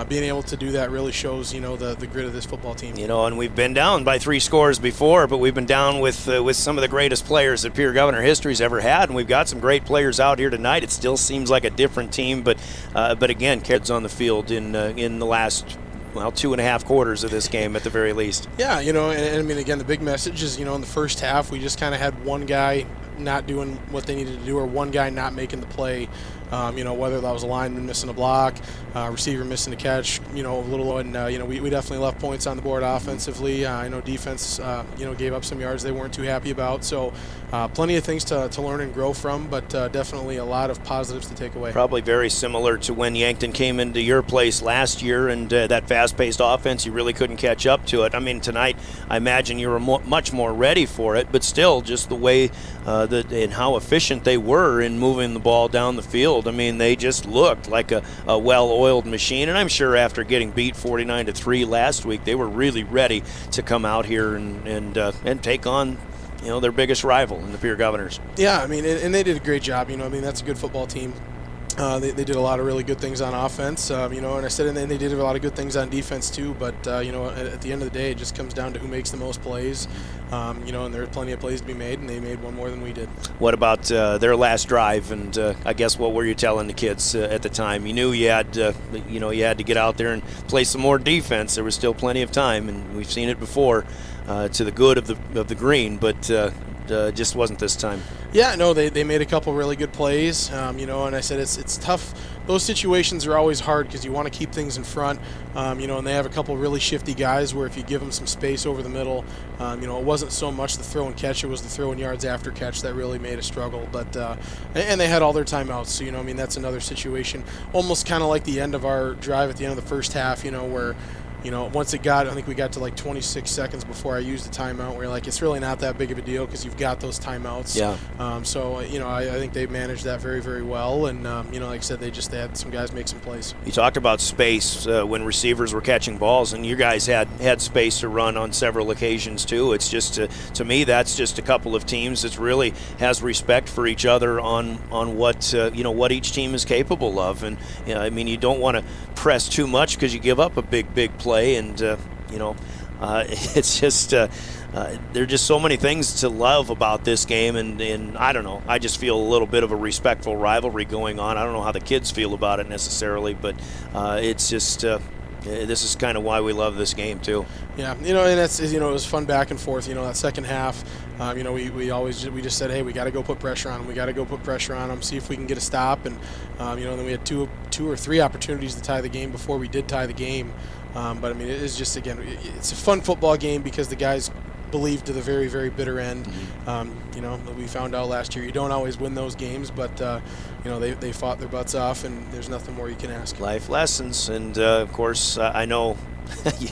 being able to do that really shows, the grit of this football team. And we've been down by 3 scores before, but we've been down with some of the greatest players that Pierre Governor history's ever had, and we've got some great players out here tonight. It still seems like a different team, but again, kids on the field in the last 2.5 quarters of this game at the very least. Yeah, and I mean, again, the big message is, in the first half, we just kind of had one guy not doing what they needed to do, or one guy not making the play. Whether that was a lineman missing a block, receiver missing a catch, a little, and we definitely left points on the board offensively. I know defense, gave up some yards they weren't too happy about. So plenty of things to learn and grow from, but definitely a lot of positives to take away. Probably very similar to when Yankton came into your place last year, and that fast-paced offense, you really couldn't catch up to it. I mean, tonight, I imagine you were much more ready for it, but still, just the way and how efficient they were in moving the ball down the field. I mean, they just looked like a well-oiled machine, and I'm sure after getting beat 49-3 last week, they were really ready to come out here and take on their biggest rival in the Pierre Governors. Yeah, I mean, and they did a great job. That's a good football team. They did a lot of really good things on offense, and I said, and then they did a lot of good things on defense too. But at the end of the day, it just comes down to who makes the most plays. And there are plenty of plays to be made, and they made one more than we did. What about their last drive? And I guess what were you telling the kids at the time? You knew you had to get out there and play some more defense. There was still plenty of time, and we've seen it before to the good of the green, but just wasn't this time. Yeah, no, they made a couple really good plays, and I said it's tough. Those situations are always hard because you want to keep things in front, and they have a couple really shifty guys where if you give them some space over the middle, it wasn't so much the throw and catch, it was the throw and yards after catch that really made a struggle. But and they had all their timeouts, so that's another situation, almost kind of like the end of our drive at the end of the first half, where once it got, I think we got to like 26 seconds before I used the timeout. We're like, it's really not that big of a deal because you've got those timeouts. Yeah. I think they managed that very, very well. And, like I said, they had some guys make some plays. You talked about space when receivers were catching balls, and you guys had space to run on several occasions too. It's just, to me, that's just a couple of teams that really has respect for each other on what each team is capable of. And, you don't want to press too much because you give up a big play, and, it's just there are just so many things to love about this game, and I don't know, I just feel a little bit of a respectful rivalry going on. I don't know how the kids feel about it necessarily, but it's just this is kind of why we love this game too. Yeah, and that's it was fun back and forth. That second half, we just said, hey, we got to go put pressure on them. We got to go put pressure on them, see if we can get a stop, and then we had two or three opportunities to tie the game before we did tie the game. But it is just, again, it's a fun football game because the guys believe to the very, very bitter end. We found out last year you don't always win those games, but they fought their butts off, and there's nothing more you can ask. Life lessons, and of course, I know you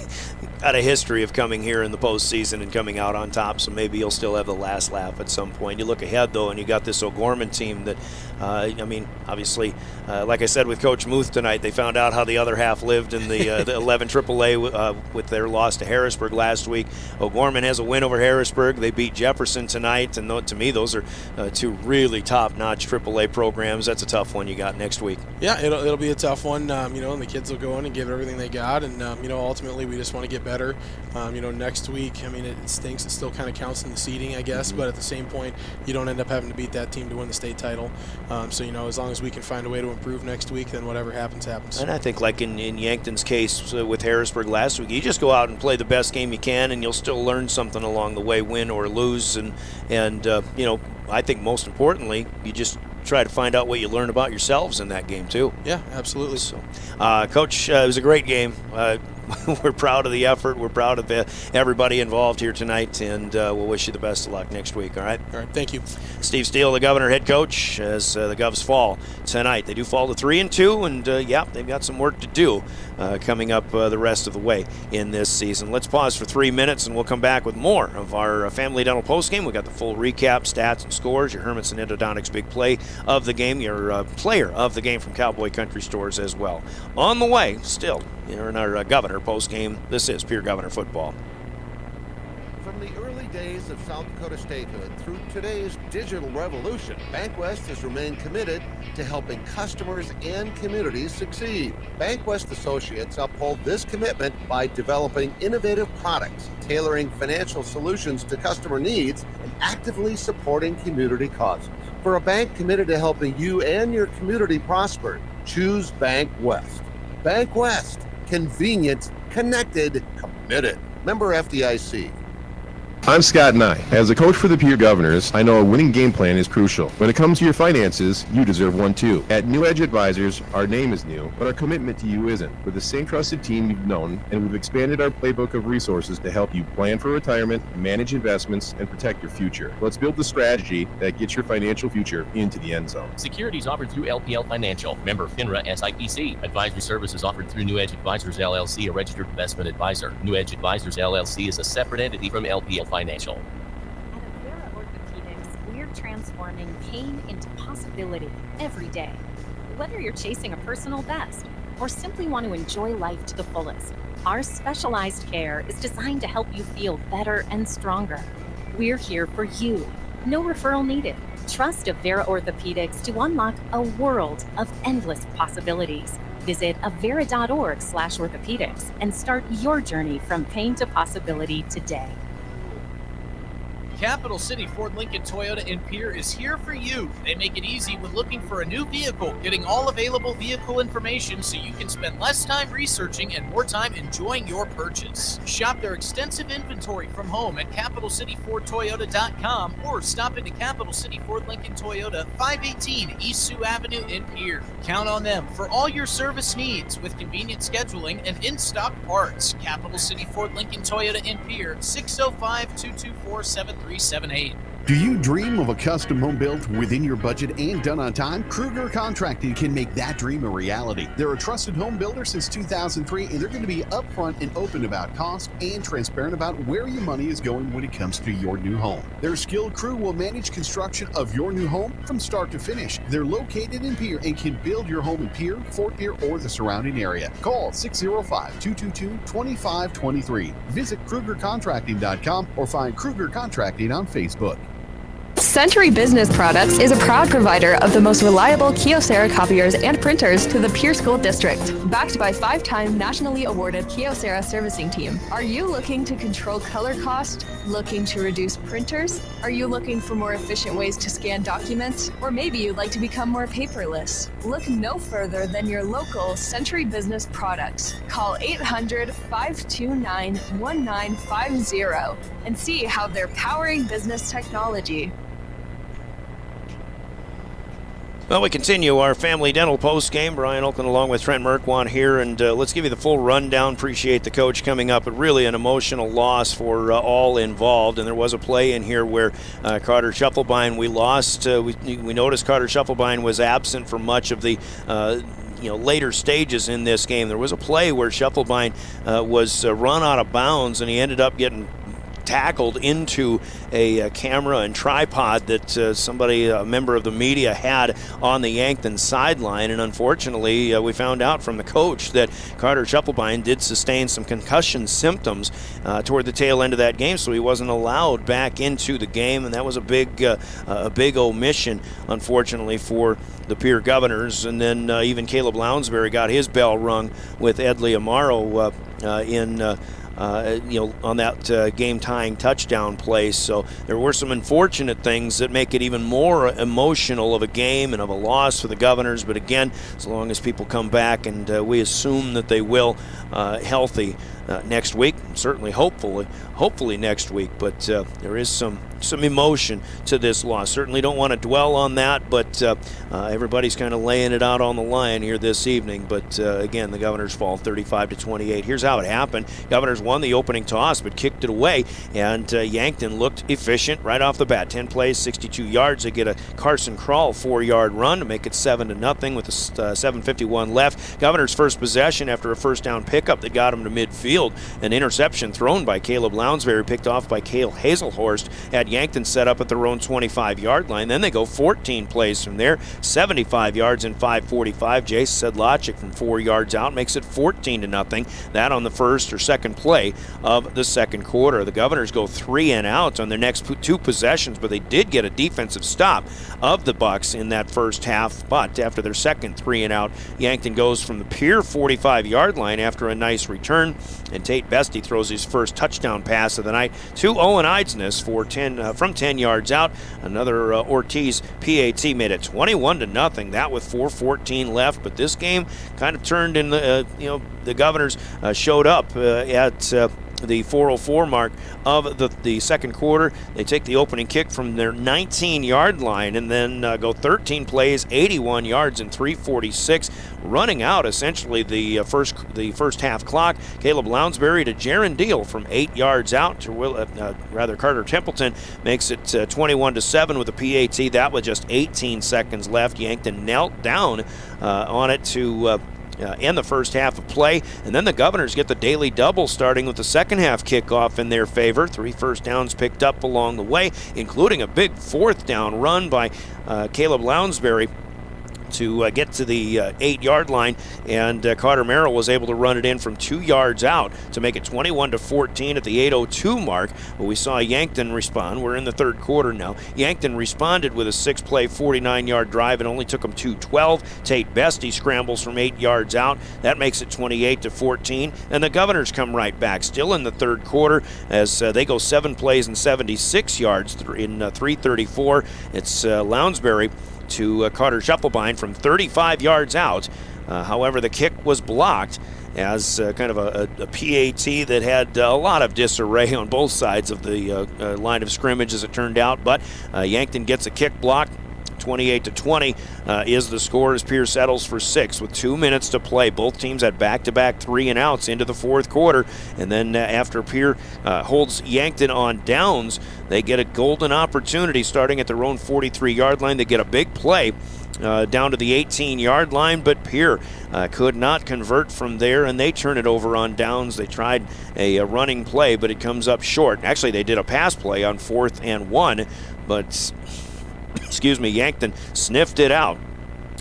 got a history of coming here in the postseason and coming out on top, so maybe you'll still have the last laugh at some point. You look ahead, though, and you got this O'Gorman team that, obviously, like I said with Coach Muth tonight, they found out how the other half lived in the 11 AAA with their loss to Harrisburg last week. O'Gorman has a win over Harrisburg. They beat Jefferson tonight, and to me, those are two really top-notch AAA programs. That's a tough one you got next week. Yeah, it'll be a tough one, and the kids will go in and give everything they got, and, ultimately we just want to get better. Next week, it stinks. It still kind of counts in the seeding, I guess, but at the same point, you don't end up having to beat that team to win the state title. As long as we can find a way to improve next week, then whatever happens. And I think like in Yankton's case with Harrisburg last week, you just go out and play the best game you can, and you'll still learn something along the way, win or lose. And I think most importantly, you just try to find out what you learn about yourselves in that game too. Yeah, absolutely. So, Coach, it was a great game. We're proud of the effort. We're proud of everybody involved here tonight, and we'll wish you the best of luck next week, all right? All right, thank you. Steve Steele, the Governor head coach, as the Govs fall tonight. They do fall to 3-2, and they've got some work to do coming up the rest of the way in this season. Let's pause for 3 minutes, and we'll come back with more of our Family Dental postgame. We got the full recap, stats, and scores, your Hermanson Endodontics big play of the game, your player of the game from Cowboy Country Stores as well. On the way, still, here in our Governor postgame, this is Pierre Governor Football. From the early days of South Dakota statehood through today's digital revolution, BankWest has remained committed to helping customers and communities succeed. BankWest Associates uphold this commitment by developing innovative products, tailoring financial solutions to customer needs, and actively supporting community causes. For a bank committed to helping you and your community prosper, choose BankWest. BankWest. Convenient, connected, committed. Member FDIC. I'm Scott Nye. As a coach for the Pierre Governors, I know a winning game plan is crucial. When it comes to your finances, you deserve one too. At New Edge Advisors, our name is new, but our commitment to you isn't. We're the same trusted team you've known, and we've expanded our playbook of resources to help you plan for retirement, manage investments, and protect your future. Let's build the strategy that gets your financial future into the end zone. Securities offered through LPL Financial. Member FINRA SIPC. Advisory services offered through New Edge Advisors LLC, a registered investment advisor. New Edge Advisors LLC is a separate entity from LPL Financial. At Avera Orthopedics, we're transforming pain into possibility every day. Whether you're chasing a personal best or simply want to enjoy life to the fullest, our specialized care is designed to help you feel better and stronger. We're here for you. No referral needed. Trust Avera Orthopedics to unlock a world of endless possibilities. Visit avera.org/orthopedics and start your journey from pain to possibility today. Capital City Ford Lincoln Toyota in Pierre is here for you. They make it easy when looking for a new vehicle, getting all available vehicle information so you can spend less time researching and more time enjoying your purchase. Shop their extensive inventory from home at CapitalCityFordToyota.com or stop into Capital City Ford Lincoln Toyota, 518 East Sioux Avenue in Pierre. Count on them for all your service needs with convenient scheduling and in-stock parts. Capital City Ford Lincoln Toyota in Pierre, 605-224-7378. Do you dream of a custom home built within your budget and done on time? Kruger Contracting can make that dream a reality. They're a trusted home builder since 2003, and they're going to be upfront and open about cost and transparent about where your money is going when it comes to your new home. Their skilled crew will manage construction of your new home from start to finish. They're located in Pierre and can build your home in Pierre, Fort Pierre, or the surrounding area. Call 605-222-2523. Visit KrugerContracting.com or find Kruger Contracting on Facebook. Century Business Products is a proud provider of the most reliable Kyocera copiers and printers to the Pierre School District. Backed by 5-time nationally awarded Kyocera servicing team. Are you looking to control color cost? Looking to reduce printers? Are you looking for more efficient ways to scan documents? Or maybe you'd like to become more paperless? Look no further than your local Century Business Products. Call 800-529-1950 and see how they're powering business technology. Well, we continue our Family Dental post-game. Brian Oakland along with Trent Merkwan here, and let's give you the full rundown. Appreciate the coach coming up, but really an emotional loss for all involved. And there was a play in here where Carter Schuffelbein, we lost. We noticed Carter Schuffelbein was absent for much of the later stages in this game. There was a play where Schuffelbein was run out of bounds, and he ended up getting tackled into a camera and tripod that a member of the media had on the Yankton sideline, and unfortunately we found out from the coach that Carter Schuffelbein did sustain some concussion symptoms toward the tail end of that game, so he wasn't allowed back into the game, and that was a big omission, unfortunately, for the Pierre Governors. And then even Caleb Lounsbury got his bell rung with Edley Amaro on that game-tying touchdown play. So there were some unfortunate things that make it even more emotional of a game and of a loss for the Governors. But again, as long as people come back, and we assume that they will, healthy next week, certainly hopefully next week. But there is some emotion to this loss. Certainly don't want to dwell on that, but everybody's kind of laying it out on the line here this evening. But again, the Governors fall 35-28. Here's how it happened. Governors won the opening toss but kicked it away, and Yankton looked efficient right off the bat. 10 plays, 62 yards. They get a Carson Crawl 4-yard run to make it 7-0 with 7:51 left. Governors' first possession after a first down pickup that got them to midfield. An interception thrown by Caleb Lounsbury, picked off by Cale Hazelhorst, had Yankton set up at their own 25-yard line. Then they go 14 plays from there, 75 yards in 5:45. Jace Sedlacek from 4 yards out makes it 14-0. That on the first or second play of the second quarter. The Governors go 3 and out on their next 2 possessions, but they did get a defensive stop of the Bucks in that first half. But after their second 3 and out, Yankton goes from the Pierre 45-yard line after a nice return, and Tate Bestie throws his first touchdown pass of the night to Owen Eidsness from 10 yards out. Another Ortiz PAT made it 21-0. That with 4:14 left. But this game kind of turned in the Governors showed up at the 4:04 mark of the second quarter. They take the opening kick from their 19-yard line and then go 13 plays, 81 yards in 3:46, running out essentially the first half clock. Caleb Lounsbury to Jaron Deal from 8 yards out to Carter Templeton makes it 21-7 with a PAT. That with just 18 seconds left. Yankton knelt down on it to in the first half of play, and then the Governors get the daily double starting with the second half kickoff in their favor. 3 first downs picked up along the way, including a big 4th down run by Caleb Lounsbury to get to the 8-yard line, and Carter Merrill was able to run it in from 2 yards out to make it 21-14 at the 8:02 mark. But we saw Yankton respond. We're in the third quarter now. Yankton responded with a 6-play, 49-yard drive. It only took them 2:12. Tate Bestie scrambles from 8 yards out. That makes it 28-14. And the Governors come right back, still in the third quarter, as they go 7 plays and 76 yards in 3:34. It's Lounsbury to Carter Schuffelbein from 35 yards out. However, the kick was blocked as kind of a PAT that had a lot of disarray on both sides of the line of scrimmage, as it turned out. But Yankton gets a kick block 28-20 is the score as Pierre settles for 6 with 2 minutes to play. Both teams had back-to-back 3-and-outs into the fourth quarter. And then after Pierre holds Yankton on downs, they get a golden opportunity starting at their own 43-yard line. They get a big play down to the 18-yard line, but Pierre could not convert from there, and they turn it over on downs. They tried a running play, but it comes up short. Actually, they did a pass play on 4th and 1, but Yankton sniffed it out.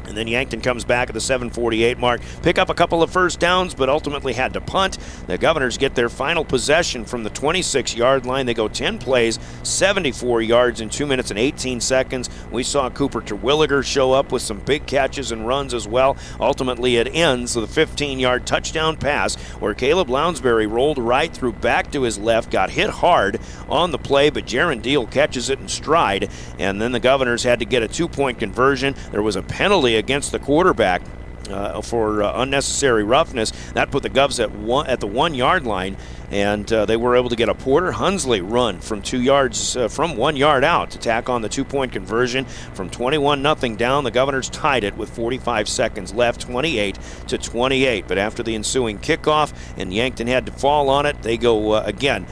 And then Yankton comes back at the 7:48 mark, pick up a couple of first downs, but ultimately had to punt. The Governors get their final possession from the 26-yard line. They go 10 plays, 74 yards in 2 minutes and 18 seconds. We saw Cooper Terwilliger show up with some big catches and runs as well. Ultimately, it ends with a 15-yard touchdown pass where Caleb Lounsbury rolled right through back to his left, got hit hard on the play, but Jaron Deal catches it in stride. And then the Governors had to get a 2-point conversion. There was a penalty against the quarterback for unnecessary roughness. That put the Govs at the 1-yard line, and they were able to get a Porter Hunsley run from 2 yards, from 1 yard out to tack on the 2-point conversion. From 21-0 down, the Governors tied it with 45 seconds left, 28-28. But after the ensuing kickoff and Yankton had to fall on it, they go again.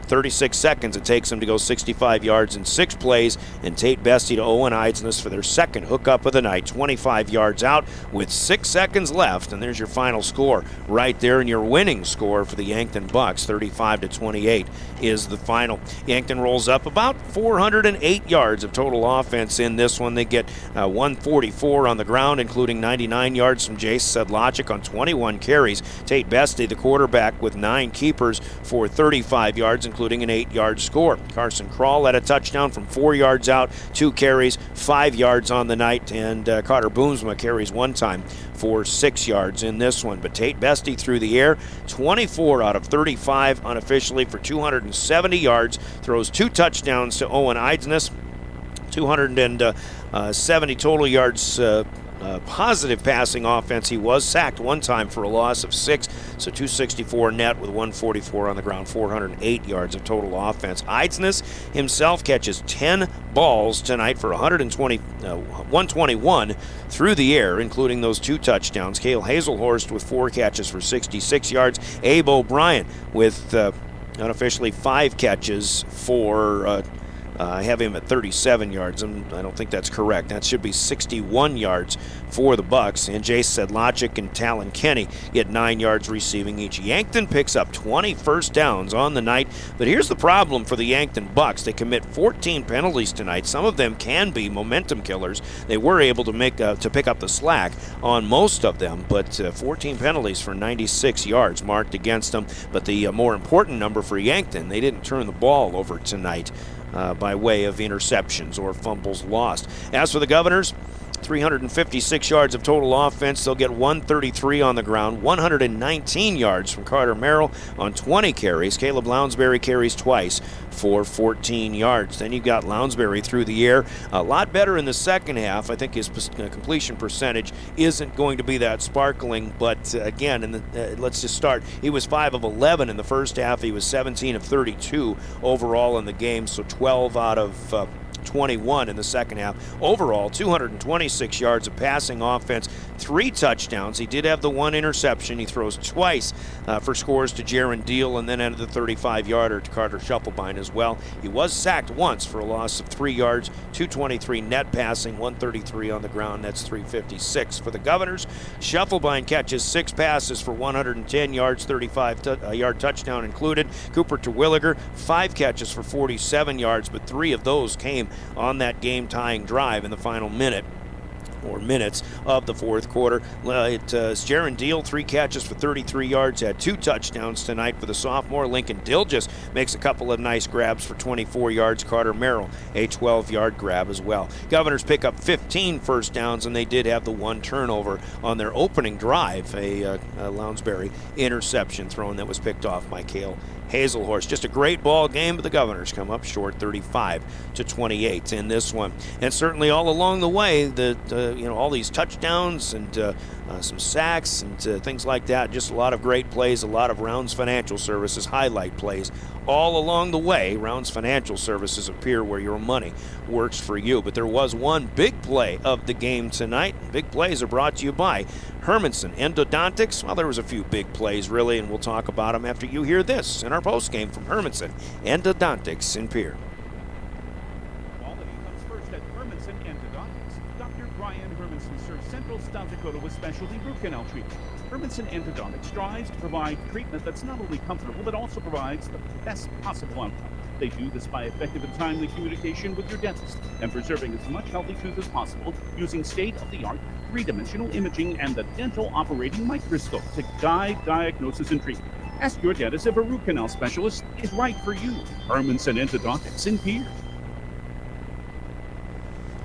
36 seconds it takes them to go 65 yards in 6 plays, and Tate Bestie to Owen Eidsness for their second hookup of the night, 25 yards out with 6 seconds left, and there's your final score right there, and your winning score for the Yankton Bucks, 35-28 is the final. Yankton rolls up about 408 yards of total offense in this one. They get 144 on the ground, including 99 yards from Jace Sedlacek on 21 carries. Tate Bestie, the quarterback, with 9 keepers for 35 yards, including an 8-yard score. Carson Krall had a touchdown from 4 yards out, 2 carries, 5 yards on the night, and Carter Boomsma carries 1 time for 6 yards in this one. But Tate Bestie through the air, 24 out of 35 unofficially for 270 yards, throws 2 touchdowns to Owen Eidsness, 270 total yards. Positive passing offense. He was sacked 1 time for a loss of 6, so 264 net with 144 on the ground, 408 yards of total offense. Eidsness himself catches 10 balls tonight for 121 through the air, including those 2 touchdowns. Cale Hazelhorst with 4 catches for 66 yards. Abe O'Brien with unofficially 5 catches for I have him at 37 yards, and I don't think that's correct. That should be 61 yards for the Bucks. And Jace Sedlacek and Talon Kenny get 9 yards receiving each. Yankton picks up 20 first downs on the night, but here's the problem for the Yankton Bucks. They commit 14 penalties tonight. Some of them can be momentum killers. They were able to pick up the slack on most of them, but 14 penalties for 96 yards marked against them. But the more important number for Yankton, they didn't turn the ball over tonight by way of interceptions or fumbles lost. As for the Governors, 356 yards of total offense. They'll get 133 on the ground, 119 yards from Carter Merrill on 20 carries. Caleb Lounsbury carries twice for 14 yards. Then you've got Lounsbury through the air. A lot better in the second half. I think his completion percentage isn't going to be that sparkling, but again, let's just start. He was 5 of 11 in the first half. He was 17 of 32 overall in the game, so 12 out of 21 in the second half. Overall, 226 yards of passing offense, 3 touchdowns. He did have the 1 interception. He throws twice for scores to Jaron Deal, and then ended the 35-yarder to Carter Shufflebine as well. He was sacked once for a loss of 3 yards, 223 net passing, 133 on the ground. That's 356 for the Governors. Shufflebine catches 6 passes for 110 yards, 35-yard touchdown included. Cooper Terwilliger, 5 catches for 47 yards, but 3 of those came on that game-tying drive in the final minute or minutes of the fourth quarter. It's Jaron Deal, 3 catches for 33 yards, had 2 touchdowns tonight for the sophomore. Lincoln Dilgis makes a couple of nice grabs for 24 yards. Carter Merrill, a 12-yard grab as well. Governors pick up 15 first downs, and they did have the 1 turnover on their opening drive, a Lounsbury interception thrown that was picked off by Cale Hazelhorst. Just a great ball game, but the Governors come up short, 35-28 in this one. And certainly all along the way, all these touchdowns and some sacks and things like that. Just a lot of great plays, a lot of Rounds Financial Services highlight plays all along the way. Rounds Financial Services appear where your money works for you. But there was one big play of the game tonight. Big plays are brought to you by Hermanson Endodontics. Well, there was a few big plays, really, and we'll talk about them after you hear this in our postgame from Hermanson Endodontics in Pierre. Central South Dakota with specialty root canal treatment. Hermanson Endodontics strives to provide treatment that's not only comfortable, but also provides the best possible outcome. They do this by effective and timely communication with your dentist and preserving as much healthy tooth as possible using state-of-the-art three-dimensional imaging and the dental operating microscope to guide diagnosis and treatment. Ask your dentist if a root canal specialist is right for you. Hermanson Endodontics in Pierre.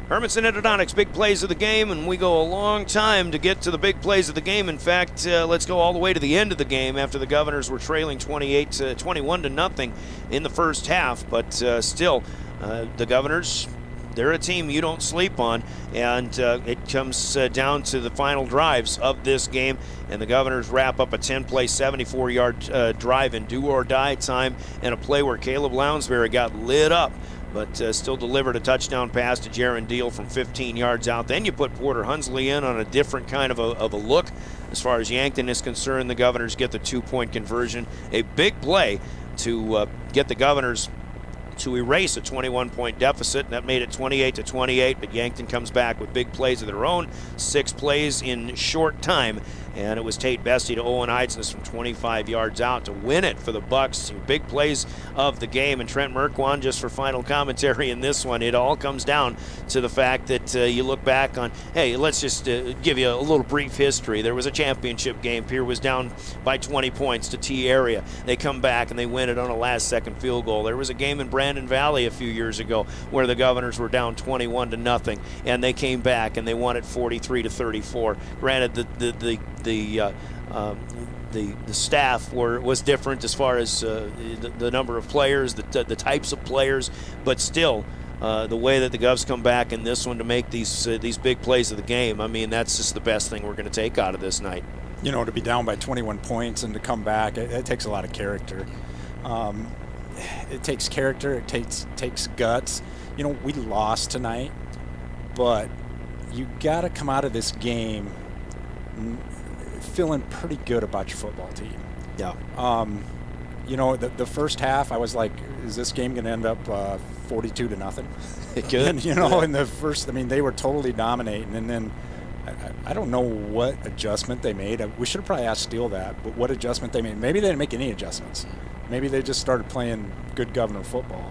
Hermanson Endodontics, big plays of the game, and we go a long time to get to the big plays of the game. In fact, let's go all the way to the end of the game after the Governors were trailing 21 to nothing in the first half. But still, the Governors, they're a team you don't sleep on, and it comes down to the final drives of this game, and the Governors wrap up a 10-play, 74-yard drive in do-or-die time, and a play where Caleb Lounsbury got lit up, but still delivered a touchdown pass to Jaron Deal from 15 yards out. Then you put Porter Hunsley in on a different kind of a look. As far as Yankton is concerned, the Governors get the 2-point conversion. A big play to get the Governors to erase a 21-point deficit, and that made it 28-28, but Yankton comes back with big plays of their own, 6 plays in short time, and it was Tate Bestie to Owen Heidsness from 25 yards out to win it for the Bucks. Some big plays of the game, and Trent Merkwan, just for final commentary in this one, it all comes down to the fact that you look back on, hey, let's just give you a little brief history. There was a championship game. Pierre was down by 20 points to T area. They come back and they win it on a last-second field goal. There was a game in Brandon Valley a few years ago where the Governors were down 21 to nothing, and they came back and they won it 43-34. Granted, the staff was different as far as the number of players, the types of players, but still, the way that the Govs come back in this one to make these big plays of the game, I mean, that's just the best thing we're going to take out of this night. You know, to be down by 21 points and to come back, it takes a lot of character. It takes character. It takes guts. You know, we lost tonight, but you got to come out of this game feeling pretty good about your football team. Yeah. You know, the first half, I was like, is this game going to end up 42 to nothing? It could. And, you know, in the first, I mean, they were totally dominating, and then I don't know what adjustment they made. We should have probably asked Steele that, but what adjustment they made. Maybe they didn't make any adjustments. Maybe they just started playing good Governor football.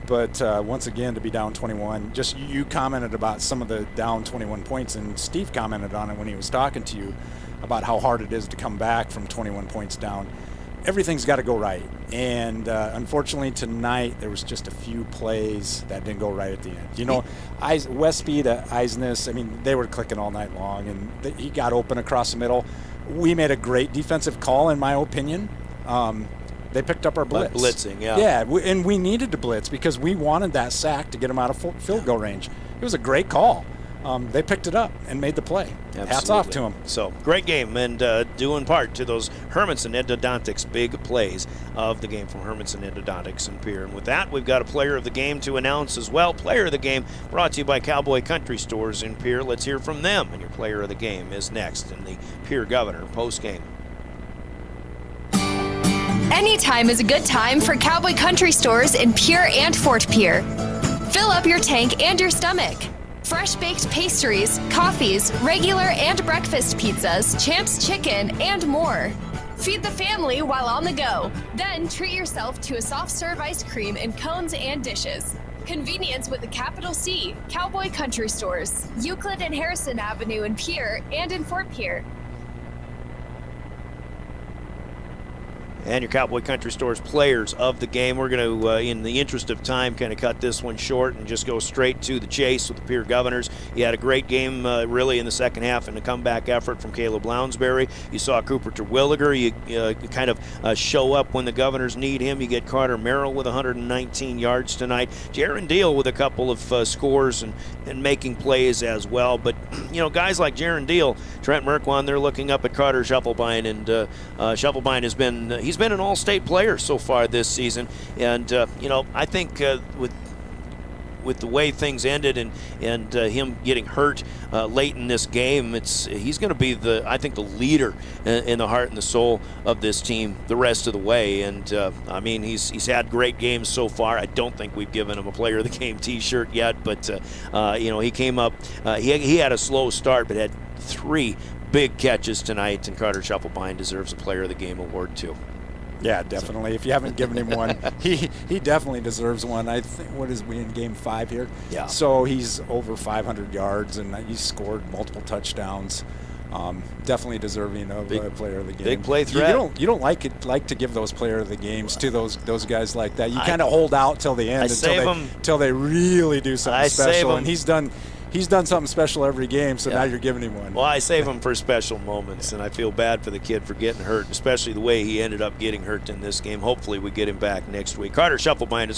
But once again, to be down 21, just you commented about some of the down 21 points, and Steve commented on it when he was talking to you about how hard it is to come back from 21 points down. Everything's got to go right. And unfortunately tonight, there was just a few plays that didn't go right at the end. You know, Westby to Eisness, I mean, they were clicking all night long, and he got open across the middle. We made a great defensive call, in my opinion. They picked up our blitz. Blitzing, yeah. Yeah, and we needed to blitz because we wanted that sack to get them out of field goal range. It was a great call. They picked it up and made the play. Absolutely. Hats off to them. So, great game, and due in part to those Hermanson Endodontics big plays of the game from Hermanson Endodontics and Pierre. And with that, we've got a player of the game to announce as well. Player of the game brought to you by Cowboy Country Stores in Pierre. Let's hear from them, and your player of the game is next in the Pierre Governor postgame. Anytime is a good time for Cowboy Country Stores in Pierre and Fort Pierre. Fill up your tank and your stomach. Fresh baked pastries, coffees, regular and breakfast pizzas, Champs Chicken, and more. Feed the family while on the go. Then treat yourself to a soft serve ice cream in cones and dishes. Convenience with a capital C. Cowboy Country Stores, Euclid and Harrison Avenue in Pierre and in Fort Pierre. And your Cowboy Country Store's players of the game. We're going to, in the interest of time, kind of cut this one short and just go straight to the chase with the Pierre Governors. You had a great game, really, in the second half and a comeback effort from Caleb Lounsbury. You saw Cooper Terwilliger. You kind of show up when the Governors need him. You get Carter Merrill with 119 yards tonight. Jaron Deal with a couple of scores and making plays as well. But, guys like Jaron Deal, Trent Merkwan, they're looking up at Carter Scheffelbein, and Scheffelbein has been he's been an all-state player so far this season, and I think with the way things ended and him getting hurt late in this game, he's going to be the leader in the heart and the soul of this team the rest of the way. And he's had great games so far. I don't think we've given him a Player of the Game T-shirt yet, but he came up. He had a slow start, but had 3 big catches tonight, and Carter Scheffelbein deserves a Player of the Game award too. Yeah, definitely. If you haven't given him one, he definitely deserves one. I think, what is we in game 5 here? Yeah. So he's over 500 yards, and he's scored multiple touchdowns. Definitely deserving of a Player of the Game. Big play threat. You don't like to give those Player of the Games to those guys like that. You kind of hold out till the end until they really do something special. And he's done something special every game, so now you're giving him one. Well, I save him for special moments, and I feel bad for the kid for getting hurt, especially the way he ended up getting hurt in this game. Hopefully we get him back next week. Carter Scheffelbein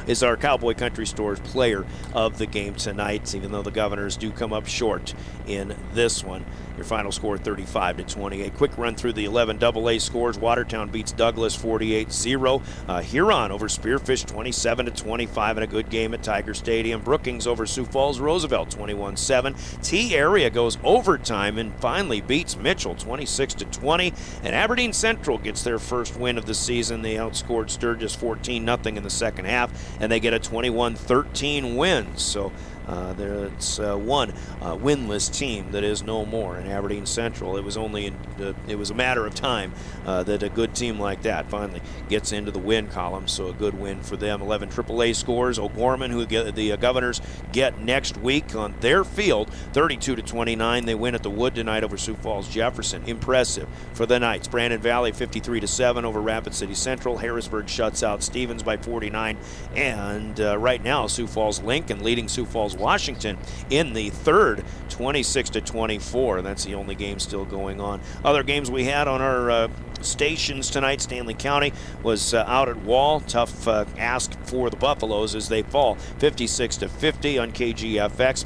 is our Cowboy Country Store's Player of the Game tonight, even though the Governors do come up short in this one. Your final score 35-28. Quick run through the 11 AA scores. Watertown beats Douglas 48-0. Huron over Spearfish 27-25 in a good game at Tiger Stadium. Brookings over Sioux Falls Roosevelt 21-7. T-Area goes overtime and finally beats Mitchell 26-20. And Aberdeen Central gets their first win of the season. They outscored Sturgis 14-0 in the second half, and they get a 21-13 win. So it's one winless team that is no more in Aberdeen Central. It was a matter of time that a good team like that finally gets into the win column, so a good win for them. 11 AAA scores. O'Gorman, who the Governors get next week on their field, 32-29. They win at the Wood tonight over Sioux Falls Jefferson. Impressive for the Knights. Brandon Valley 53-7 over Rapid City Central. Harrisburg shuts out Stevens by 49. And right now, Sioux Falls Lincoln leading Sioux Falls Washington in the third, 26-24. That's the only game still going on. Other games we had on our stations tonight. Stanley County was out at Wall. Tough ask for the Buffaloes as they fall 56-50 on KGFX.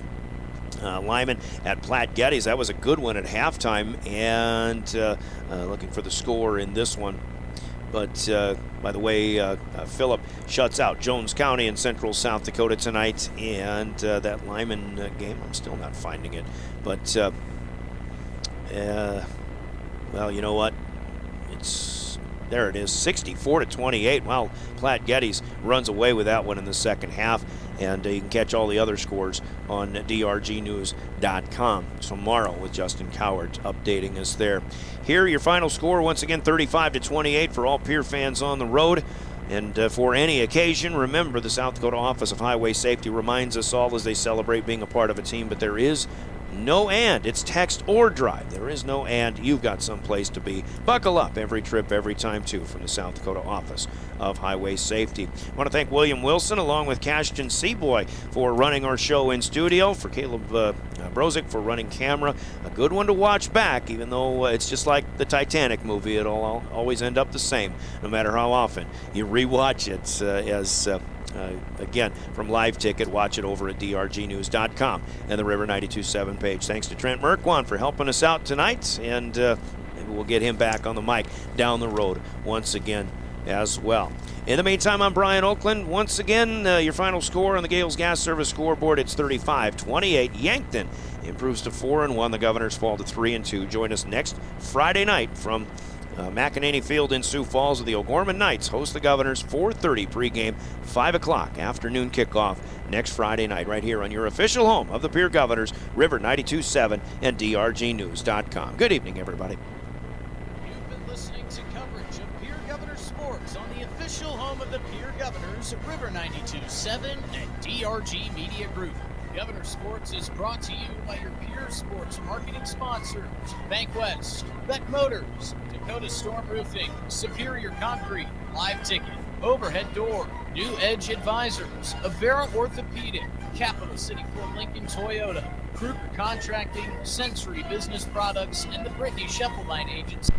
Lyman at Platte Geddes. That was a good one at halftime, and looking for the score in this one. But by the way, Phillip shuts out Jones County in central South Dakota tonight, and that Lyman game, I'm still not finding it. But, well, you know what? There it is, 64-28. Well, Platte Geddes runs away with that one in the second half, and you can catch all the other scores on drgnews.com tomorrow with Justin Cowart updating us there. Here, your final score, once again, 35-28 for all Pierre fans on the road. And for any occasion, remember the South Dakota Office of Highway Safety reminds us all as they celebrate being a part of a team, but there is no and. It's text or drive. There is no and. You've got someplace to be. Buckle up every trip, every time, too, from the South Dakota Office of Highway Safety. I want to thank William Wilson along with Cashton Seaboy for running our show in studio, for Caleb Brozick for running camera. A good one to watch back, even though it's just like the Titanic movie. It'll always end up the same, no matter how often you rewatch it. Again, from Live Ticket, watch it over at drgnews.com and the River 92.7 page. Thanks to Trent Merkwan for helping us out tonight, and maybe we'll get him back on the mic down the road once again as well. In the meantime, I'm Brian Oakland. Once again, your final score on the Gales Gas Service scoreboard, it's 35-28. Yankton improves to 4-1. The Governors fall to 3-2. Join us next Friday night from McEnany Field in Sioux Falls with the O'Gorman Knights host the Governors. 4:30 pregame, 5 o'clock afternoon kickoff next Friday night right here on your official home of the Pierre Governors, River 92.7 and drgnews.com. Good evening, everybody. You've been listening to coverage of Pierre Governors Sports on the official home of the Pierre Governors, River 92.7 and DRG Media Group. Governor Sports is brought to you by your Pierre Sports marketing sponsors, Bank West, Beck Motors, Dakota Storm Roofing, Superior Concrete, Live Ticket, Overhead Door, New Edge Advisors, Avera Orthopedic, Capital City Ford Lincoln Toyota, Kruger Contracting, Sensory Business Products, and the Brittany Scheffelbein Agency.